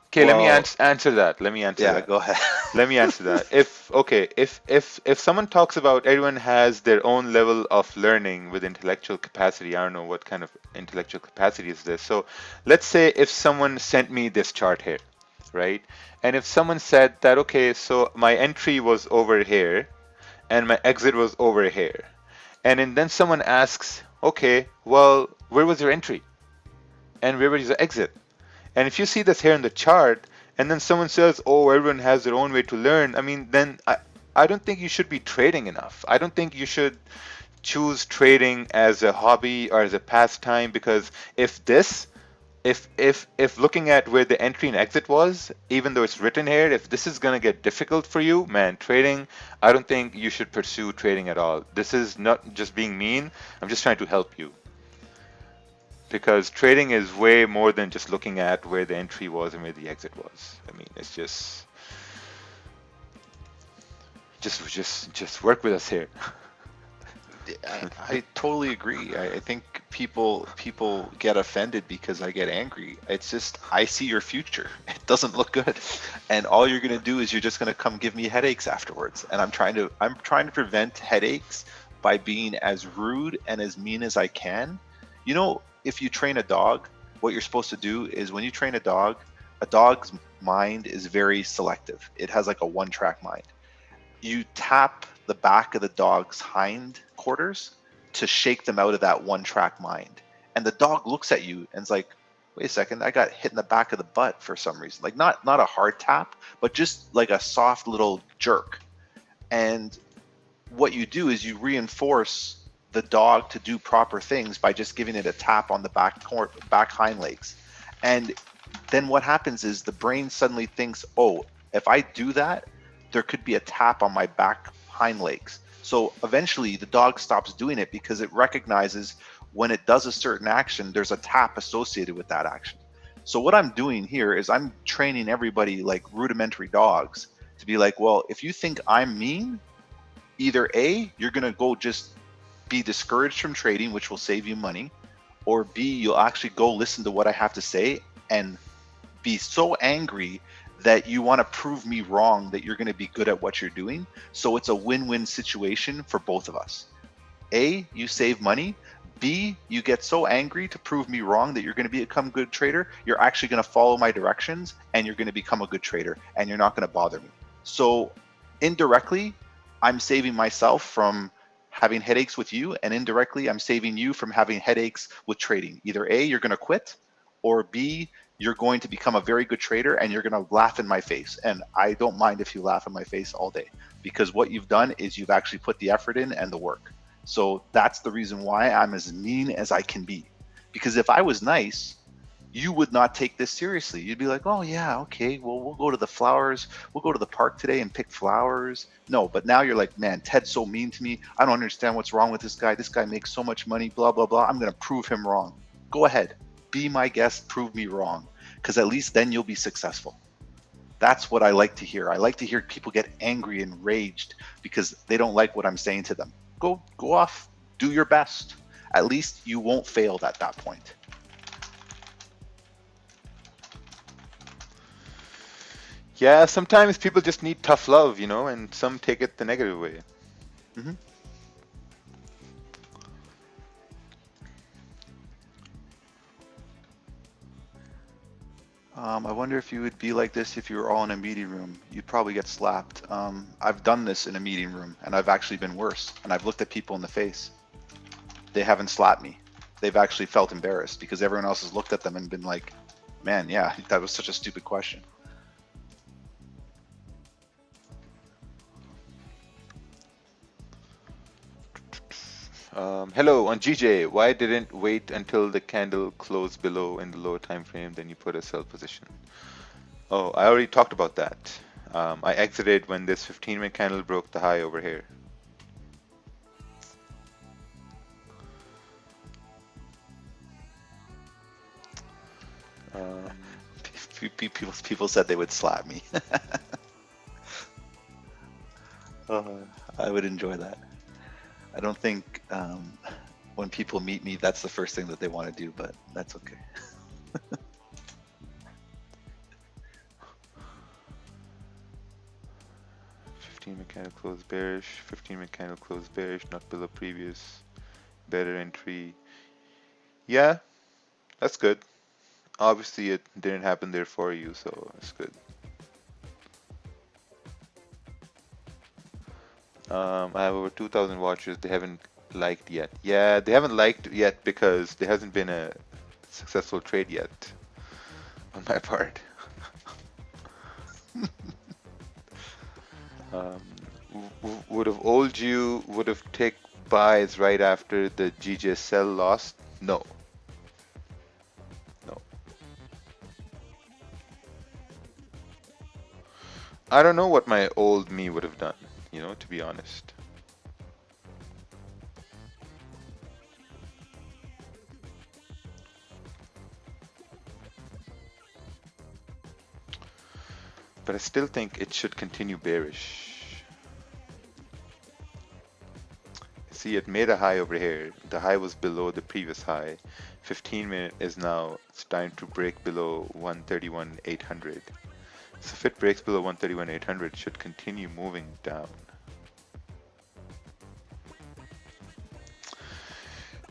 Okay, let me Well, answer that. Let me answer yeah, that. go ahead. Let me answer that. If someone talks about everyone has their own level of learning with intellectual capacity, I don't know what kind of intellectual capacity is this. So let's say if someone sent me this chart here, right? And if someone said that, okay, so my entry was over here and my exit was over here. And then someone asks, okay, well, where was your entry? And where was your exit? And if you see this here in the chart, and then someone says, oh, everyone has their own way to learn, I mean, then I don't think you should be trading enough. I don't think you should choose trading as a hobby or as a pastime, because if looking at where the entry and exit was, even though it's written here, if this is gonna get difficult for you, man, trading, I don't think you should pursue trading at all. This is not just being mean. I'm just trying to help you, because trading is way more than just looking at where the entry was and where the exit was. I mean, it's just work with us here. I totally agree. I think people get offended because I get angry. It's just I see your future. It doesn't look good, and all you're gonna do is you're just gonna come give me headaches afterwards. And I'm trying to prevent headaches by being as rude and as mean as I can. You know, if you train a dog, what you're supposed to do is when you train a dog's mind is very selective. It has like a one-track mind. You tap the back of the dog's hind quarters to shake them out of that one track mind. And the dog looks at you and is like, wait a second, I got hit in the back of the butt for some reason. Like not a hard tap, but just like a soft little jerk. And what you do is you reinforce the dog to do proper things by just giving it a tap on the back hind legs. And then what happens is the brain suddenly thinks, oh, if I do that, there could be a tap on my back hind legs. So eventually the dog stops doing it because it recognizes when it does a certain action, there's a tap associated with that action. So what I'm doing here is I'm training everybody like rudimentary dogs to be like, well, if you think I'm mean, either A, you're going to go just be discouraged from trading, which will save you money, or B, you'll actually go listen to what I have to say and be so angry that you want to prove me wrong that you're going to be good at what you're doing. So it's a win-win situation for both of us. A, you save money. B, you get so angry to prove me wrong that you're going to become a good trader. You're actually going to follow my directions and you're going to become a good trader and you're not going to bother me. So indirectly, I'm saving myself from having headaches with you, and indirectly, I'm saving you from having headaches with trading. Either A, you're going to quit, or B, you're going to become a very good trader and you're going to laugh in my face. And I don't mind if you laugh in my face all day, because what you've done is you've actually put the effort in and the work. So that's the reason why I'm as mean as I can be. Because if I was nice, you would not take this seriously. You'd be like, oh yeah, okay, well, we'll go to the flowers. We'll go to the park today and pick flowers. No, but now you're like, man, Ted's so mean to me. I don't understand what's wrong with this guy. This guy makes so much money, blah, blah, blah. I'm going to prove him wrong. Go ahead. Be my guest, prove me wrong, because at least then you'll be successful. That's what I like to hear. I like to hear people get angry and enraged because they don't like what I'm saying to them. Go off, do your best. At least you won't fail at that point. Yeah, sometimes people just need tough love, and some take it the negative way. Mm-hmm. I wonder if you would be like this if you were all in a meeting room. You'd probably get slapped. I've done this in a meeting room, and I've actually been worse. And I've looked at people in the face. They haven't slapped me. They've actually felt embarrassed because everyone else has looked at them and been like, man, yeah, that was such a stupid question. Hello, on GJ, why didn't wait until the candle closed below in the lower time frame, then you put a sell position? Oh, I already talked about that. I exited when this 15-minute candle broke the high over here. Uh, People said they would slap me. I would enjoy that. I don't think when people meet me, that's the first thing that they want to do, but that's okay. 15 mechanical close bearish, 15 mechanical close bearish, not below previous, better entry. Yeah, that's good. Obviously, it didn't happen there for you, so it's good. I have over 2,000 watchers. They haven't liked yet. Yeah, they haven't liked yet because there hasn't been a successful trade yet on my part. Um, would have old you would have take buys right after the GJSL lost? No, no. I don't know what my old me would have done, to be honest. But I still think it should continue bearish. See, it made a high over here. The high was below the previous high. 15-minute is now, it's time to break below 131,800. So if it breaks below 131,800, it should continue moving down.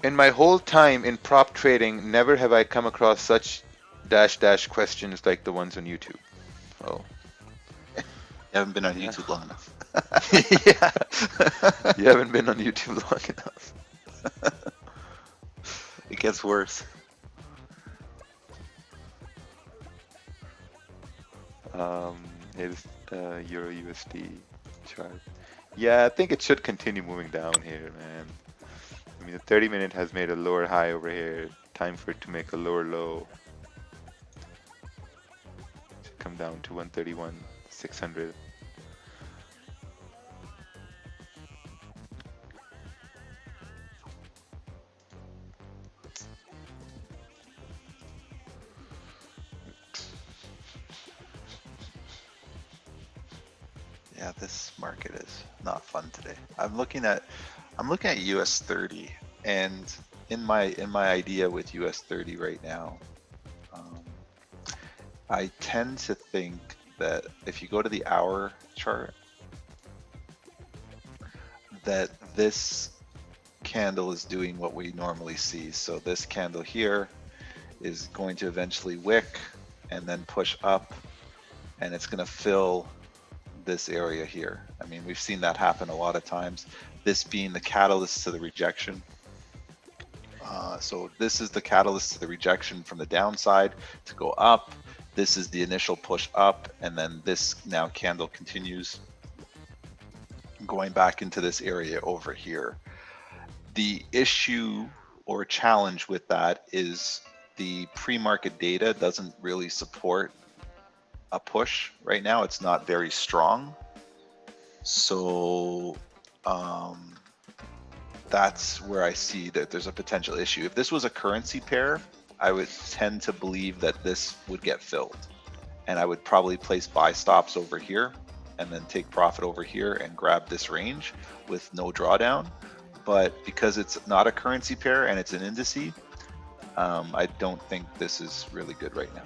In my whole time in prop trading, never have I come across such dash questions like the ones on YouTube. Oh, You haven't been on yeah. YouTube long enough. Yeah, you haven't been on YouTube long enough. It gets worse. Here's Euro USD chart. Yeah, I think it should continue moving down here, man. I mean, the 30-minute has made a lower high over here. Time for it to make a lower low. To come down to 131,600. Yeah, this market is not fun today. I'm looking at US 30, and in my idea with US 30 right now, um, I tend to think that if you go to the hour chart, that this candle is doing what we normally see. So this candle here is going to eventually wick and then push up, and it's going to fill this area here. I mean, we've seen that happen a lot of times, this being the catalyst to the rejection. So this is the catalyst to the rejection from the downside to go up. This is the initial push up, and then this now candle continues going back into this area over here. The issue or challenge with that is the pre-market data doesn't really support a push right now. It's not very strong. So that's where I see that there's a potential issue. If this was a currency pair, I would tend to believe that this would get filled. And I would probably place buy stops over here and then take profit over here and grab this range with no drawdown. But because it's not a currency pair and it's an indice, I don't think this is really good right now.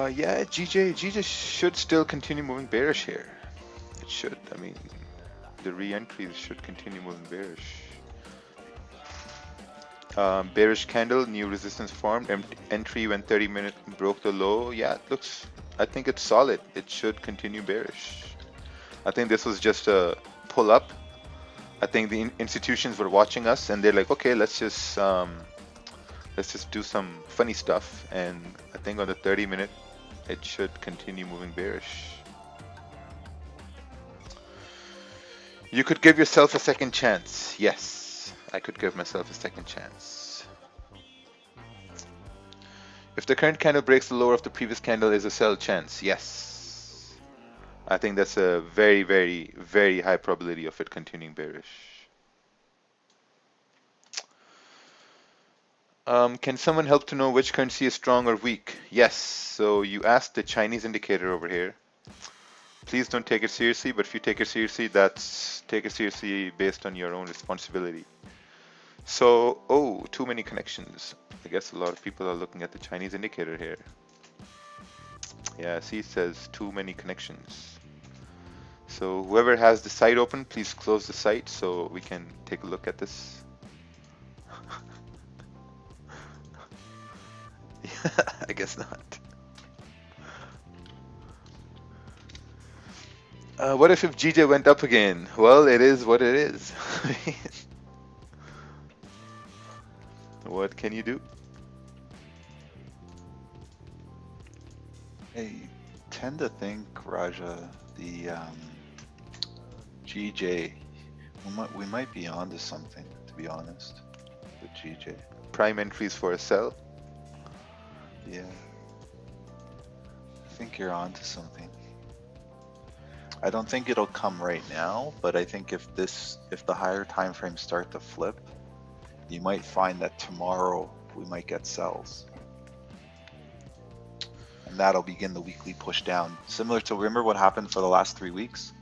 Yeah, GJ should still continue moving bearish here. It should. I mean, the re-entries should continue moving bearish. Bearish candle, new resistance formed. Entry when 30-minute broke the low. Yeah, it looks. I think it's solid. It should continue bearish. I think this was just a pull up. I think the institutions were watching us and they're like, okay, let's just do some funny stuff. And I think on the 30-minute, it should continue moving bearish. You could give yourself a second chance. Yes, I could give myself a second chance. If the current candle breaks the lower of the previous candle, is a sell chance? Yes. I think that's a very, very, very high probability of it continuing bearish. Can someone help to know which currency is strong or weak? Yes. So you asked the Chinese indicator over here. Please don't take it seriously, but if you take it seriously, take it seriously based on your own responsibility. So, oh, too many connections. I guess a lot of people are looking at the Chinese indicator here. Yeah, see, it says too many connections. So whoever has the site open, please close the site so we can take a look at this. Yeah, I guess not. What if GJ went up again? Well, it is what it is. What can you do? I tend to think, Raja, the GJ, we might be onto something, to be honest, with GJ. Prime entries for a sell. Yeah. I think you're onto something. I don't think it'll come right now, but I think if the higher time frames start to flip, you might find that tomorrow we might get sells. And that'll begin the weekly push down. Similar to, remember what happened for the last 3 weeks?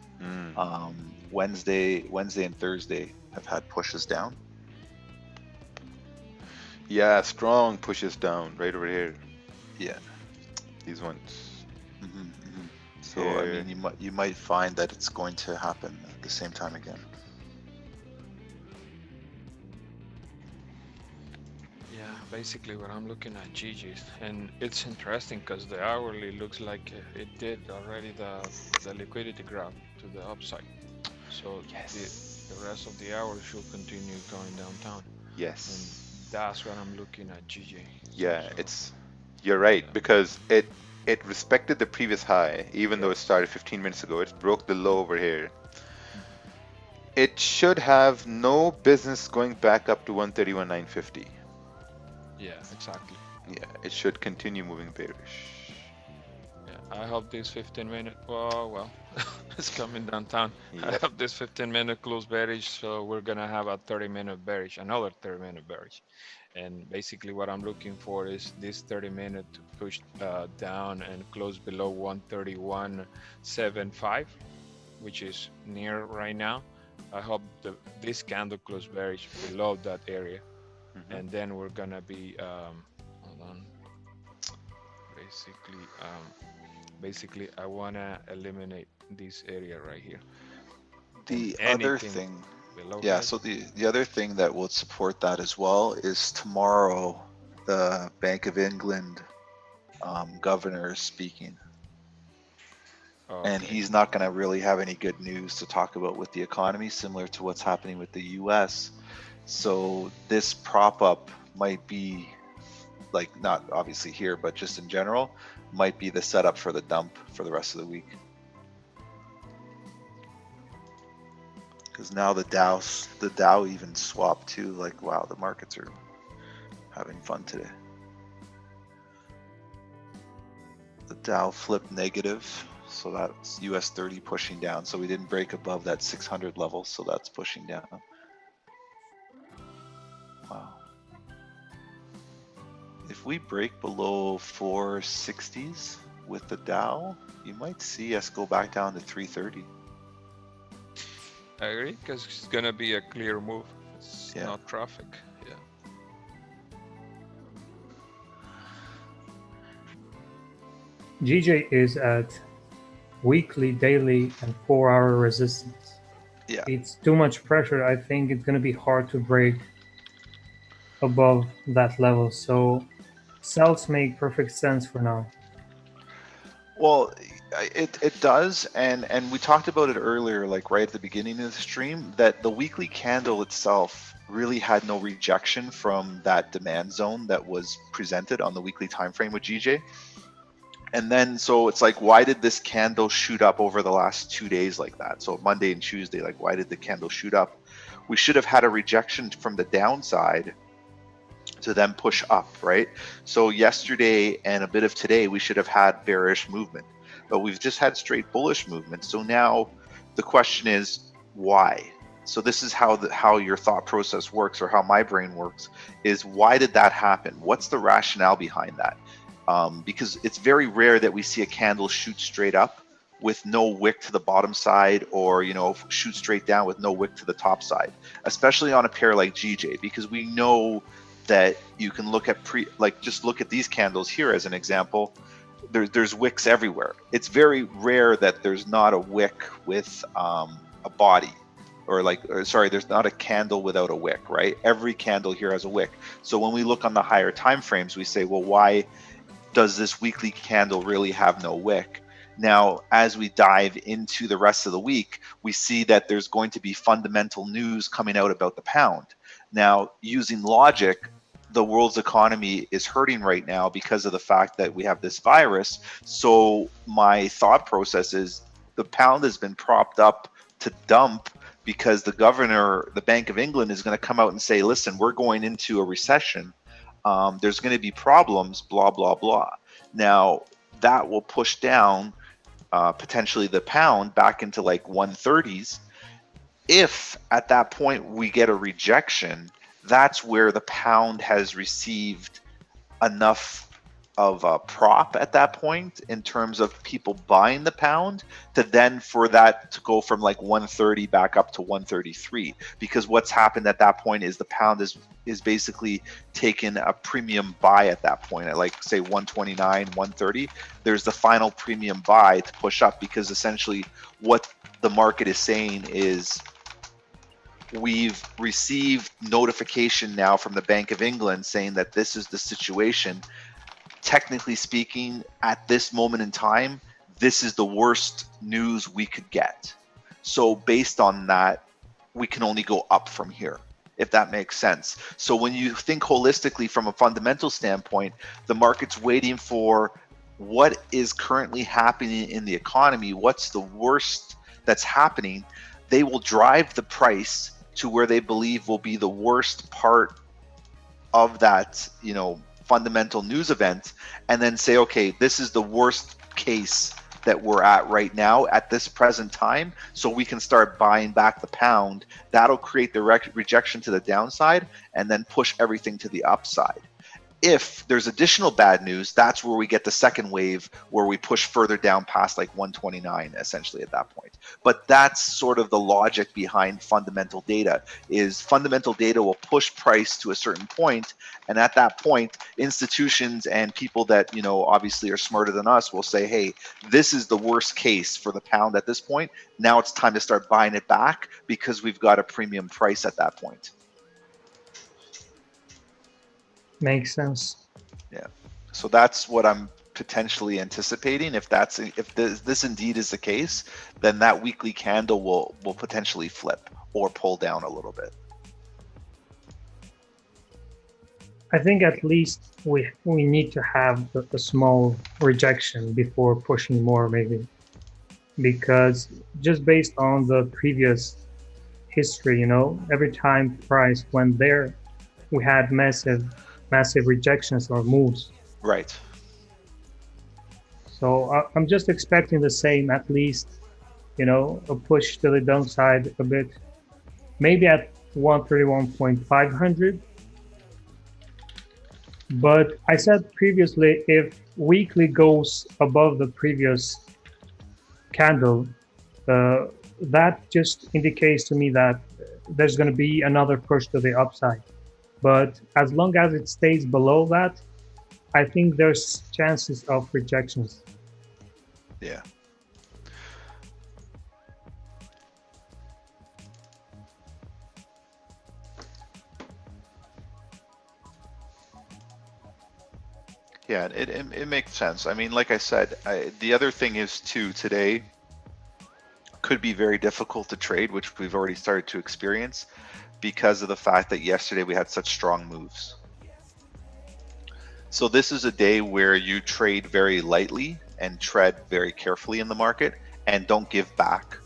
Wednesday and Thursday have had pushes down. Yeah, strong pushes down right over here. Yeah. These ones. So I mean, you might find that it's going to happen at the same time again. Yeah, basically what I'm looking at GG's, and it's interesting because the hourly looks like it did already the liquidity grab to the upside. So Yes. the rest of the hour should continue going downtown. Yes. And that's what I'm looking at GG. Yeah, So, you're right, yeah. because it respected the previous high, even though it started 15 minutes ago. It broke the low over here. It should have no business going back up to 131.950. Yeah, exactly. Yeah, it should continue moving bearish. Yeah, I hope this 15-minute. Well, it's coming downtown. I Yep. hope this 15-minute close bearish, so we're gonna have a 30-minute bearish, another 30-minute bearish. And basically, what I'm looking for is this 30-minute to push down and close below 131.75, which is near right now. I hope this candle close bearish below that area, and then we're gonna be hold on. Basically, I wanna eliminate this area right here. The And other anything thing, below yeah, here. so the other thing that will support that as well is tomorrow the Bank of England governor is speaking. And Okay. he's not going to really have any good news to talk about with the economy, similar to what's happening with the US. So this prop up might be, like, not obviously here, but just in general, might be the setup for the dump for the rest of the week. Because now the Dow even swapped too. Like, wow, the markets are having fun today. The Dow flipped negative, so that's US 30 pushing down. So we didn't break above that 600 level, so that's pushing down. Wow. If we break below 460s with the Dow, you might see us go back down to 330. I agree, because it's gonna be a clear move. It's Yeah. not traffic. Yeah. GJ is at weekly, daily, and 4-hour resistance. Yeah. It's too much pressure. I think it's going to be hard to break above that level. So sells make perfect sense for now. Well, it does, and we talked about it earlier, like right at the beginning of the stream, that the weekly candle itself really had no rejection from that demand zone that was presented on the weekly time frame with GJ. And then, so it's like, why did this candle shoot up over the last 2 days like that? So Monday and Tuesday, like, why did the candle shoot up? we should have had a rejection from the downside to then push up, right? So yesterday and a bit of today, we should have had bearish movement, but we've just had straight bullish movement. So now the question is why? So this is how your thought process works, or how my brain works, is why did that happen? What's the rationale behind that? Because it's very rare that we see a candle shoot straight up with no wick to the bottom side, or shoot straight down with no wick to the top side, especially on a pair like GJ, because we know that you can look at just look at these candles here as an example. There's wicks everywhere. It's very rare that there's not a wick with a body, there's not a candle without a wick, right? Every candle here has a wick. So when we look on the higher time frames, we say, well, why does this weekly candle really have no wick? Now, as we dive into the rest of the week, we see that there's going to be fundamental news coming out about the pound. Now, using logic, the world's economy is hurting right now because of the fact that we have this virus. So my thought process is the pound has been propped up to dump because the governor, the Bank of England, is going to come out and say, listen, we're going into a recession. There's going to be problems, blah, blah, blah. Now, that will push down potentially the pound back into like 130s. If at that point we get a rejection, that's where the pound has received enough of a prop at that point in terms of people buying the pound to then for that to go from like 130 back up to 133. Because what's happened at that point is the pound is basically taken a premium buy at that point at like say 129, 130. There's the final premium buy to push up, because essentially what the market is saying is we've received notification now from the Bank of England saying that this is the situation. Technically speaking, at this moment in time, this is the worst news we could get. So based on that, we can only go up from here, if that makes sense. So when you think holistically from a fundamental standpoint, the market's waiting for what is currently happening in the economy, what's the worst that's happening. They will drive the price to where they believe will be the worst part of that, fundamental news event, and then say, okay, this is the worst case that we're at right now at this present time, so we can start buying back the pound. That'll create the rejection to the downside and then push everything to the upside. If there's additional bad news, that's where we get the second wave, where we push further down past like 129 essentially at that point. But that's sort of the logic behind fundamental data, is fundamental data will push price to a certain point, and at that point institutions and people that obviously are smarter than us will say, hey, this is the worst case for the pound at this point. Now it's time to start buying it back because we've got a premium price at that point. Makes sense. Yeah, so that's what I'm potentially anticipating. If this indeed is the case, then that weekly candle will potentially flip or pull down a little bit. I think at least we need to have a small rejection before pushing more, maybe, because just based on the previous history, every time price went there, we had massive rejections or moves. Right. So I'm just expecting the same, at least, a push to the downside a bit, maybe at 131.500. But I said previously, if weekly goes above the previous candle, that just indicates to me that there's going to be another push to the upside. But as long as it stays below that, I think there's chances of rejections. Yeah. Yeah, it makes sense. I mean, like I said, the other thing is too, today could be very difficult to trade, which we've already started to experience because of the fact that yesterday we had such strong moves. So this is a day where you trade very lightly and tread very carefully in the market and don't give back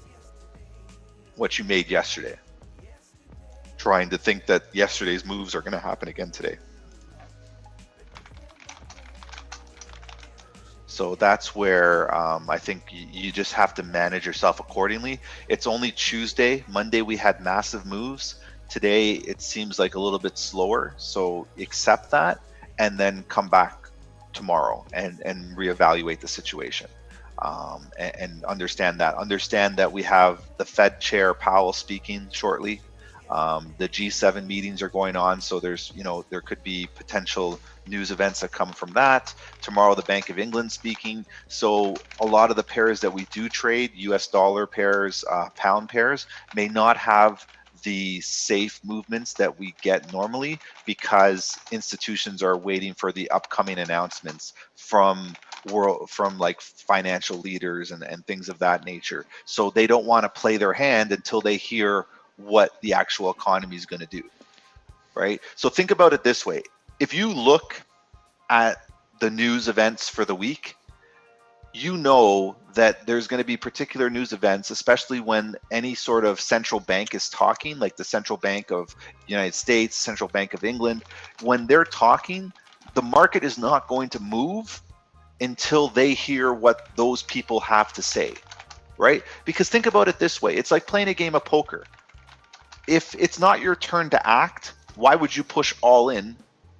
what you made yesterday. trying to think that yesterday's moves are going to happen again today. So that's where I think you just have to manage yourself accordingly. It's only Tuesday. Monday we had massive moves. Today it seems like a little bit slower. So accept that and then come back tomorrow and reevaluate the situation. And understand that. Understand that we have the Fed Chair Powell speaking shortly. The G7 meetings are going on, so there's, there could be potential news events that come from that. Tomorrow, the Bank of England speaking. So a lot of the pairs that we do trade, US dollar pairs, pound pairs, may not have the safe movements that we get normally because institutions are waiting for the upcoming announcements from like financial leaders and things of that nature. So they don't want to play their hand until they hear what the actual economy is going to do, right? So think about it this way. If you look at the news events for the week, you know that there's going to be particular news events, especially when any sort of central bank is talking, like the Central Bank of the United States, Central Bank of England. When they're talking, the market is not going to move until they hear what those people have to say, right? Because think about it this way. It's like playing a game of poker. If it's not your turn to act, why would you push all in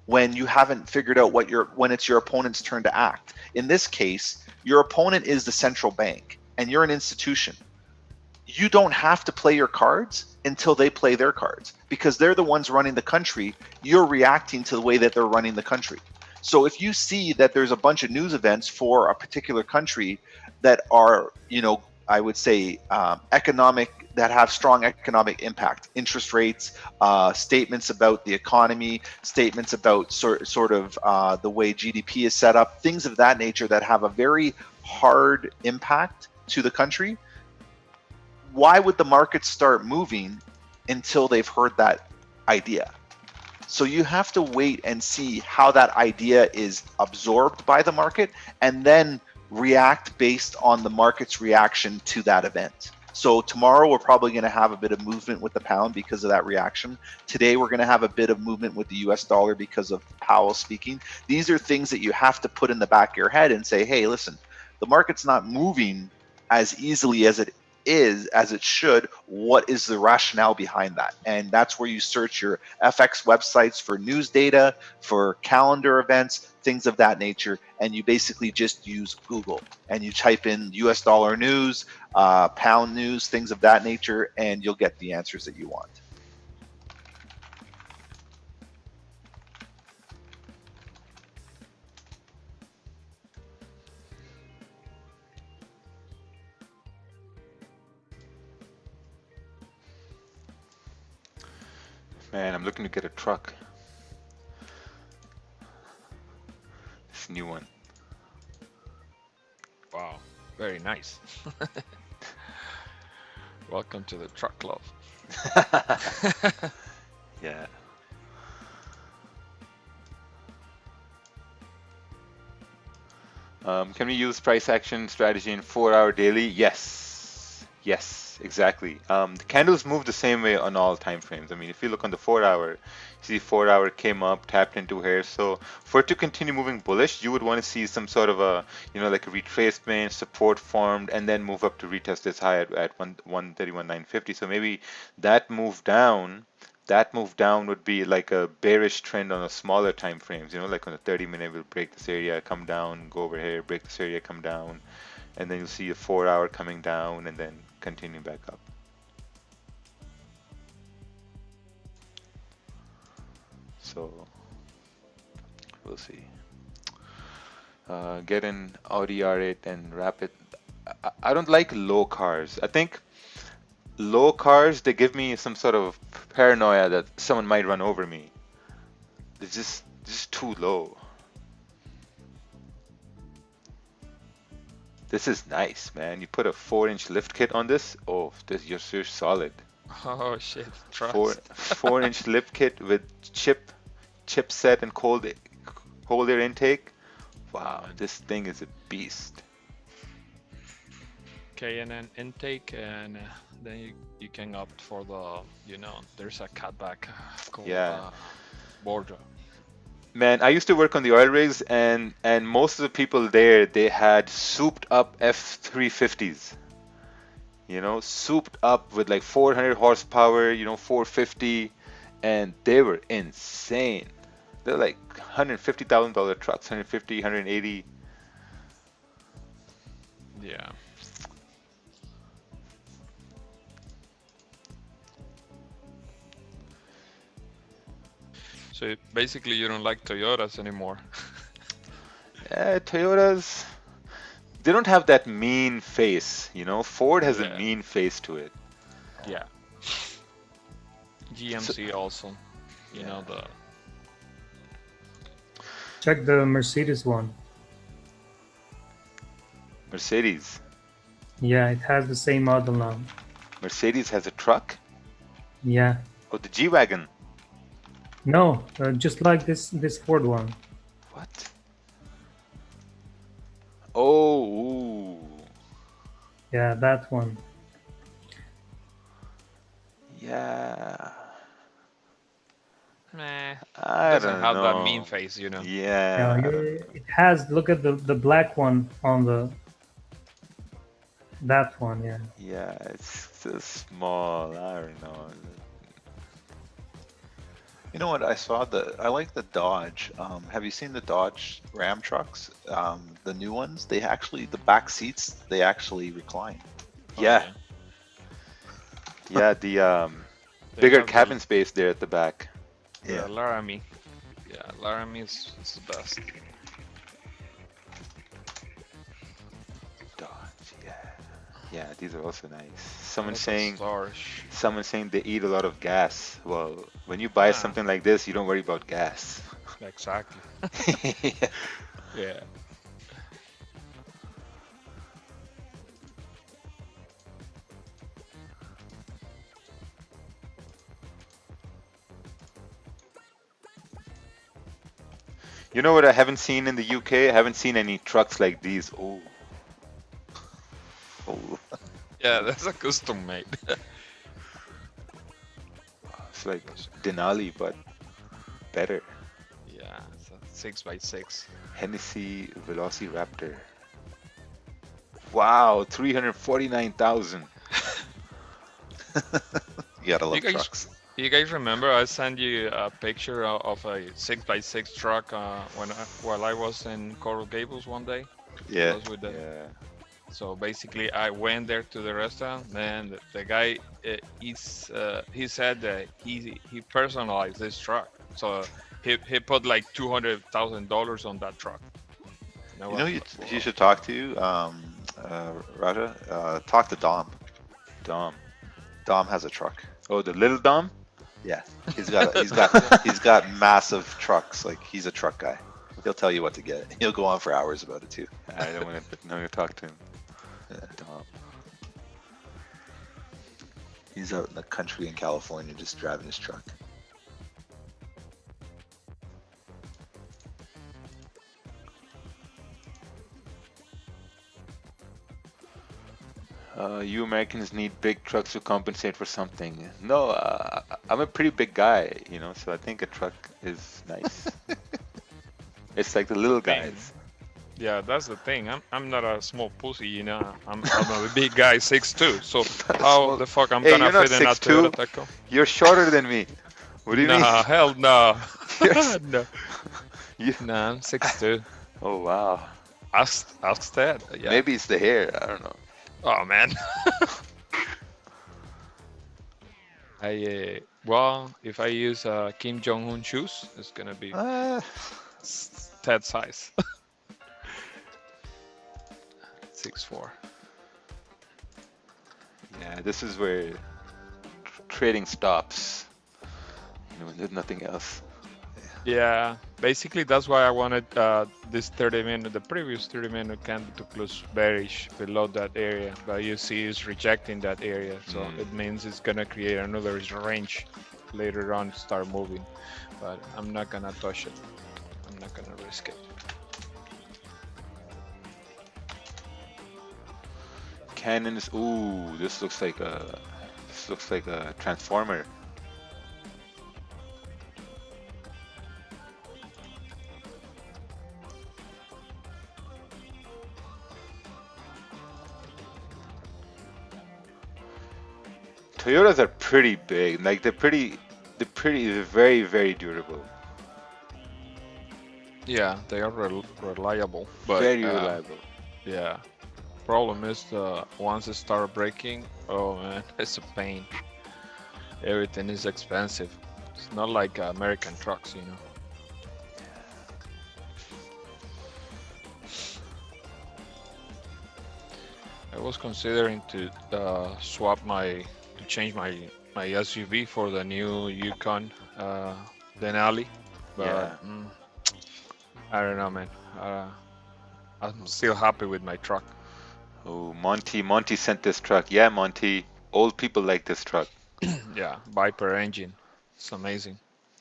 when you haven't figured out when it's your opponent's turn to act? In this case, your opponent is the central bank and you're an institution. You don't have to play your cards until they play their cards because they're the ones running the country. You're reacting to the way that they're running the country. So if you see that there's a bunch of news events for a particular country that are, I would say that have strong economic impact, interest rates, statements about the economy, statements about sort of the way GDP is set up, things of that nature that have a very hard impact to the country. Why would the market start moving until they've heard that idea? So you have to wait and see how that idea is absorbed by the market and then react based on the market's reaction to that event. So tomorrow we're probably going to have a bit of movement with the pound because of that reaction. Today we're going to have a bit of movement with the US dollar because of Powell speaking. These are things that you have to put in the back of your head and say, hey, listen, the market's not moving as easily as it should. What is the rationale behind that? And that's where you search your FX websites for news data, for calendar events, things of that nature, and you basically just use Google and you type in US dollar news, pound news, things of that nature, and you'll get the answers that you want. Man, I'm looking to get a truck. This new one. Wow, very nice. Welcome to the truck club. Yeah. Can we use price action strategy in 4-hour daily? Yes. Yes, exactly. The candles move the same way on all time frames. I mean, if you look on the 4-hour, see 4-hour came up, tapped into here. So for it to continue moving bullish, you would want to see some sort of a, like a retracement, support formed, and then move up to retest this high at 131,950. So maybe that move down would be like a bearish trend on a smaller time frames, like on the 30-minute will break this area, come down, go over here, break this area, come down, and then you'll see a 4-hour coming down and then continue back up. So we'll see. Get in Audi R8 and wrap it. I don't like low cars. I think low cars, they give me some sort of paranoia that someone might run over me. It's just too low. This is nice, man. You put a 4-inch lift kit on this. Oh, you're solid. Oh shit, trust. 4-inch lift kit with chipset and cold air intake. Wow, this thing is a beast. K&N intake, and then you can opt for the, there's a cutback called Yeah. border. Man, I used to work on the oil rigs, and most of the people there, they had souped up F350s. Souped up with like 400 horsepower, 450, and they were insane. They're like $150,000 trucks, 150, 180. Yeah. So basically, you don't like Toyotas anymore. Toyotas, they don't have that mean face. Ford has a Yeah. mean face to it. Yeah. So, GMC also. You yeah. know the. Check the Mercedes one. Mercedes. Yeah, it has the same model now. Mercedes has a truck? Yeah. Oh, the G-Wagon. No, just like this Ford one. What? Oh, ooh. Yeah, that one. Yeah. Meh. I Doesn't don't have that mean know. face, Yeah, Yeah, I don't know. it has. Look at the black one on that one. Yeah. Yeah, it's so small. I don't know. You know what? I like the Dodge. Have you seen the Dodge Ram trucks? The new ones. The back seats, they actually recline. Oh, Yeah, yeah, the They bigger have cabin space there at the back. Yeah. the Laramie. Yeah, Laramie is the best. Dodge, yeah. Yeah, these are also nice. That's a storage. Someone saying they eat a lot of gas. Well, when you buy Ah, something like this, you don't worry about gas. exactly. Yeah. Yeah. You know what I haven't seen in the UK? I haven't seen any trucks like these. Oh, Oh, Yeah, that's a custom made. it's like Denali, but better. Yeah, it's a 6x6. Hennessy Velociraptor. Wow, 349,000. you gotta You love guys, trucks. you guys remember I sent you a picture of a 6x6 truck while I was in Coral Gables one day. I Yeah. was with the. Yeah. So basically, I went there to the restaurant, and the guy, he said that he personalized this truck. So he put like $200,000 on that truck. And I You know, was you like, you wow. should talk to Raja. Talk to Dom. Dom. Dom has a truck. Oh, the little Dom? Yeah, he's got massive trucks. Like he's a truck guy. He'll tell you what to get. He'll go on for hours about it too. I don't want to talk to him. Yeah. Dom. He's out in the country in California just driving his truck. You Americans need big trucks to compensate for something. No, I'm a pretty big guy, so I think a truck is nice. It's like the little Thing. guys. Yeah, that's the thing. I'm not a small pussy. I'm a big guy, 6'2". So how Small- the fuck I'm Hey, gonna you're not fit in a 6'2". Toyota Tacoma? You're shorter than me. What do you mean? Nah, hell no. You're s- No. you- Nah, I'm 6'2". Oh, wow. Ask Ted. Yeah. Maybe it's the hair. I don't know. Oh man. Well, if I use Kim Jong Un shoes, it's gonna be Uh, Ted size. 6'4". yeah, this is where trading stops. There's nothing else. Yeah, basically that's why I wanted this 30-minute, the previous 30-minute candle to close bearish below that area, but you see it's rejecting that area, so it means it's gonna create another range later on to start moving, but I'm not gonna touch it. I'm not gonna risk it. Cannons. Ooh, this looks like a transformer. Toyotas are pretty big. Like they're very, very durable. Yeah, they are reliable, but Very reliable. yeah. Problem is once it start breaking, oh man, it's a pain. Everything is expensive. It's not like American trucks, you know. I was considering to change my SUV for the new Yukon Denali, but Yeah. I don't know, man. I'm still happy with my truck. Oh, Monty sent this truck. Yeah, Monty. Old people like this truck. Yeah, Viper engine. It's amazing.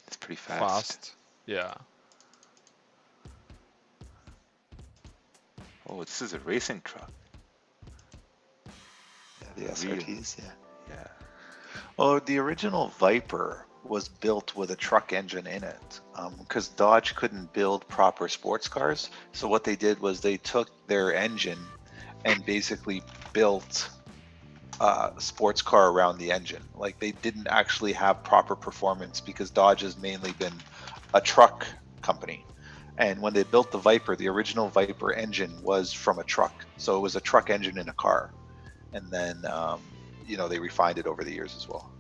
It's pretty fast. Fast. Yeah. Oh, this is a racing truck. Yeah, the Real. SRTs. Yeah. Yeah. Oh, the original Viper was built with a truck engine in it because Dodge couldn't build proper sports cars. So what they did was they took their engine and basically built a sports car around the engine. Like they didn't actually have proper performance because Dodge has mainly been a truck company. And when they built the Viper, the original Viper engine was from a truck. So it was a truck engine in a car. And then, they refined it over the years as well.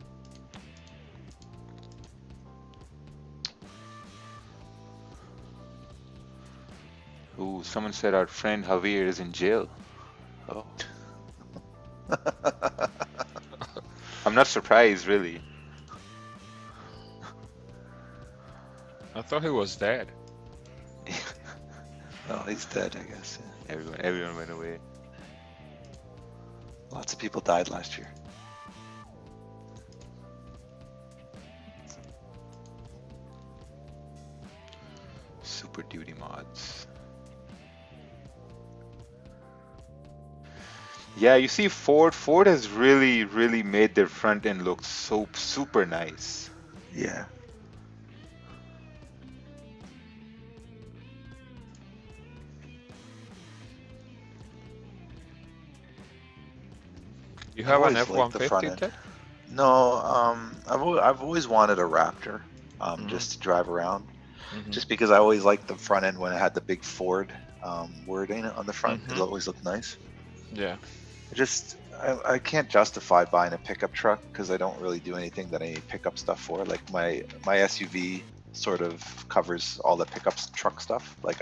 Ooh, someone said our friend Javier is in jail. Oh. I'm not surprised, really. I thought he was dead. No, he's dead, I guess. Yeah. Everyone went away. Lots of people died last year. Super Duty mods. Yeah, you see Ford has really, really made their front end look so super nice. Yeah. You have an always liked the front F-150, end. Ted? No, I've always wanted a Raptor, Mhm. just to drive around. Mhm. Just because I always liked the front end when it had the big Ford wording on the front. It Mhm. always looked nice. Yeah. I can't justify buying a pickup truck because I don't really do anything that I need pickup stuff for. Like my SUV sort of covers all the pickup truck stuff. Like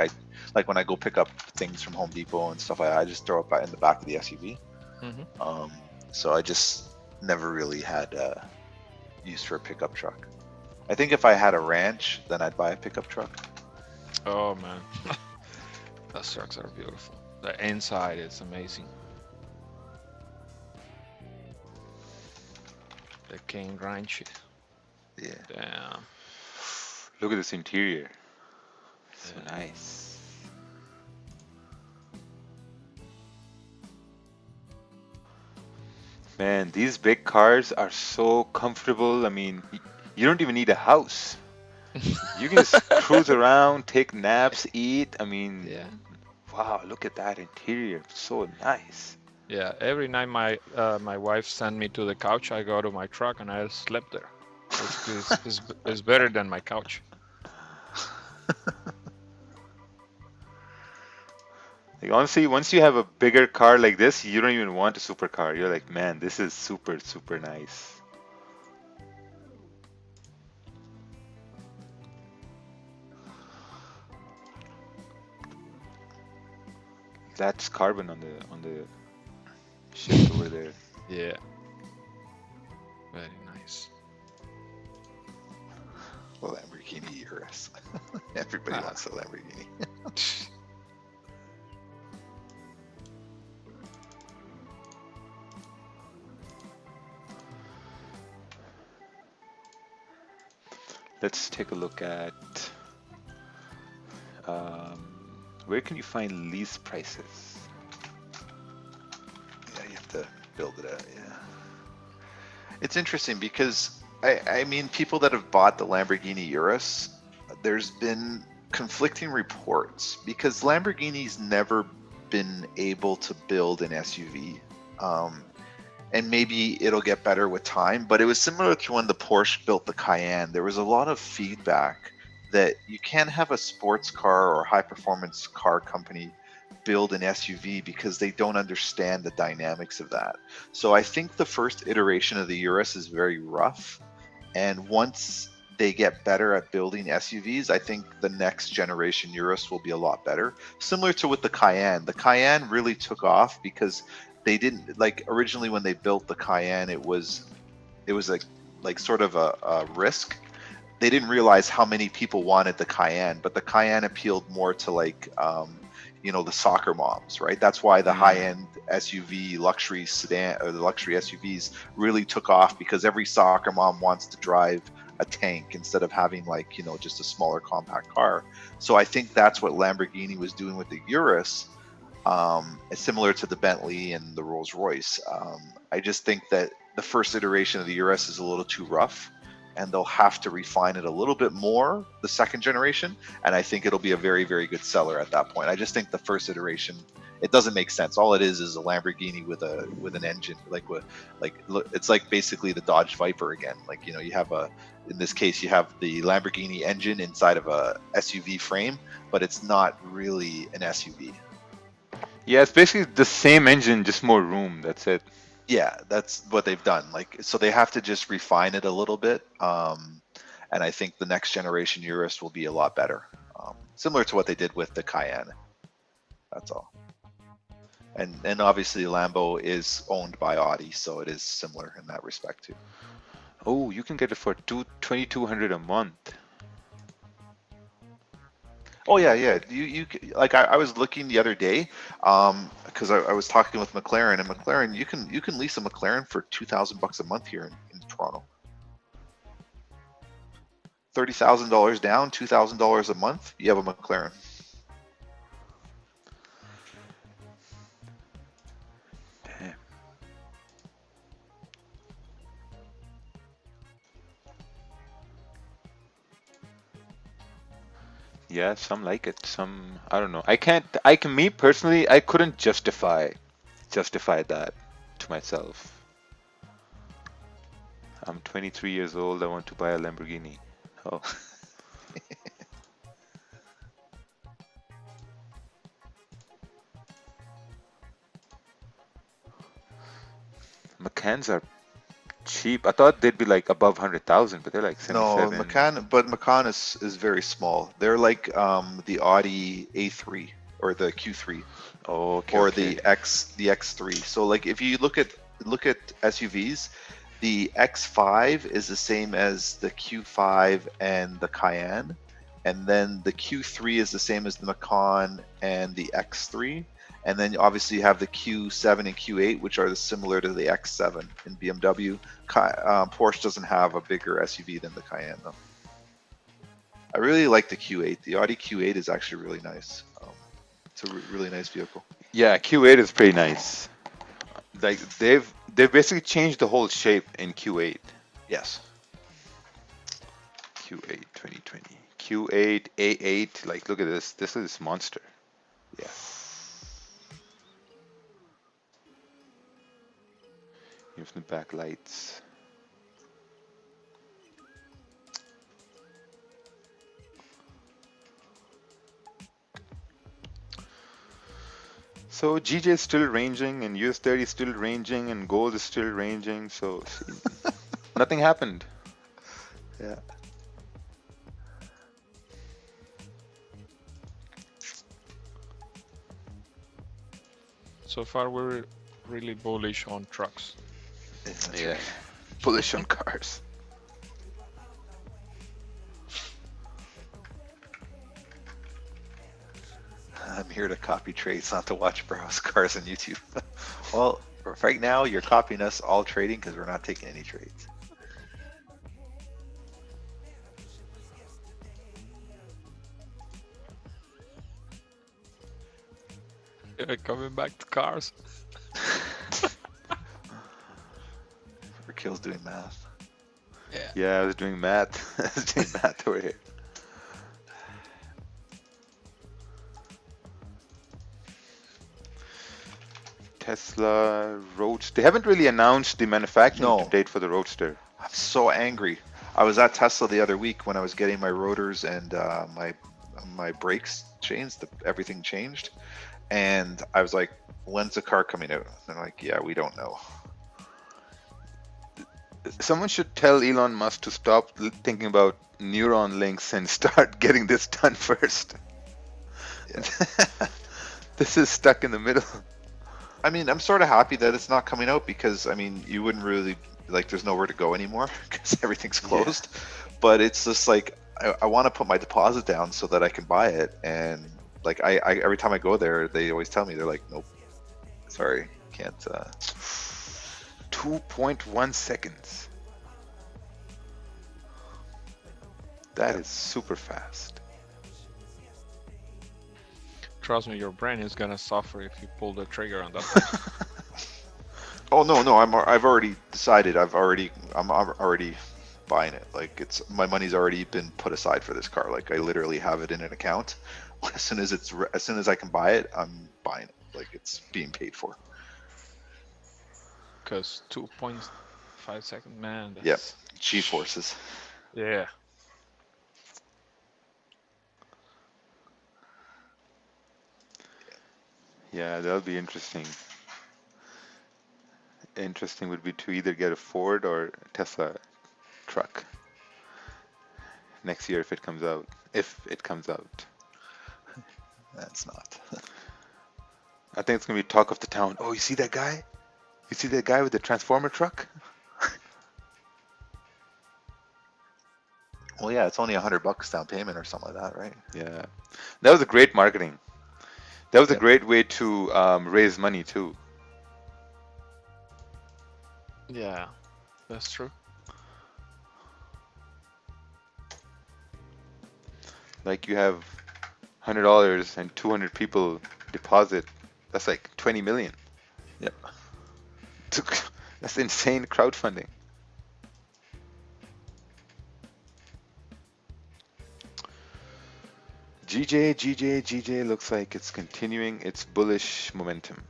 when I go pick up things from Home Depot and stuff like that, I just throw it back in the back of the SUV. Mhm. So I just never really had use for a pickup truck. I think if I had a ranch, then I'd buy a pickup truck. Oh man, those trucks are beautiful. The inside is amazing. The King Ranch. Yeah. Damn. Look at this interior. So Yeah. nice. Man, these big cars are so comfortable. I mean, you don't even need a house. You can just cruise around, take naps, eat. I mean, Yeah. wow, look at that interior. So nice. Yeah. Every night my wife sent me to the couch. I go to my truck and I slept there. It's better than my couch. Like honestly, once you have a bigger car like this, you don't even want a supercar. You're like, man, this is super, super nice. That's carbon on the shift over there. Yeah. Very nice. Lamborghini Urus. Everybody Ah. wants a Lamborghini. Let's take a look at where can you find lease prices? Yeah, you have have to build it out. Yeah, it's interesting because I mean, people that have bought the Lamborghini Urus, there's been conflicting reports because Lamborghini's never been able to build an SUV. And maybe it'll get better with time, but it was similar to when the Porsche built the Cayenne. There was a lot of feedback that you can't have a sports car or high performance car company build an SUV because they don't understand the dynamics of that. So I think the first iteration of the Urus is very rough, and once they get better at building SUVs, I think the next generation Urus will be a lot better. Similar to with the Cayenne. The Cayenne really took off because they didn't like originally when they built the Cayenne, it was like sort of a risk. They didn't realize how many people wanted the Cayenne, but the Cayenne appealed more to like the soccer moms, right? That's why the high-end SUV luxury sedan or the luxury SUVs really took off because every soccer mom wants to drive a tank instead of having like just a smaller compact car. So I think that's what Lamborghini was doing with the Urus. It's similar to the Bentley and the Rolls Royce. I just think that the first iteration of the Urus is a little too rough, and they'll have to refine it a little bit more the second generation, and I think it'll be a very, very good seller at that point. I just think the first iteration, it doesn't make sense. All it is a Lamborghini with an engine, it's like basically the Dodge Viper again. Like you have in this case you have the Lamborghini engine inside of a SUV frame, but it's not really an SUV. Yeah, it's basically the same engine, just more room. That's it. Yeah, that's what they've done. Like, so they have to just refine it a little bit. And I think the next generation Urus will be a lot better, similar to what they did with the Cayenne. That's all. And obviously Lambo is owned by Audi, so it is similar in that respect too. Oh, you can get it for 2,200 a month. Oh yeah, yeah. Like I was looking the other day, because I was talking with McLaren, and McLaren you can lease a McLaren for $2,000 a month here in Toronto. $30,000 down, $2,000 a month. You have a McLaren. Damn. Yeah, some like it. Some I don't know. I can't. Me personally, I couldn't justify that to myself. I'm 23 years old. I want to buy a Lamborghini. Oh, Macans are cheap. I thought they'd be like above 100,000, but they're like No, 77. Macan is very small. They're like the Audi A3 or the Q3 Oh, okay, or okay. the X3. So like if you look at SUVs, the X5 is the same as the Q5 and the Cayenne, and then the Q3 is the same as the Macan and the X3, and then obviously you have the Q7 and Q8, which are similar to the X7 in BMW. Porsche doesn't have a bigger SUV than the Cayenne though. I really like the Q8. The Audi Q8 is actually really nice. It's a really nice vehicle. Yeah, Q8 is pretty nice. Like they've basically changed the whole shape in Q8. Yes. Q8 2020. Q8 A8. Like look at this. This is monster. Yeah. Here's the back lights. So GJ is still ranging, and US30 is still ranging, and gold is still ranging. So see, nothing happened. Yeah. So far, we're really bullish on trucks. That's Yeah, right. bullish on cars. I'm here to copy trades, not to watch browse cars on YouTube. Well, right now you're copying us all trading because we're not taking any trades. Coming back to cars. Rakeel's doing math. Yeah. Yeah, I was doing math. I was doing math over here. Tesla Roadster. They haven't really announced the manufacturing No, date for the Roadster. I'm so angry. I was at Tesla the other week when I was getting my rotors and my brakes changed. Everything changed, and I was like, "When's the car coming out?" And they're like, "Yeah, we don't know." Someone should tell Elon Musk to stop thinking about neuron links and start getting this done first. Yeah. This is stuck in the middle. I mean, I'm sort of happy that it's not coming out because I mean, you wouldn't really like. There's nowhere to go anymore because everything's closed. But it's just like I want to put my deposit down so that I can buy it. And like I every time I go there, they always tell me they're like, "Nope, sorry, can't." 2.1 seconds. That is super fast. Trust me, your brain is gonna suffer if you pull the trigger on that. Oh no, I've already decided. I'm already buying it. Like my money's already been put aside for this car. Like I literally have it in an account. As soon as I can buy it, I'm buying it. Like it's being paid for. Because 2.5 seconds, man. That's, Yep. G-forces. Yeah. Yeah, that'll be interesting. Interesting would be to either get a Ford or Tesla truck next year if it comes out. If it comes out. That's not. I think it's gonna be talk of the town. Oh, you see that guy? You see that guy with the transformer truck? Well, yeah, it's only $100 down payment or something like that, right? Yeah, that was a great marketing. That was a Yep. great way to raise money too. Yeah, that's true. Like you have $100 and 200 people deposit. That's like 20 million. Yep. That's insane crowdfunding. GJ looks like it's continuing its bullish momentum.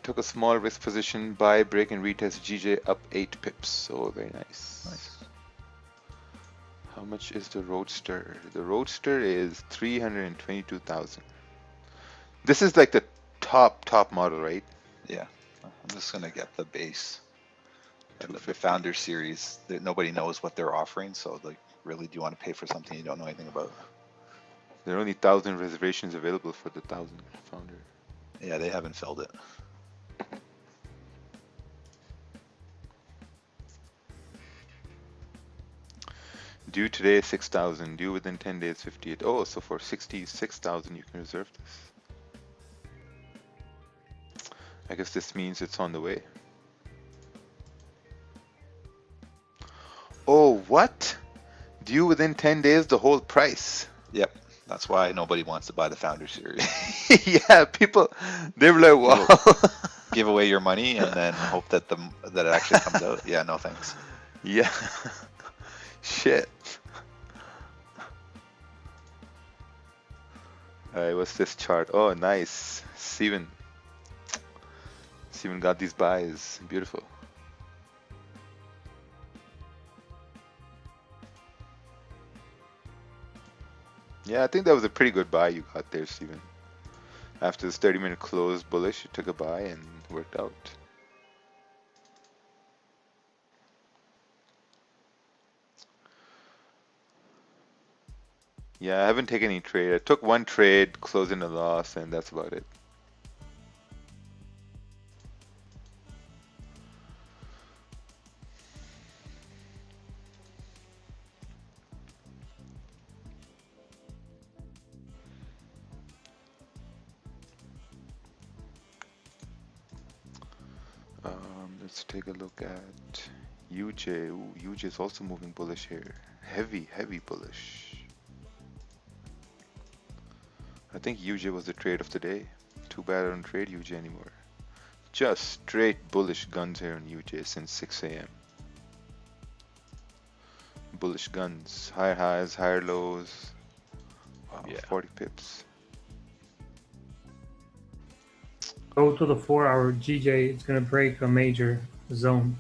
Took a small risk position, buy, break, and retest GJ up 8 pips. Oh, very nice. Nice. How much is the Roadster? The Roadster is 322,000. This is like the top model, right? Yeah. I'm just gonna get the base. And the 250. Founder series. Nobody knows what they're offering, so like, really, do you want to pay for something you don't know anything about? There are only 1,000 reservations available for the 1,000 Founder. Yeah, they haven't filled it. Due today 6,000. Due within 10 days 58. Oh, so for 66,000 you can reserve this. I guess this means it's on the way. Oh, what? Due within 10 days the whole price. Yep. That's why nobody wants to buy the Founder series. Yeah, people, they were like, wow. Give away your money and then hope that that it actually comes out. Yeah, no thanks. Yeah. Shit. Alright, what's this chart? Oh, nice. Steven got these buys. Beautiful. Yeah, I think that was a pretty good buy you got there, Steven. After this 30-minute close bullish, you took a buy and worked out. Yeah, I haven't taken any trade. I took one trade, closed in a loss, and that's about it. Let's take a look at UJ. Ooh, UJ is also moving bullish here. Heavy, heavy bullish. I think UJ was the trade of the day. Too bad I don't trade UJ anymore. Just straight bullish guns here on UJ since 6 a.m. Bullish guns. Higher highs, higher lows. Wow, Yeah. 40 pips. Go to the 4 hour GJ. It's gonna break a major zone.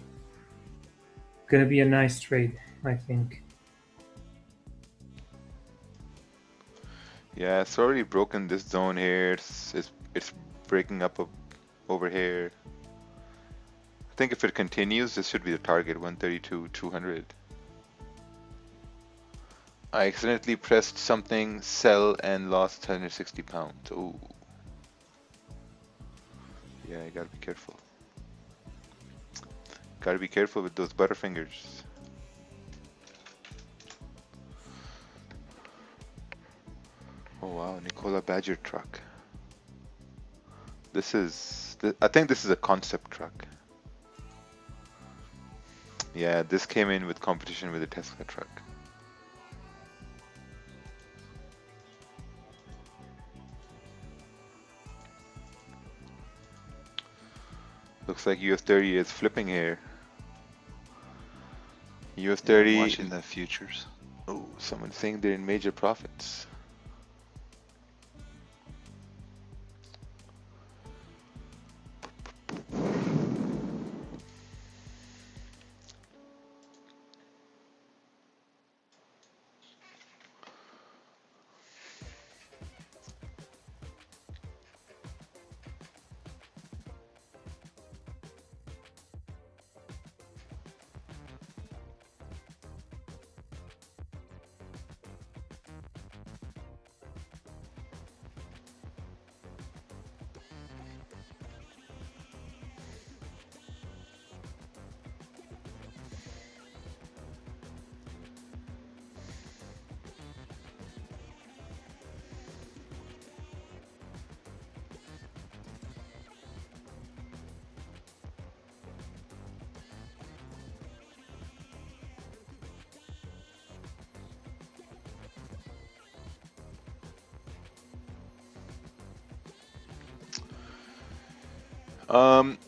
Gonna be a nice trade, I think. Yeah, it's already broken this zone here. It's breaking up over here. I think if it continues, this should be the target, 132, 200. I accidentally pressed something, sell, and lost 160 pounds. Ooh. Yeah, you gotta be careful. Gotta be careful with those butterfingers. Oh wow, Nicola Badger truck. I think this is a concept truck. Yeah, this came in with competition with the Tesla truck. Looks like US30 is flipping here. Yeah, I'm 30. watching the futures. Oh, someone's saying they're in major profits.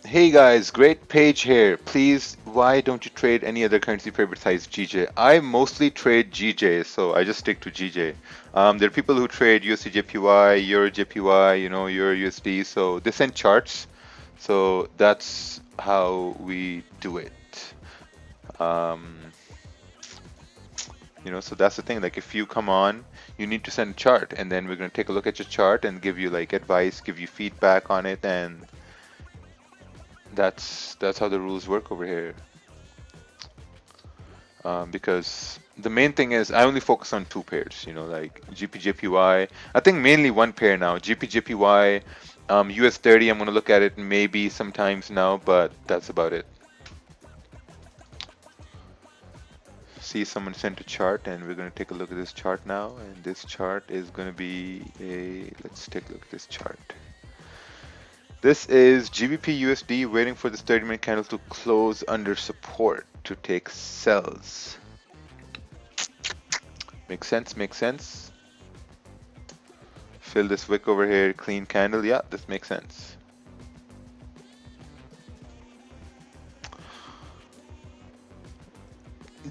Hey guys, great page here. Please, why don't you trade any other currency pair besides GJ? I mostly trade GJ, so I just stick to GJ. There are people who trade USD JPY, Euro JPY, Euro USD, so they send charts. So that's how we do it. Um, so that's the thing. Like if you come on, you need to send a chart, and then we're gonna take a look at your chart and give you like advice, give you feedback on it, and that's how the rules work over here. Because the main thing is I only focus on two pairs, like GPJPY. I think mainly one pair now, GPJPY, US30. I'm gonna look at it maybe sometimes now, but that's about it. See, someone sent a chart, and we're gonna take a look at this chart now. And this chart is gonna be let's take a look at this chart. This is GBP USD waiting for this 30-minute candle to close under support to take sells. Makes sense, makes sense. Fill this wick over here, clean candle. Yeah, this makes sense.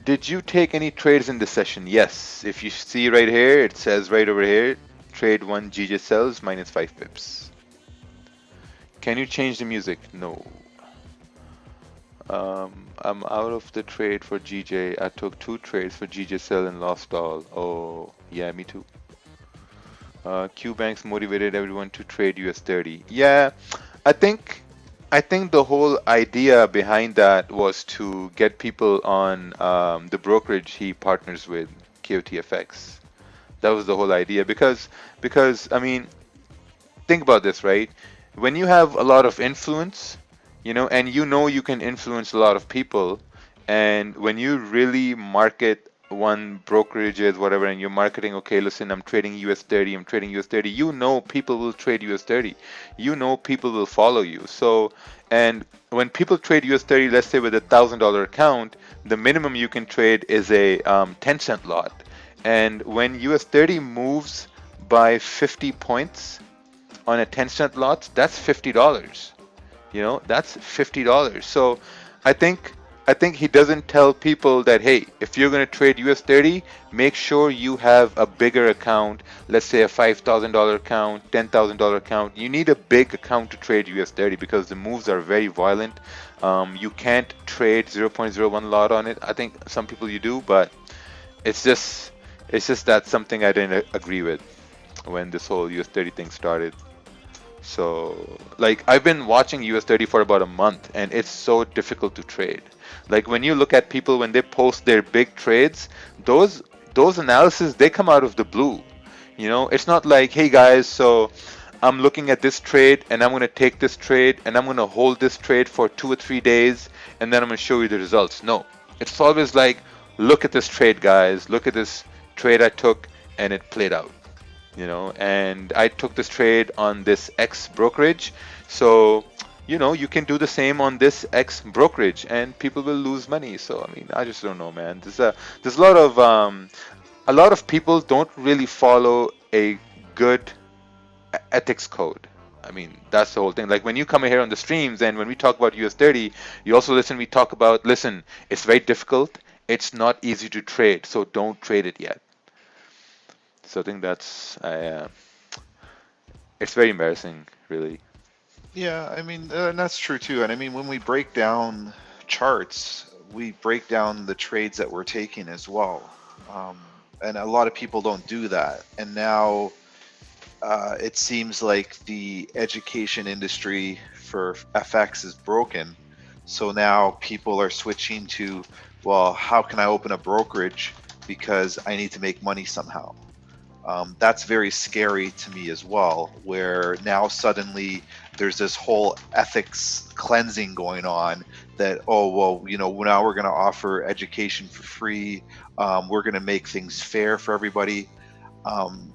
Did you take any trades in this session? Yes. If you see right here, it says right over here, trade 1 GJ sells minus 5 pips. Can you change the music? No. I'm out of the trade for GJ. I took 2 trades for GJ sell and lost all. Oh, yeah, me too. Q Banks motivated everyone to trade US30. Yeah, I think the whole idea behind that was to get people on the brokerage he partners with, KOTFX. That was the whole idea because I mean, think about this, right? When you have a lot of influence, and you can influence a lot of people, and when you really market one brokerage is, whatever, and you're marketing, okay, listen, I'm trading US 30, I'm trading US 30, you know people will trade US 30. You know people will follow you. So, and when people trade US 30, let's say with $1,000 account, the minimum you can trade is a 10-cent lot. And when US 30 moves by 50 points on a 10-cent lot, that's $50. That's $50. So I think I think he doesn't tell people that, hey, if you're going to trade US 30, make sure you have a bigger account. Let's say a $5,000 account, $10,000 account. You need a big account to trade US 30 because the moves are very violent. You can't trade 0.01 lot on it. I think some people you do, but it's just that's something I didn't agree with when this whole US 30 thing started. So, like, I've been watching US 30 for about a month, and it's so difficult to trade. Like, when you look at people when they post their big trades, those those analysis they come out of the blue. It's not like, hey guys, so I'm looking at this trade, and I'm gonna take this trade, and I'm gonna hold this trade for 2 or 3 days, and then I'm gonna show you the results. No, it's always like, look at this trade, guys. Look at this trade I took, and it played out. And I took this trade on this X brokerage. So, you can do the same on this X brokerage and people will lose money. So, I mean, I just don't know, man. There's a lot of people don't really follow a good ethics code. I mean, that's the whole thing. Like when you come here on the streams and when we talk about US 30, you also listen, we talk about, listen, it's very difficult. It's not easy to trade, so don't trade it yet. So I think it's very embarrassing, really. Yeah, I mean, and that's true too. And I mean, when we break down charts, we break down the trades that we're taking as well. Um, and a lot of people don't do that. And now it seems like the education industry for FX is broken. So now people are switching to, well, how can I open a brokerage because I need to make money somehow? That's very scary to me as well, where now suddenly there's this whole ethics cleansing going on that, oh, well, now we're going to offer education for free. We're going to make things fair for everybody. Um,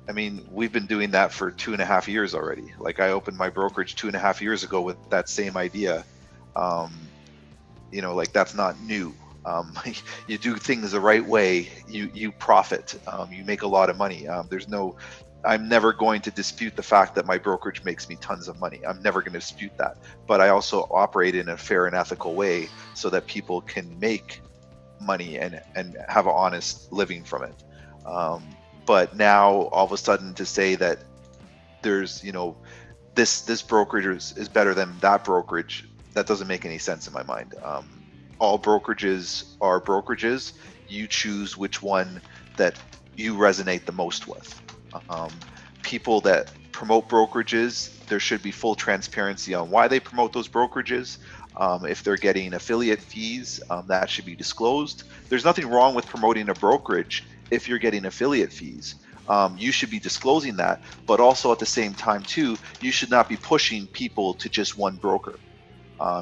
I mean, we've been doing that for 2.5 years already. Like I opened my brokerage 2.5 years ago with that same idea. Um, like that's not new. You do things the right way, you profit, you make a lot of money. I'm never going to dispute the fact that my brokerage makes me tons of money. I'm never going to dispute that. But I also operate in a fair and ethical way so that people can make money and have an honest living from it. But now all of a sudden to say that there's this brokerage is better than that brokerage, that doesn't make any sense in my mind. All brokerages are brokerages. You choose which one that you resonate the most with. Um, People that promote brokerages, there should be full transparency on why they promote those brokerages. If they're getting affiliate fees, that should be disclosed. There's nothing wrong with promoting a brokerage if you're getting affiliate fees. You should be disclosing that, but also at the same time too, you should not be pushing people to just one broker.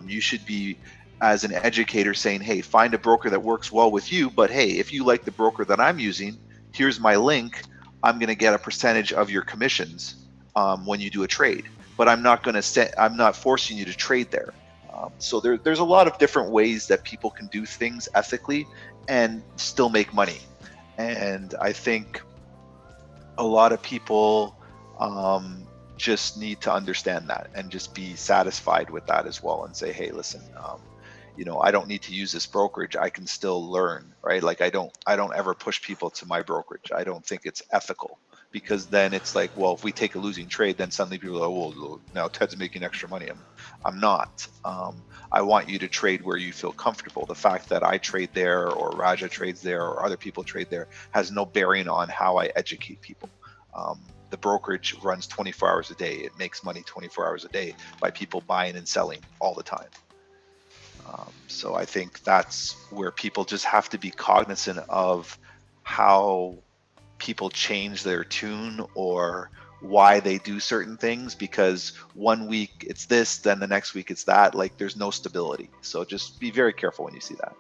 You should be, as an educator, saying, hey, find a broker that works well with you, but hey, if you like the broker that I'm using, here's my link. I'm going to get a percentage of your commissions when you do a trade, but I'm not forcing you to trade there. So there's a lot of different ways that people can do things ethically and still make money. And I think a lot of people just need to understand that and just be satisfied with that as well and say, hey, listen, I don't need to use this brokerage. I can still learn, right? Like I don't ever push people to my brokerage. I don't think it's ethical, because then it's like, well, if we take a losing trade, then suddenly people are like, well, now Ted's making extra money. I'm not. I want you to trade where you feel comfortable. The fact that I trade there or Raja trades there or other people trade there has no bearing on how I educate people. The brokerage runs 24 hours a day. It makes money 24 hours a day by people buying and selling all the time. So I think that's where people just have to be cognizant of how people change their tune or why they do certain things, because one week it's this, then the next week it's that. Like there's no stability. So just be very careful when you see that.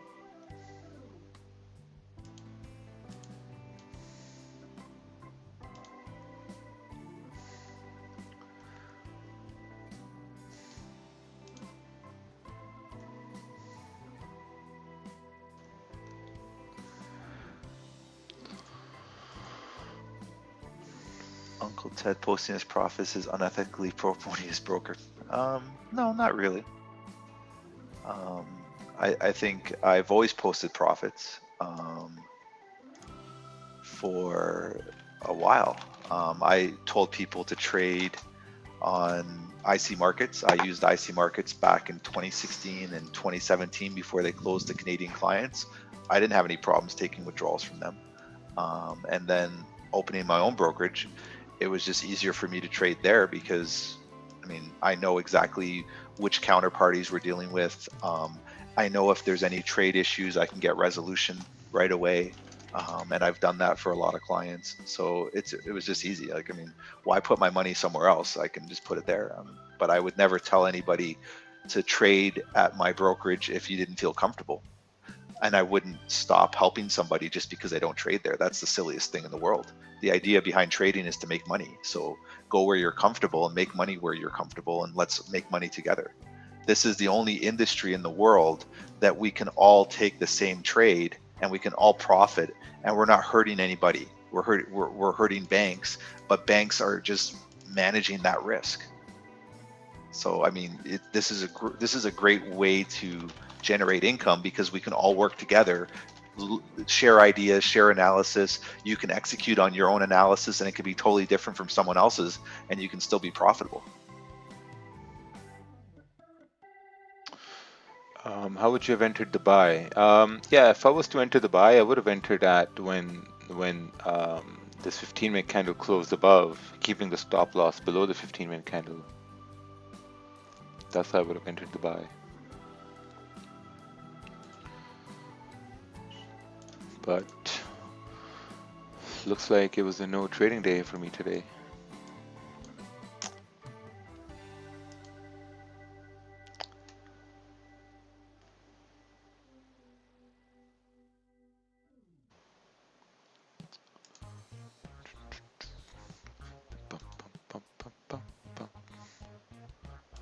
Uncle Ted posting his profits is unethically proponious broker. No, not really. Um, I think I've always posted profits for a while. I told people to trade on IC markets. I used IC markets back in 2016 and 2017 before they closed to Canadian clients. I didn't have any problems taking withdrawals from them. And then opening my own brokerage, it was just easier for me to trade there because, I mean, I know exactly which counterparties we're dealing with. I know if there's any trade issues, I can get resolution right away. And I've done that for a lot of clients. So it was just easy. Like, I mean, why put my money somewhere else? I can just put it there. But I would never tell anybody to trade at my brokerage if you didn't feel comfortable. And I wouldn't stop helping somebody just because they don't trade there. That's the silliest thing in the world. The idea behind trading is to make money. So go where you're comfortable and make money where you're comfortable, and let's make money together. This is the only industry in the world that we can all take the same trade and we can all profit, and we're not hurting anybody. We're hurting banks, but banks are just managing that risk. So I mean, this is a great way to generate income because we can all work together, share ideas, share analysis. You can execute on your own analysis, and it can be totally different from someone else's, and you can still be profitable. How would you have entered the buy? Yeah, if I was to enter the buy, I would have entered at when this 15-minute candle closed above, keeping the stop loss below the 15-minute candle. That's how I would have entered the buy. But looks like it was a no trading day for me today.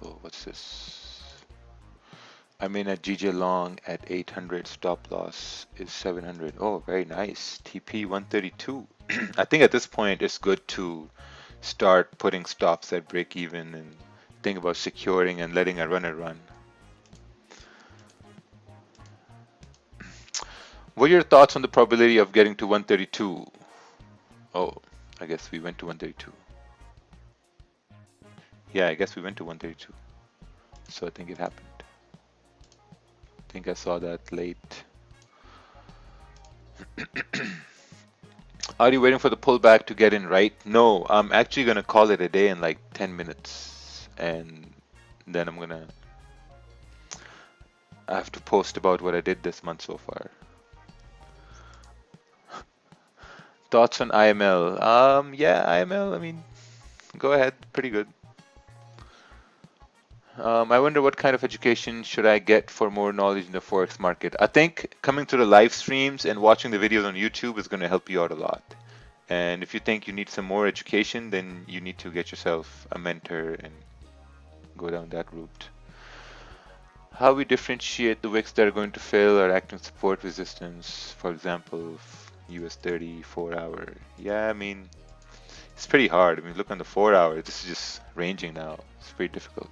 Oh, what's this? I'm in at GJ long at 800. Stop loss is 700. Oh, very nice. TP 132. I think at this point it's good to start putting stops at break even and think about securing and letting a runner run. What are your thoughts on the probability of getting to 132? Oh, I guess we went to 132. Yeah, I guess we went to 132. So I think it happened. I think I saw that late. Are you waiting for the pullback to get in right? No, I'm actually going to call it a day in like 10 minutes. And then I have to post about what I did this month so far. Thoughts on IML? Yeah, IML, I mean, go ahead, pretty good. I wonder what kind of education should I get for more knowledge in the Forex market. I think coming to the live streams and watching the videos on YouTube is going to help you out a lot. And if you think you need some more education, then you need to get yourself a mentor and go down that route. How we differentiate the wicks that are going to fail or acting support resistance, for example, US 30, 4 hour. Yeah, I mean, it's pretty hard. I mean, look on the 4 hour, this is just ranging now. It's pretty difficult.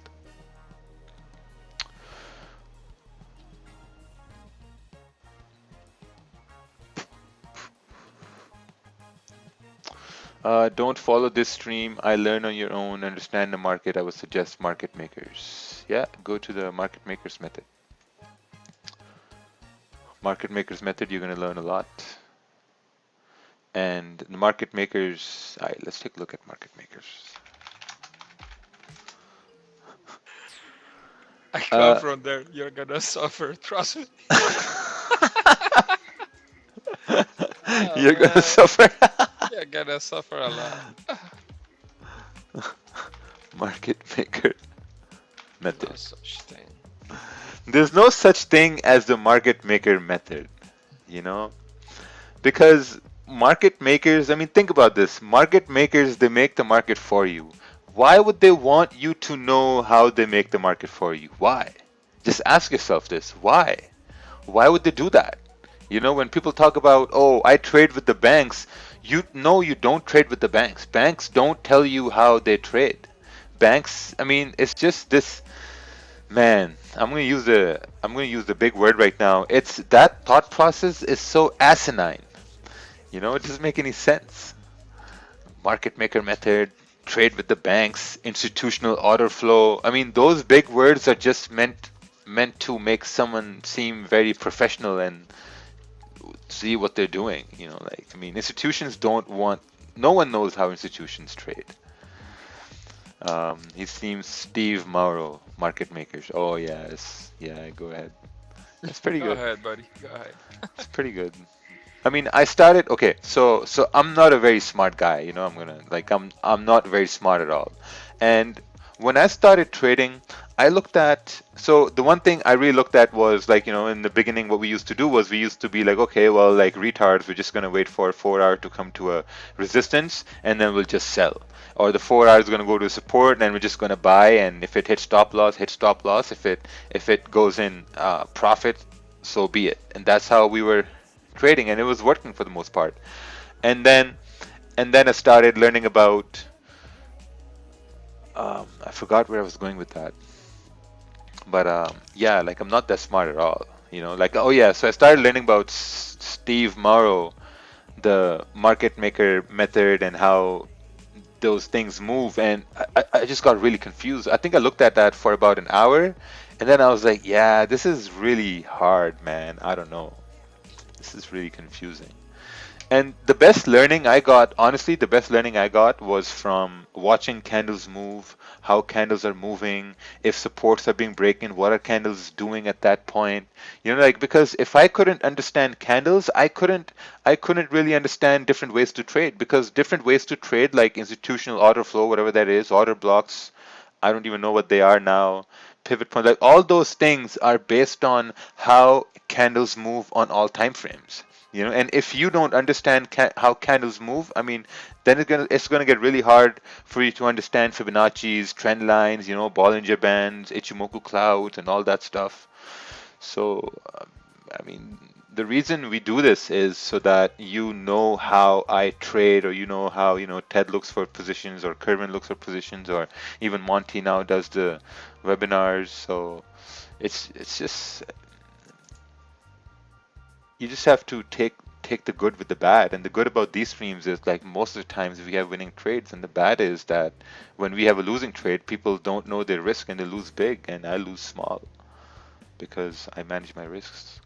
Don't follow this stream. I learn on your own, understand the market. I would suggest market makers. Yeah, go to the market makers method. Market makers method, you're going to learn a lot. And the market makers, all right, let's take a look at market makers. I come from there. You're gonna suffer. Trust me. You're going to suffer. You're gonna suffer a lot. Market maker method. No such thing. There's no such thing as the market maker method, you know, because market makers, I mean, think about this. Market makers, they make the market for you. Why would they want you to know how they make the market for you? Why? Just ask yourself this. Why? Why would they do that? You know, when people talk about, oh, I trade with the banks, You know you don't trade with the banks. Banks don't tell you how they trade. Banks, I mean, it's just this man. I'm gonna use the big word right now. It's that thought process is so asinine. You know, it doesn't make any sense. Market maker method, trade with the banks, institutional order flow. I mean, those big words are just meant to make someone seem very professional and see what they're doing. You know, like I mean, institutions don't want. No one knows how institutions trade. He seems Steve Mauro, market makers. Oh yes, yeah. Go ahead. That's pretty Go good. ahead, buddy. Go ahead. It's pretty good. I mean, I started okay, so I'm not a very smart guy, you know, I'm not very smart at all. And when I started trading, I looked at so the one thing I really looked at was like, you know, in the beginning what we used to do was we used to be like, okay, well, like retards, we're just gonna wait for 4 hour to come to a resistance and then we'll just sell. Or the 4 hours is gonna go to support and then we're just gonna buy, and if it hits stop loss, hit stop loss. If it goes in profit, so be it. And that's how we were trading, and it was working for the most part. And then I started learning about I forgot where I was going with that, but yeah, like I'm not that smart at all, you know. Like oh yeah, so I started learning about Steve Morrow, the market maker method, and how those things move, and I just got really confused. I think I looked at that for about an hour, and then I was like, yeah, this is really hard, man. I don't know. This is really confusing. And the best learning I got, honestly, the best learning I got was from watching candles move, how candles are moving, if supports are being broken, what are candles doing at that point. You know, like because if I couldn't understand candles, I couldn't really understand different ways to trade, because different ways to trade, like institutional order flow, whatever that is, order blocks, I don't even know what they are now. Pivot point, like all those things are based on how candles move on all time frames. You know, and if you don't understand how candles move, I mean, then it's gonna get really hard for you to understand Fibonacci's, trend lines, you know, Bollinger Bands, Ichimoku clouds, and all that stuff. So, I mean, the reason we do this is so that you know how I trade, or you know how, you know, Ted looks for positions, or Kervin looks for positions, or even Monty now does the webinars. So it's just you just have to take the good with the bad. And the good about these streams is like most of the times we have winning trades, and the bad is that when we have a losing trade, people don't know their risk and they lose big, and I lose small because I manage my risks.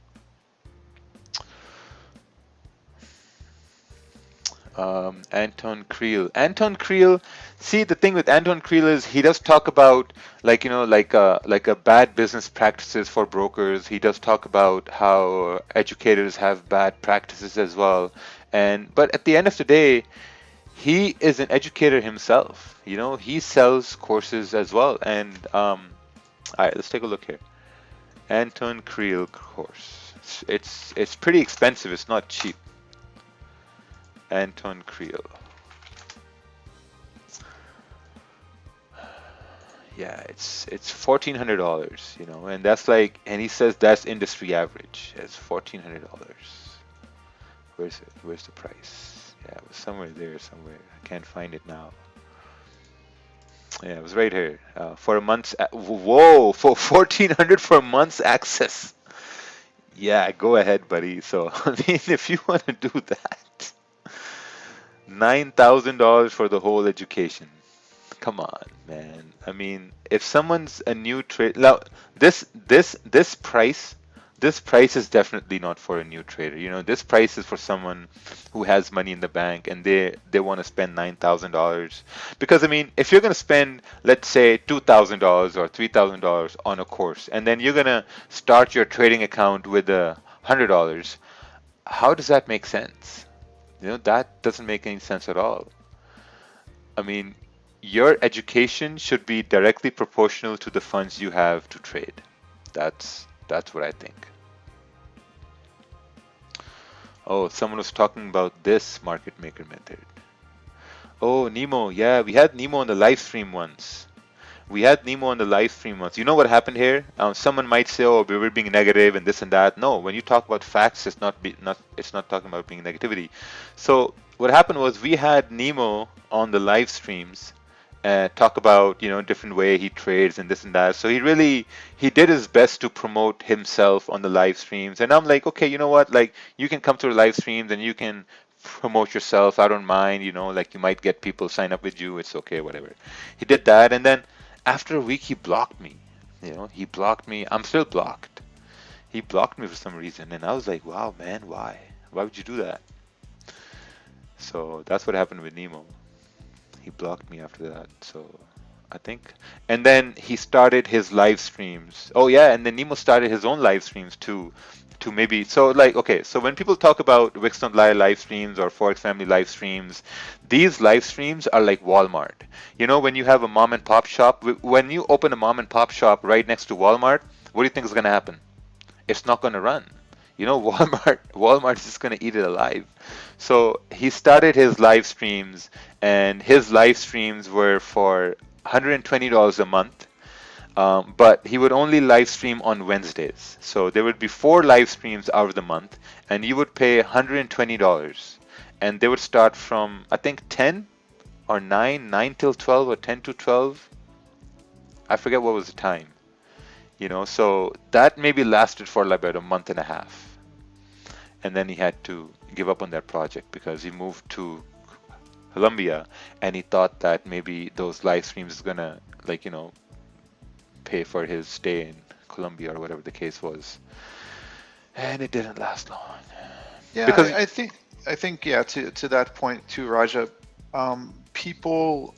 Anton Creel. Anton Creel. See, the thing with Anton Creel is he does talk about, like, you know, like a bad business practices for brokers. He does talk about how educators have bad practices as well. And but at the end of the day, he is an educator himself. You know, he sells courses as well. And all right, let's take a look here. Anton Creel course. It's pretty expensive. It's not cheap. Anton Creel. Yeah, it's $1,400, you know, and that's like, and he says that's industry average. It's $1,400. Where's it? Where's the price? Yeah, it was somewhere there, somewhere. I can't find it now. Yeah, it was right here. For a month's, whoa, for 1,400 for a month's access. Yeah, go ahead, buddy. So, I mean, if you want to do that, $9,000 for the whole education. Come on, man. I mean, if someone's a new trade, now this price, this price is definitely not for a new trader. You know, this price is for someone who has money in the bank and they want to spend $9,000. Because I mean, if you're gonna spend, let's say, $2,000 or $3,000 on a course, and then you're gonna start your trading account with $100, how does that make sense? You know, that doesn't make any sense at all. I mean, your education should be directly proportional to the funds you have to trade. That's what I think. Oh, someone was talking about this market maker method. Oh, Nemo, yeah, we had Nemo on the live stream once. We had Nemo on the live stream once. You know what happened here? Someone might say, "Oh, we were being negative and this and that." No, when you talk about facts, it's not talking about being negativity. So what happened was we had Nemo on the live streams, talk about different way he trades and this and that. So he did his best to promote himself on the live streams. And I'm like, okay, you know what? Like you can come to the live streams and you can promote yourself. I don't mind. Like you might get people sign up with you. It's okay, whatever. He did that, and then after a week, he blocked me. He blocked me. I'm still blocked. He blocked me for some reason, and I was like, "Wow, man, why? Why would you do that?" So that's what happened with Nemo. He blocked me after that. So I think, and then he started his live streams. Oh yeah, and then Nemo started his own live streams too. To maybe so like okay, so when people talk about Wix don't lie live streams or Forex Family live streams, these live streams are like Walmart. When you have a mom and pop shop, when you open a mom and pop shop right next to Walmart, what do you think is going to happen? It's not going to run. Walmart's just going to eat it alive. So he started his live streams, and his live streams were for $120 a month. But he would only live stream on Wednesdays. So there would be 4 live streams out of the month, and you would pay $120. And they would start from, I think, 10 or 9 till 12, or 10 to 12. I forget what was the time. So that maybe lasted for like about a month and a half. And then he had to give up on that project because he moved to Colombia, and he thought that maybe those live streams is gonna pay for his stay in Colombia or whatever the case was. And it didn't last long. Yeah, Because I think yeah. To that point too, Raja, people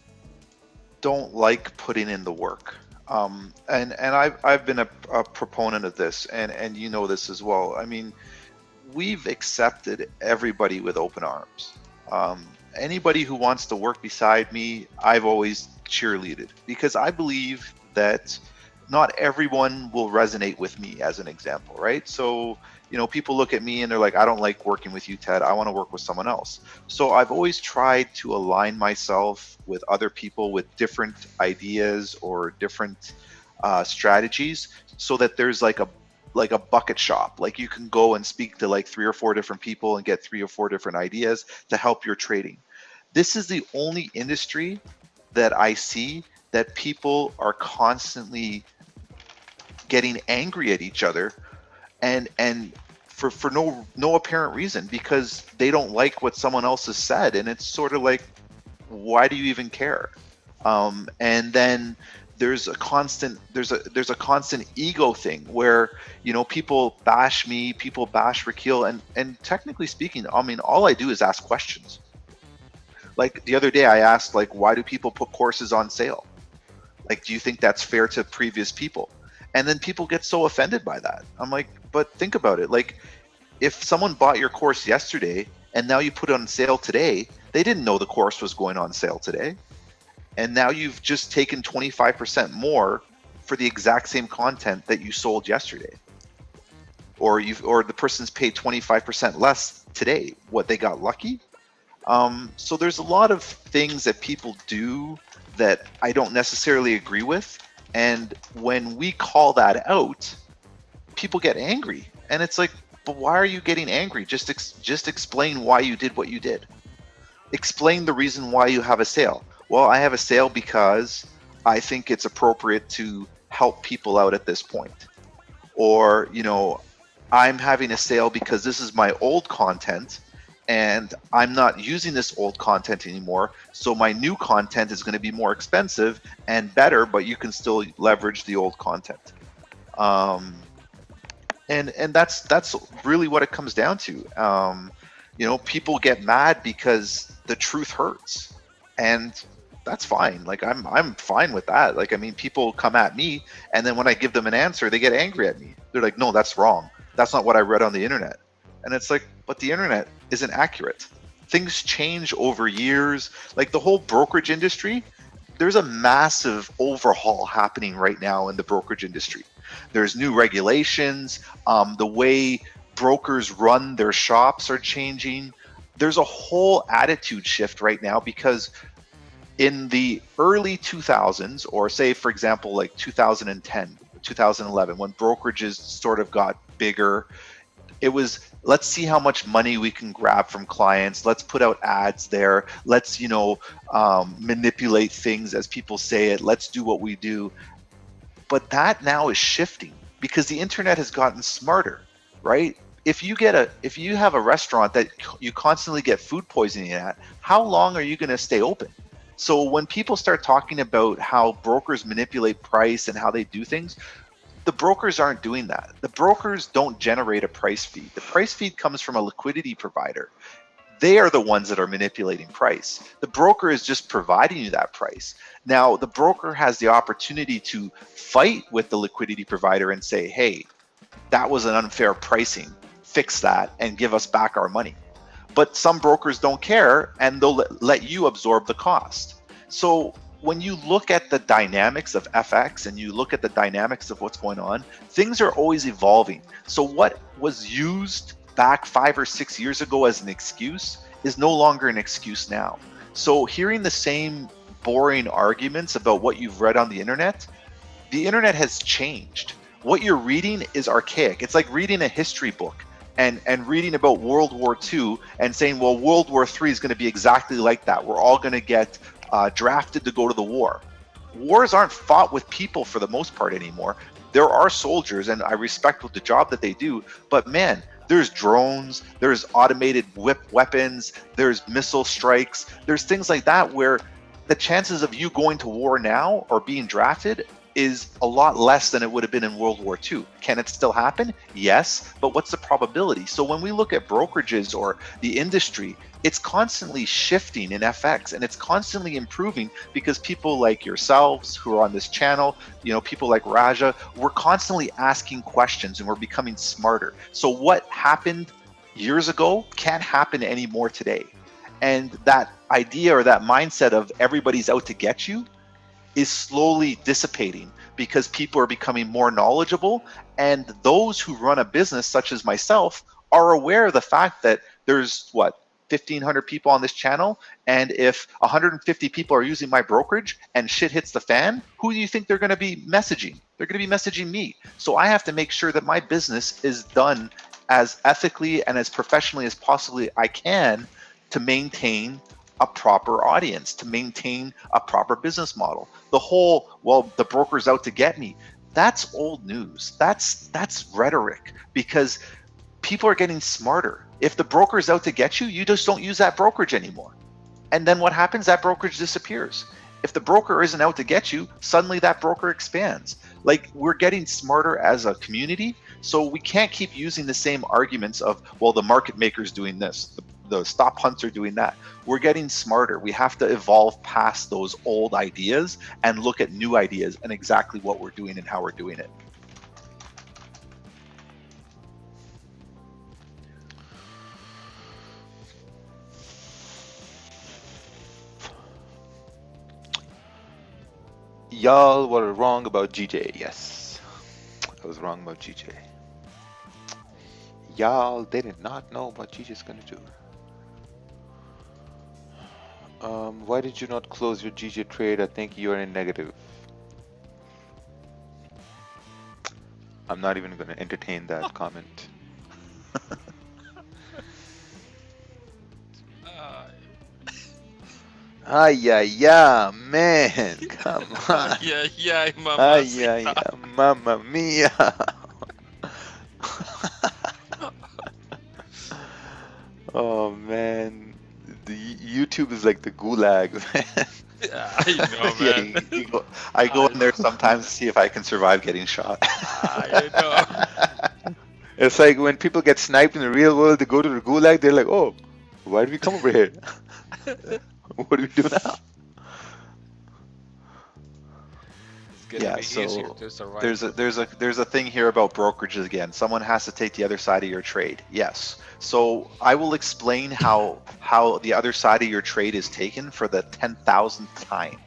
don't like putting in the work. And I've been a proponent of this, and you know this as well. I mean, we've accepted everybody with open arms. Anybody who wants to work beside me, I've always cheerleaded, because I believe that not everyone will resonate with me, as an example, right? So, people look at me and they're like, I don't like working with you, Ted. I want to work with someone else. So I've always tried to align myself with other people with different ideas or different strategies, so that there's like a bucket shop. Like you can go and speak to like 3 or 4 different people and get 3 or 4 different ideas to help your trading. This is the only industry that I see that people are constantly getting angry at each other, and for no apparent reason, because they don't like what someone else has said. And it's sort of like, why do you even care? And then there's a constant ego thing where people bash me, people bash Rakeel, and technically speaking, I mean, all I do is ask questions. Like the other day I asked, like, why do people put courses on sale? Like, do you think that's fair to previous people? And then people get so offended by that. I'm like, but think about it. Like, if someone bought your course yesterday and now you put it on sale today, they didn't know the course was going on sale today. And now you've just taken 25% more for the exact same content that you sold yesterday. Or the person's paid 25% less today. What, they got lucky? So there's a lot of things that people do that I don't necessarily agree with. And when we call that out, people get angry. And it's like, but why are you getting angry? Just explain why you did what you did. Explain the reason why you have a sale. Well, I have a sale because I think it's appropriate to help people out at this point. Or, I'm having a sale because this is my old content and I'm not using this old content anymore. So my new content is going to be more expensive and better, but you can still leverage the old content. And that's really what it comes down to. People get mad because the truth hurts, and that's fine. Like I'm fine with that. Like, I mean, people come at me, and then when I give them an answer, they get angry at me. They're like, no, that's wrong. That's not what I read on the internet. And it's like, but the internet isn't accurate. Things change over years. Like the whole brokerage industry, there's a massive overhaul happening right now in the brokerage industry. There's new regulations. The way brokers run their shops are changing. There's a whole attitude shift right now because In the early 2000s, or say, for example, like 2010, 2011, when brokerages sort of got bigger, it was, let's see how much money we can grab from clients. Let's put out ads there. Let's, manipulate things, as people say it. Let's do what we do. But that now is shifting because the internet has gotten smarter, right? If you have a restaurant that you constantly get food poisoning at, how long are you going to stay open? So when people start talking about how brokers manipulate price and how they do things, the brokers aren't doing that. The brokers don't generate a price feed. The price feed comes from a liquidity provider. They are the ones that are manipulating price. The broker is just providing you that price. Now, the broker has the opportunity to fight with the liquidity provider and say, hey, that was an unfair pricing. Fix that and give us back our money. But some brokers don't care and they'll let you absorb the cost. So when you look at the dynamics of FX and you look at the dynamics of what's going on, things are always evolving. So what was used back 5 or 6 years ago as an excuse is no longer an excuse now. So hearing the same boring arguments about what you've read on the internet has changed. What you're reading is archaic. It's like reading a history book and reading about World War II and saying, well, World War III is going to be exactly like that. We're all going to get drafted to go to the war. Wars aren't fought with people for the most part anymore. There are soldiers, and I respect the job that they do, but man, there's drones, there's automated weapons, there's missile strikes, there's things like that where the chances of you going to war now or being drafted is a lot less than it would have been in World War II. Can it still happen? Yes, but what's the probability? So when we look at brokerages or the industry, it's constantly shifting in FX and it's constantly improving because people like yourselves who are on this channel, people like Raja, we're constantly asking questions and we're becoming smarter. So what happened years ago can't happen anymore today. And that idea or that mindset of everybody's out to get you is slowly dissipating because people are becoming more knowledgeable, and those who run a business such as myself are aware of the fact that there's 1,500 people on this channel, and if 150 people are using my brokerage and shit hits the fan, who do you think they're going to be messaging? They're going to be messaging me. So I have to make sure that my business is done as ethically and as professionally as possibly I can to maintain a proper audience, to maintain a proper business model. The whole, well, the broker's out to get me, that's old news. That's rhetoric because people are getting smarter. If the broker's out to get you, you just don't use that brokerage anymore. And then what happens? That brokerage disappears. If the broker isn't out to get you, suddenly that broker expands. Like, we're getting smarter as a community, so we can't keep using the same arguments of, well, the market maker's doing this, the stop hunts are doing that. We're getting smarter. We have to evolve past those old ideas and look at new ideas and exactly what we're doing and how we're doing it. Y'all were wrong about GJ. Yes, I was wrong about GJ. Y'all did not know what GJ's gonna do. Why did you not close your GJ trade? I think you're in negative. I'm not even gonna entertain that comment. Ay, man, come on. Yeah, Ay, mamma mia. Oh man, the YouTube is like the gulag, man. I know, man. Yeah, I go in there sometimes to see if I can survive getting shot. I know. It's like when people get sniped in the real world, they go to the gulag, they're like, oh, why did we come over here? What do we do now? It's gonna be easier to survive. there's a thing here about brokerages again. Someone has to take the other side of your trade. Yes. So I will explain how the other side of your trade is taken for the 10,000th time.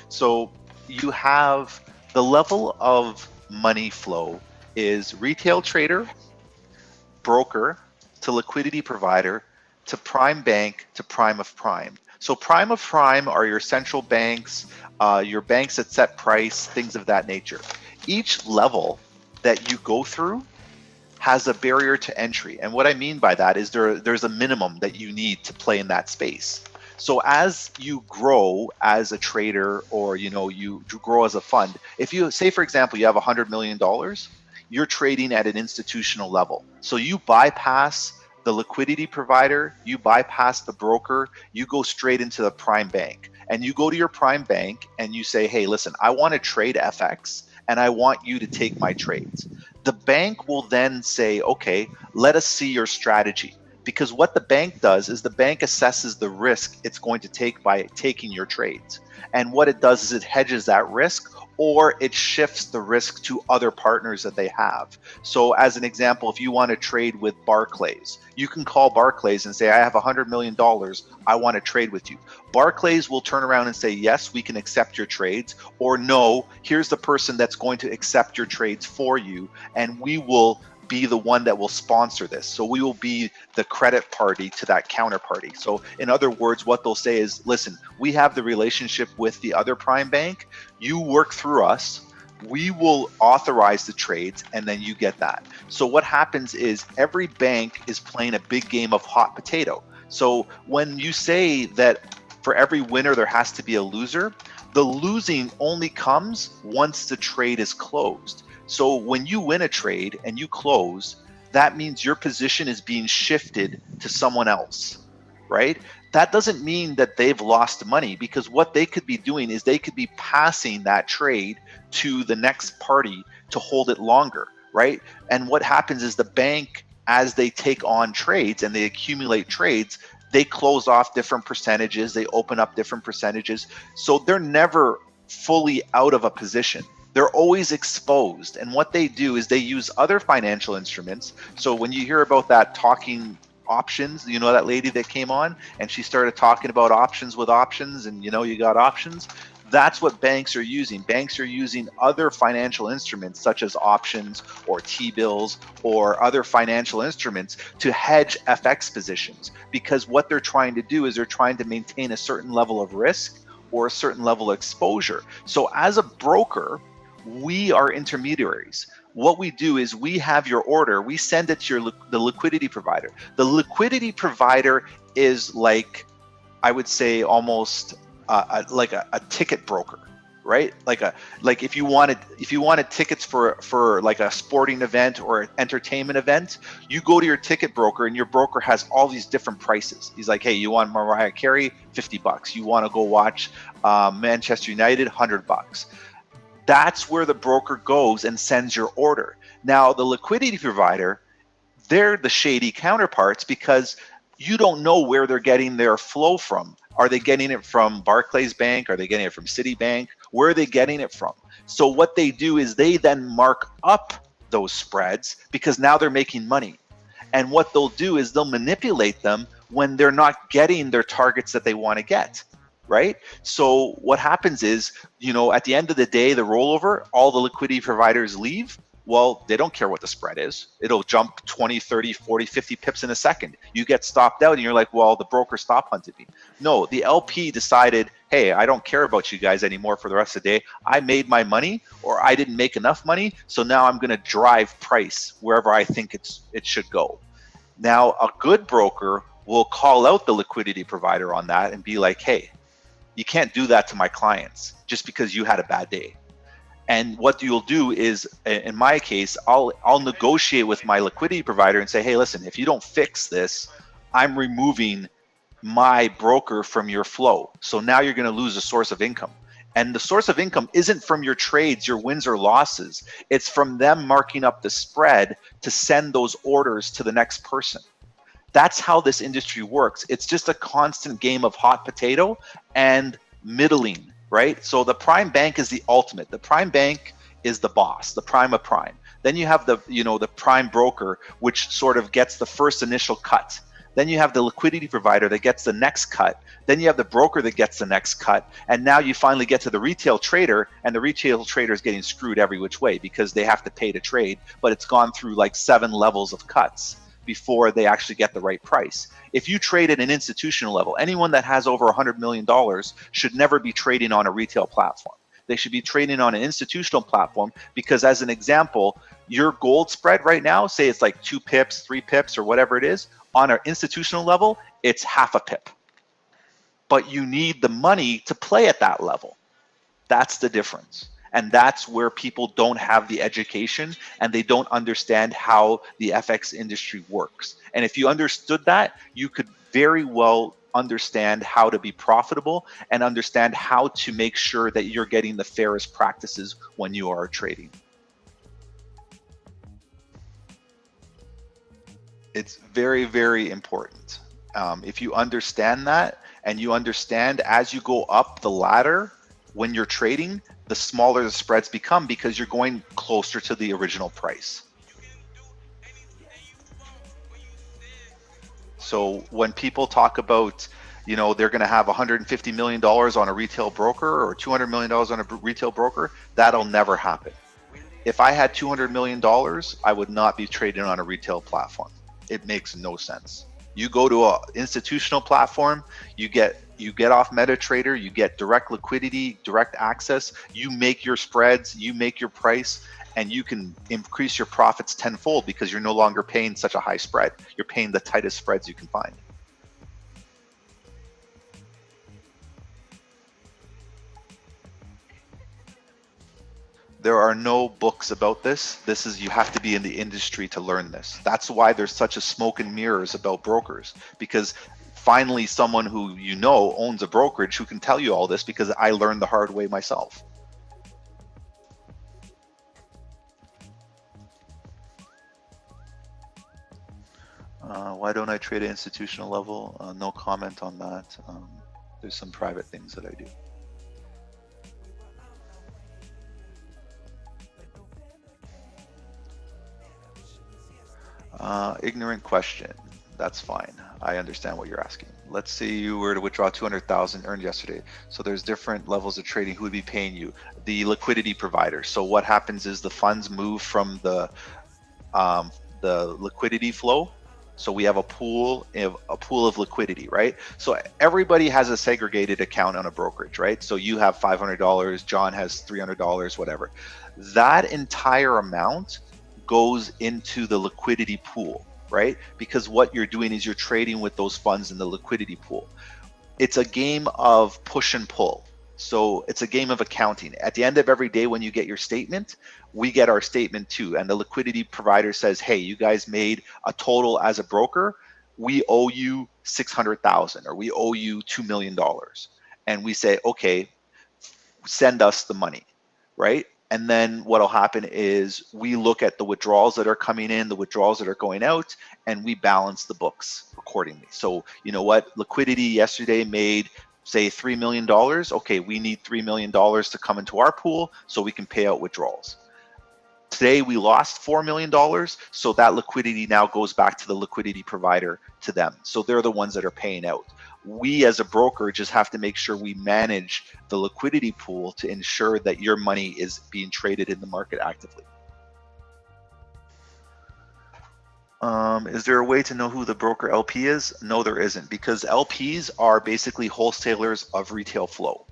So you have the level of money flow is retail trader, broker, to liquidity provider, to prime bank, to prime of prime. So prime of prime are your central banks, your banks that set price, things of that nature. Each level that you go through has a barrier to entry. And what I mean by that is there's a minimum that you need to play in that space. So as you grow as a trader, or you grow as a fund, if you say, for example, you have $100 million, you're trading at an institutional level. So you bypass the liquidity provider, you bypass the broker, you go straight into the prime bank. And you go to your prime bank and you say, hey, listen, I want to trade FX and I want you to take my trades. The bank will then say, okay, let us see your strategy. Because what the bank does is the bank assesses the risk it's going to take by taking your trades. And what it does is it hedges that risk, or it shifts the risk to other partners that they have. So as an example, if you want to trade with Barclays, you can call Barclays and say, I have $100 million, I want to trade with you. Barclays will turn around and say, yes, we can accept your trades, or no, here's the person that's going to accept your trades for you, and we will be the one that will sponsor this. So we will be the credit party to that counterparty. So in other words, what they'll say is, listen, we have the relationship with the other prime bank, you work through us, we will authorize the trades, and then you get that. So what happens is every bank is playing a big game of hot potato. So when you say that for every winner there has to be a loser, the losing only comes once the trade is closed. So when you win a trade and you close, that means your position is being shifted to someone else, right? That doesn't mean that they've lost money, because what they could be doing is they could be passing that trade to the next party to hold it longer, right? And what happens is the bank, as they take on trades and they accumulate trades, they close off different percentages, they open up different percentages. So they're never fully out of a position. They're always exposed. And what they do is they use other financial instruments. So when you hear about that talking options, that lady that came on and she started talking about options with options, and you got options. That's what banks are using. Banks are using other financial instruments such as options or T-bills or other financial instruments to hedge FX positions, because what they're trying to do is they're trying to maintain a certain level of risk or a certain level of exposure. So as a broker, we are intermediaries. What we do is we have your order, we send it to the liquidity provider. The liquidity provider is like, I would say, almost like a ticket broker, right? Like if you wanted tickets for like a sporting event or an entertainment event, you go to your ticket broker and your broker has all these different prices. He's like, hey, you want Mariah Carey? $50. You want to go watch Manchester United? $100. That's where the broker goes and sends your order. Now, the liquidity provider, they're the shady counterparts, because you don't know where they're getting their flow from. Are they getting it from Barclays Bank? Are they getting it from Citibank? Where are they getting it from? So what they do is they then mark up those spreads, because now they're making money. And what they'll do is they'll manipulate them when they're not getting their targets that they want to get. Right? So what happens is, at the end of the day, the rollover, all the liquidity providers leave. Well, they don't care what the spread is. It'll jump 20, 30, 40, 50 pips in a second. You get stopped out and you're like, well, the broker stop hunted me. No, the LP decided, hey, I don't care about you guys anymore for the rest of the day. I made my money, or I didn't make enough money. So now I'm going to drive price wherever I think it should go. Now, a good broker will call out the liquidity provider on that and be like, hey, you can't do that to my clients just because you had a bad day. And what you'll do is, in my case, I'll negotiate with my liquidity provider and say, hey, listen, if you don't fix this, I'm removing my broker from your flow. So now you're going to lose a source of income. And the source of income isn't from your trades, your wins or losses. It's from them marking up the spread to send those orders to the next person. That's how this industry works. It's just a constant game of hot potato and middling, right? So the prime bank is the ultimate. The prime bank is the boss, the prime of prime. Then you have the prime broker, which sort of gets the first initial cut. Then you have the liquidity provider that gets the next cut. Then you have the broker that gets the next cut. And now you finally get to the retail trader, and the retail trader is getting screwed every which way because they have to pay to trade, but it's gone through like 7 levels of cuts. before they actually get the right price. If you trade at an institutional level, anyone that has over $100 million should never be trading on a retail platform. They should be trading on an institutional platform because, as an example, your gold spread right now, say it's like 2 pips, 3 pips, or whatever it is, on an institutional level, it's half a pip. But you need the money to play at that level. That's the difference. And that's where people don't have the education and they don't understand how the FX industry works. And if you understood that, you could very well understand how to be profitable and understand how to make sure that you're getting the fairest practices when you are trading. It's very, very important. If you understand that and you understand as you go up the ladder when you're trading, the smaller the spreads become because you're going closer to the original price. So when people talk about, you know, they're going to have $150 million on a retail broker or $200 million on a retail broker, that'll never happen. If I had $200 million, I would not be trading on a retail platform. It makes no sense. You go to an institutional platform, you get off MetaTrader, you get direct liquidity, direct access, you make your spreads, you make your price, and you can increase your profits tenfold because you're no longer paying such a high spread. You're paying the tightest spreads you can find. There are no books about this. You have to be in the industry to learn this. That's why there's such a smoke and mirrors about brokers, because finally someone who you know owns a brokerage who can tell you all this, because I learned the hard way myself. Why don't I trade at institutional level? No comment on that. There's some private things that I do. Ignorant question. That's fine. I understand what you're asking. Let's say you were to withdraw 200,000 earned yesterday. So there's different levels of trading. Who would be paying you? The liquidity provider. So what happens is the funds move from the liquidity flow. So we have a pool of liquidity, right? So everybody has a segregated account on a brokerage, right? So you have $500, John has $300, whatever. That entire amount goes into the liquidity pool, right? Because what you're doing is you're trading with those funds in the liquidity pool. It's a game of push and pull. So it's a game of accounting. At the end of every day when you get your statement, we get our statement too. And the liquidity provider says, hey, you guys made a total as a broker. We owe you 600,000 or we owe you $2 million. And we say, okay, send us the money, right? And then what'll happen is we look at the withdrawals that are coming in, the withdrawals that are going out, and we balance the books accordingly. So you know what? Liquidity yesterday made, say, $3 million. Okay, we need $3 million to come into our pool so we can pay out withdrawals. Today we lost $4 million, so that liquidity now goes back to the liquidity provider, to them. So they're the ones that are paying out. We as a broker just have to make sure we manage the liquidity pool to ensure that your money is being traded in the market actively. Is there a way to know who the broker LP is? No, there isn't, because LPs are basically wholesalers of retail flow.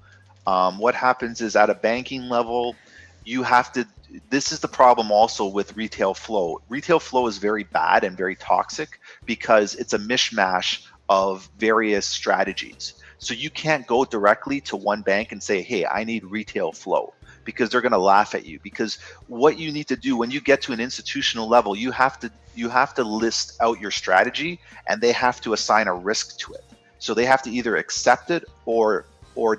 What happens is at a banking level, you have to, this is the problem also with retail flow. Retail flow is very bad and very toxic because it's a mishmash of various strategies. So you can't go directly to one bank and say, hey, I need retail flow, because they're going to laugh at you. Because what you need to do when you get to an institutional level, you have to list out your strategy, and they have to assign a risk to it. So they have to either accept it or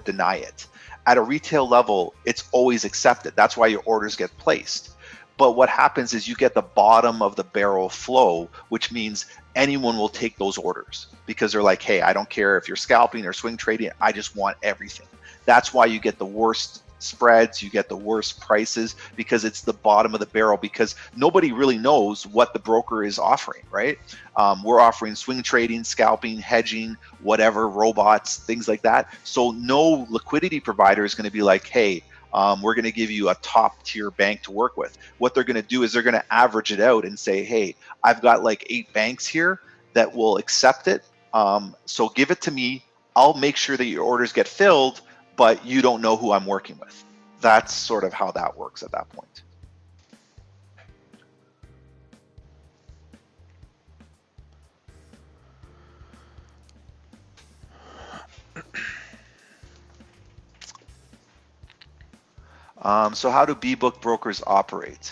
deny it. At a retail level, it's always accepted. That's why your orders get placed. But what happens is you get the bottom of the barrel flow, which means anyone will take those orders because they're like, hey, I don't care if you're scalping or swing trading, I just want everything. That's why you get the worst spreads, you get the worst prices, because it's the bottom of the barrel, because nobody really knows what the broker is offering, right? We're offering swing trading, scalping, hedging, whatever, robots, things like that. So no liquidity provider is going to be like, hey, We're going to give you a top tier bank to work with. What they're going to do is they're going to average it out and say, hey, I've got like 8 banks here that will accept it. So give it to me. I'll make sure that your orders get filled, but you don't know who I'm working with. That's sort of how that works at that point. So how do B-book brokers operate?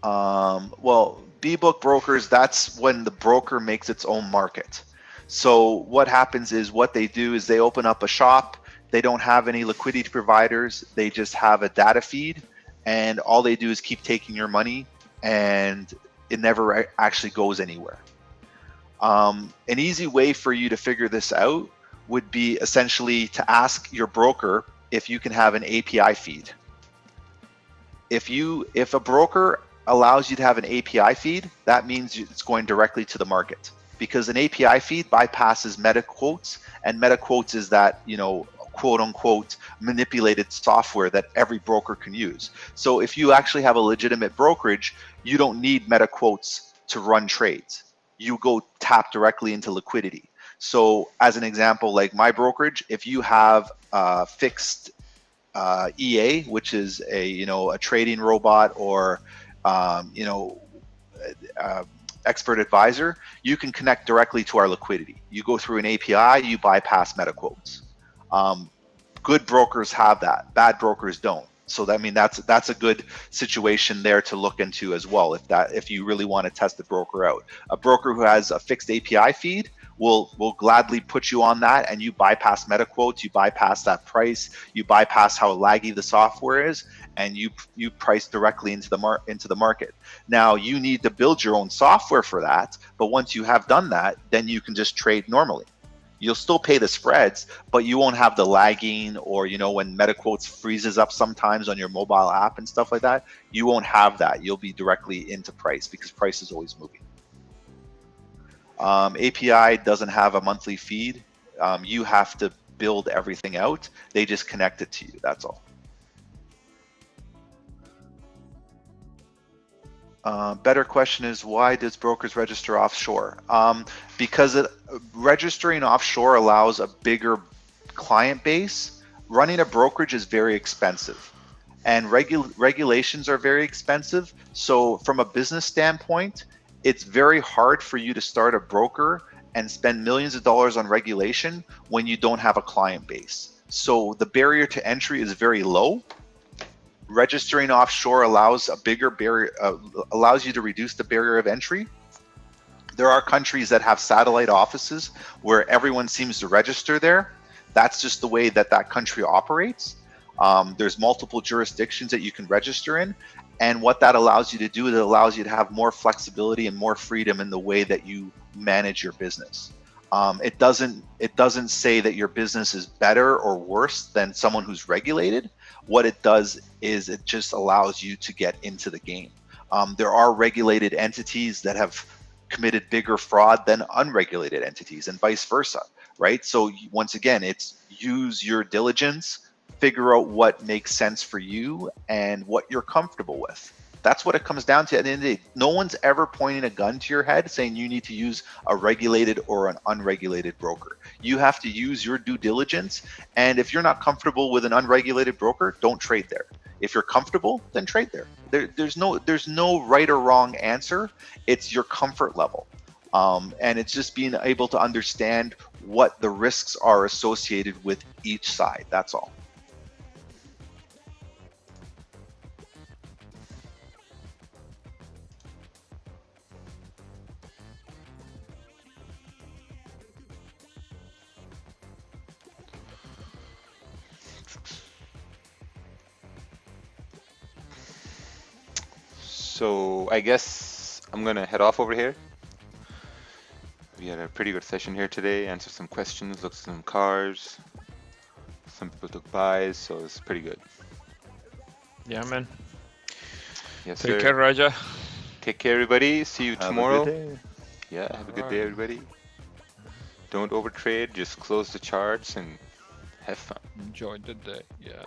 Well, B-book brokers, that's when the broker makes its own market. So what happens is what they do is they open up a shop. They don't have any liquidity providers. They just have a data feed, and all they do is keep taking your money, and it never actually goes anywhere. An easy way for you to figure this out would be essentially to ask your broker if you can have an API feed. If a broker allows you to have an API feed, that means it's going directly to the market, because an API feed bypasses meta quotes, and meta quotes is that, quote unquote manipulated software that every broker can use. So if you actually have a legitimate brokerage, you don't need meta quotes to run trades. You go tap directly into liquidity. So as an example, like my brokerage, if you have fixed EA, which is a trading robot, or expert advisor, you can connect directly to our liquidity. You go through an API, you bypass meta quotes. Good brokers have that. Bad brokers don't. So that's a good situation there to look into as well. If you really want to test the broker out, a broker who has a fixed API feed will gladly put you on that, and you bypass meta quotes, you bypass that price, you bypass how laggy the software is, and you price directly into the market. Now you need to build your own software for that, but once you have done that, then you can just trade normally. You'll still pay the spreads, but you won't have the lagging, or when MetaQuotes freezes up sometimes on your mobile app and stuff like that. You won't have that. You'll be directly into price, because price is always moving. API doesn't have a monthly feed. You have to build everything out. They just connect it to you. That's all. Better question is, why does brokers register offshore? Because registering offshore allows a bigger client base. Running a brokerage is very expensive, and regulations are very expensive. So from a business standpoint, it's very hard for you to start a broker and spend millions of dollars on regulation when you don't have a client base. So the barrier to entry is very low. Registering offshore allows a bigger barrier, allows you to reduce the barrier of entry. There are countries that have satellite offices where everyone seems to register there. That's just the way that country operates. There's multiple jurisdictions that you can register in. And what that allows you to do is it allows you to have more flexibility and more freedom in the way that you manage your business. It doesn't say that your business is better or worse than someone who's regulated. What it does is it just allows you to get into the game. There are regulated entities that have committed bigger fraud than unregulated entities, and vice versa, right? So once again, it's use your diligence, figure out what makes sense for you and what you're comfortable with. That's what it comes down to at the end of the day. No one's ever pointing a gun to your head saying you need to use a regulated or an unregulated broker. You have to use your due diligence, and if you're not comfortable with an unregulated broker, don't trade there. If you're comfortable, then trade there. There's no right or wrong answer. It's your comfort level, and it's just being able to understand what the risks are associated with each side. That's all. So I guess I'm gonna head off over here. We had a pretty good session here today. Answered some questions, looked at some cars. Some people took buys, so it's pretty good. Yeah, man. Yes, Take sir. care, Raja. Take care, everybody. See you Have a tomorrow. good day. Yeah, have a good Alright. day, everybody. Don't overtrade. Just close the charts and have fun. Enjoy the day. Yeah.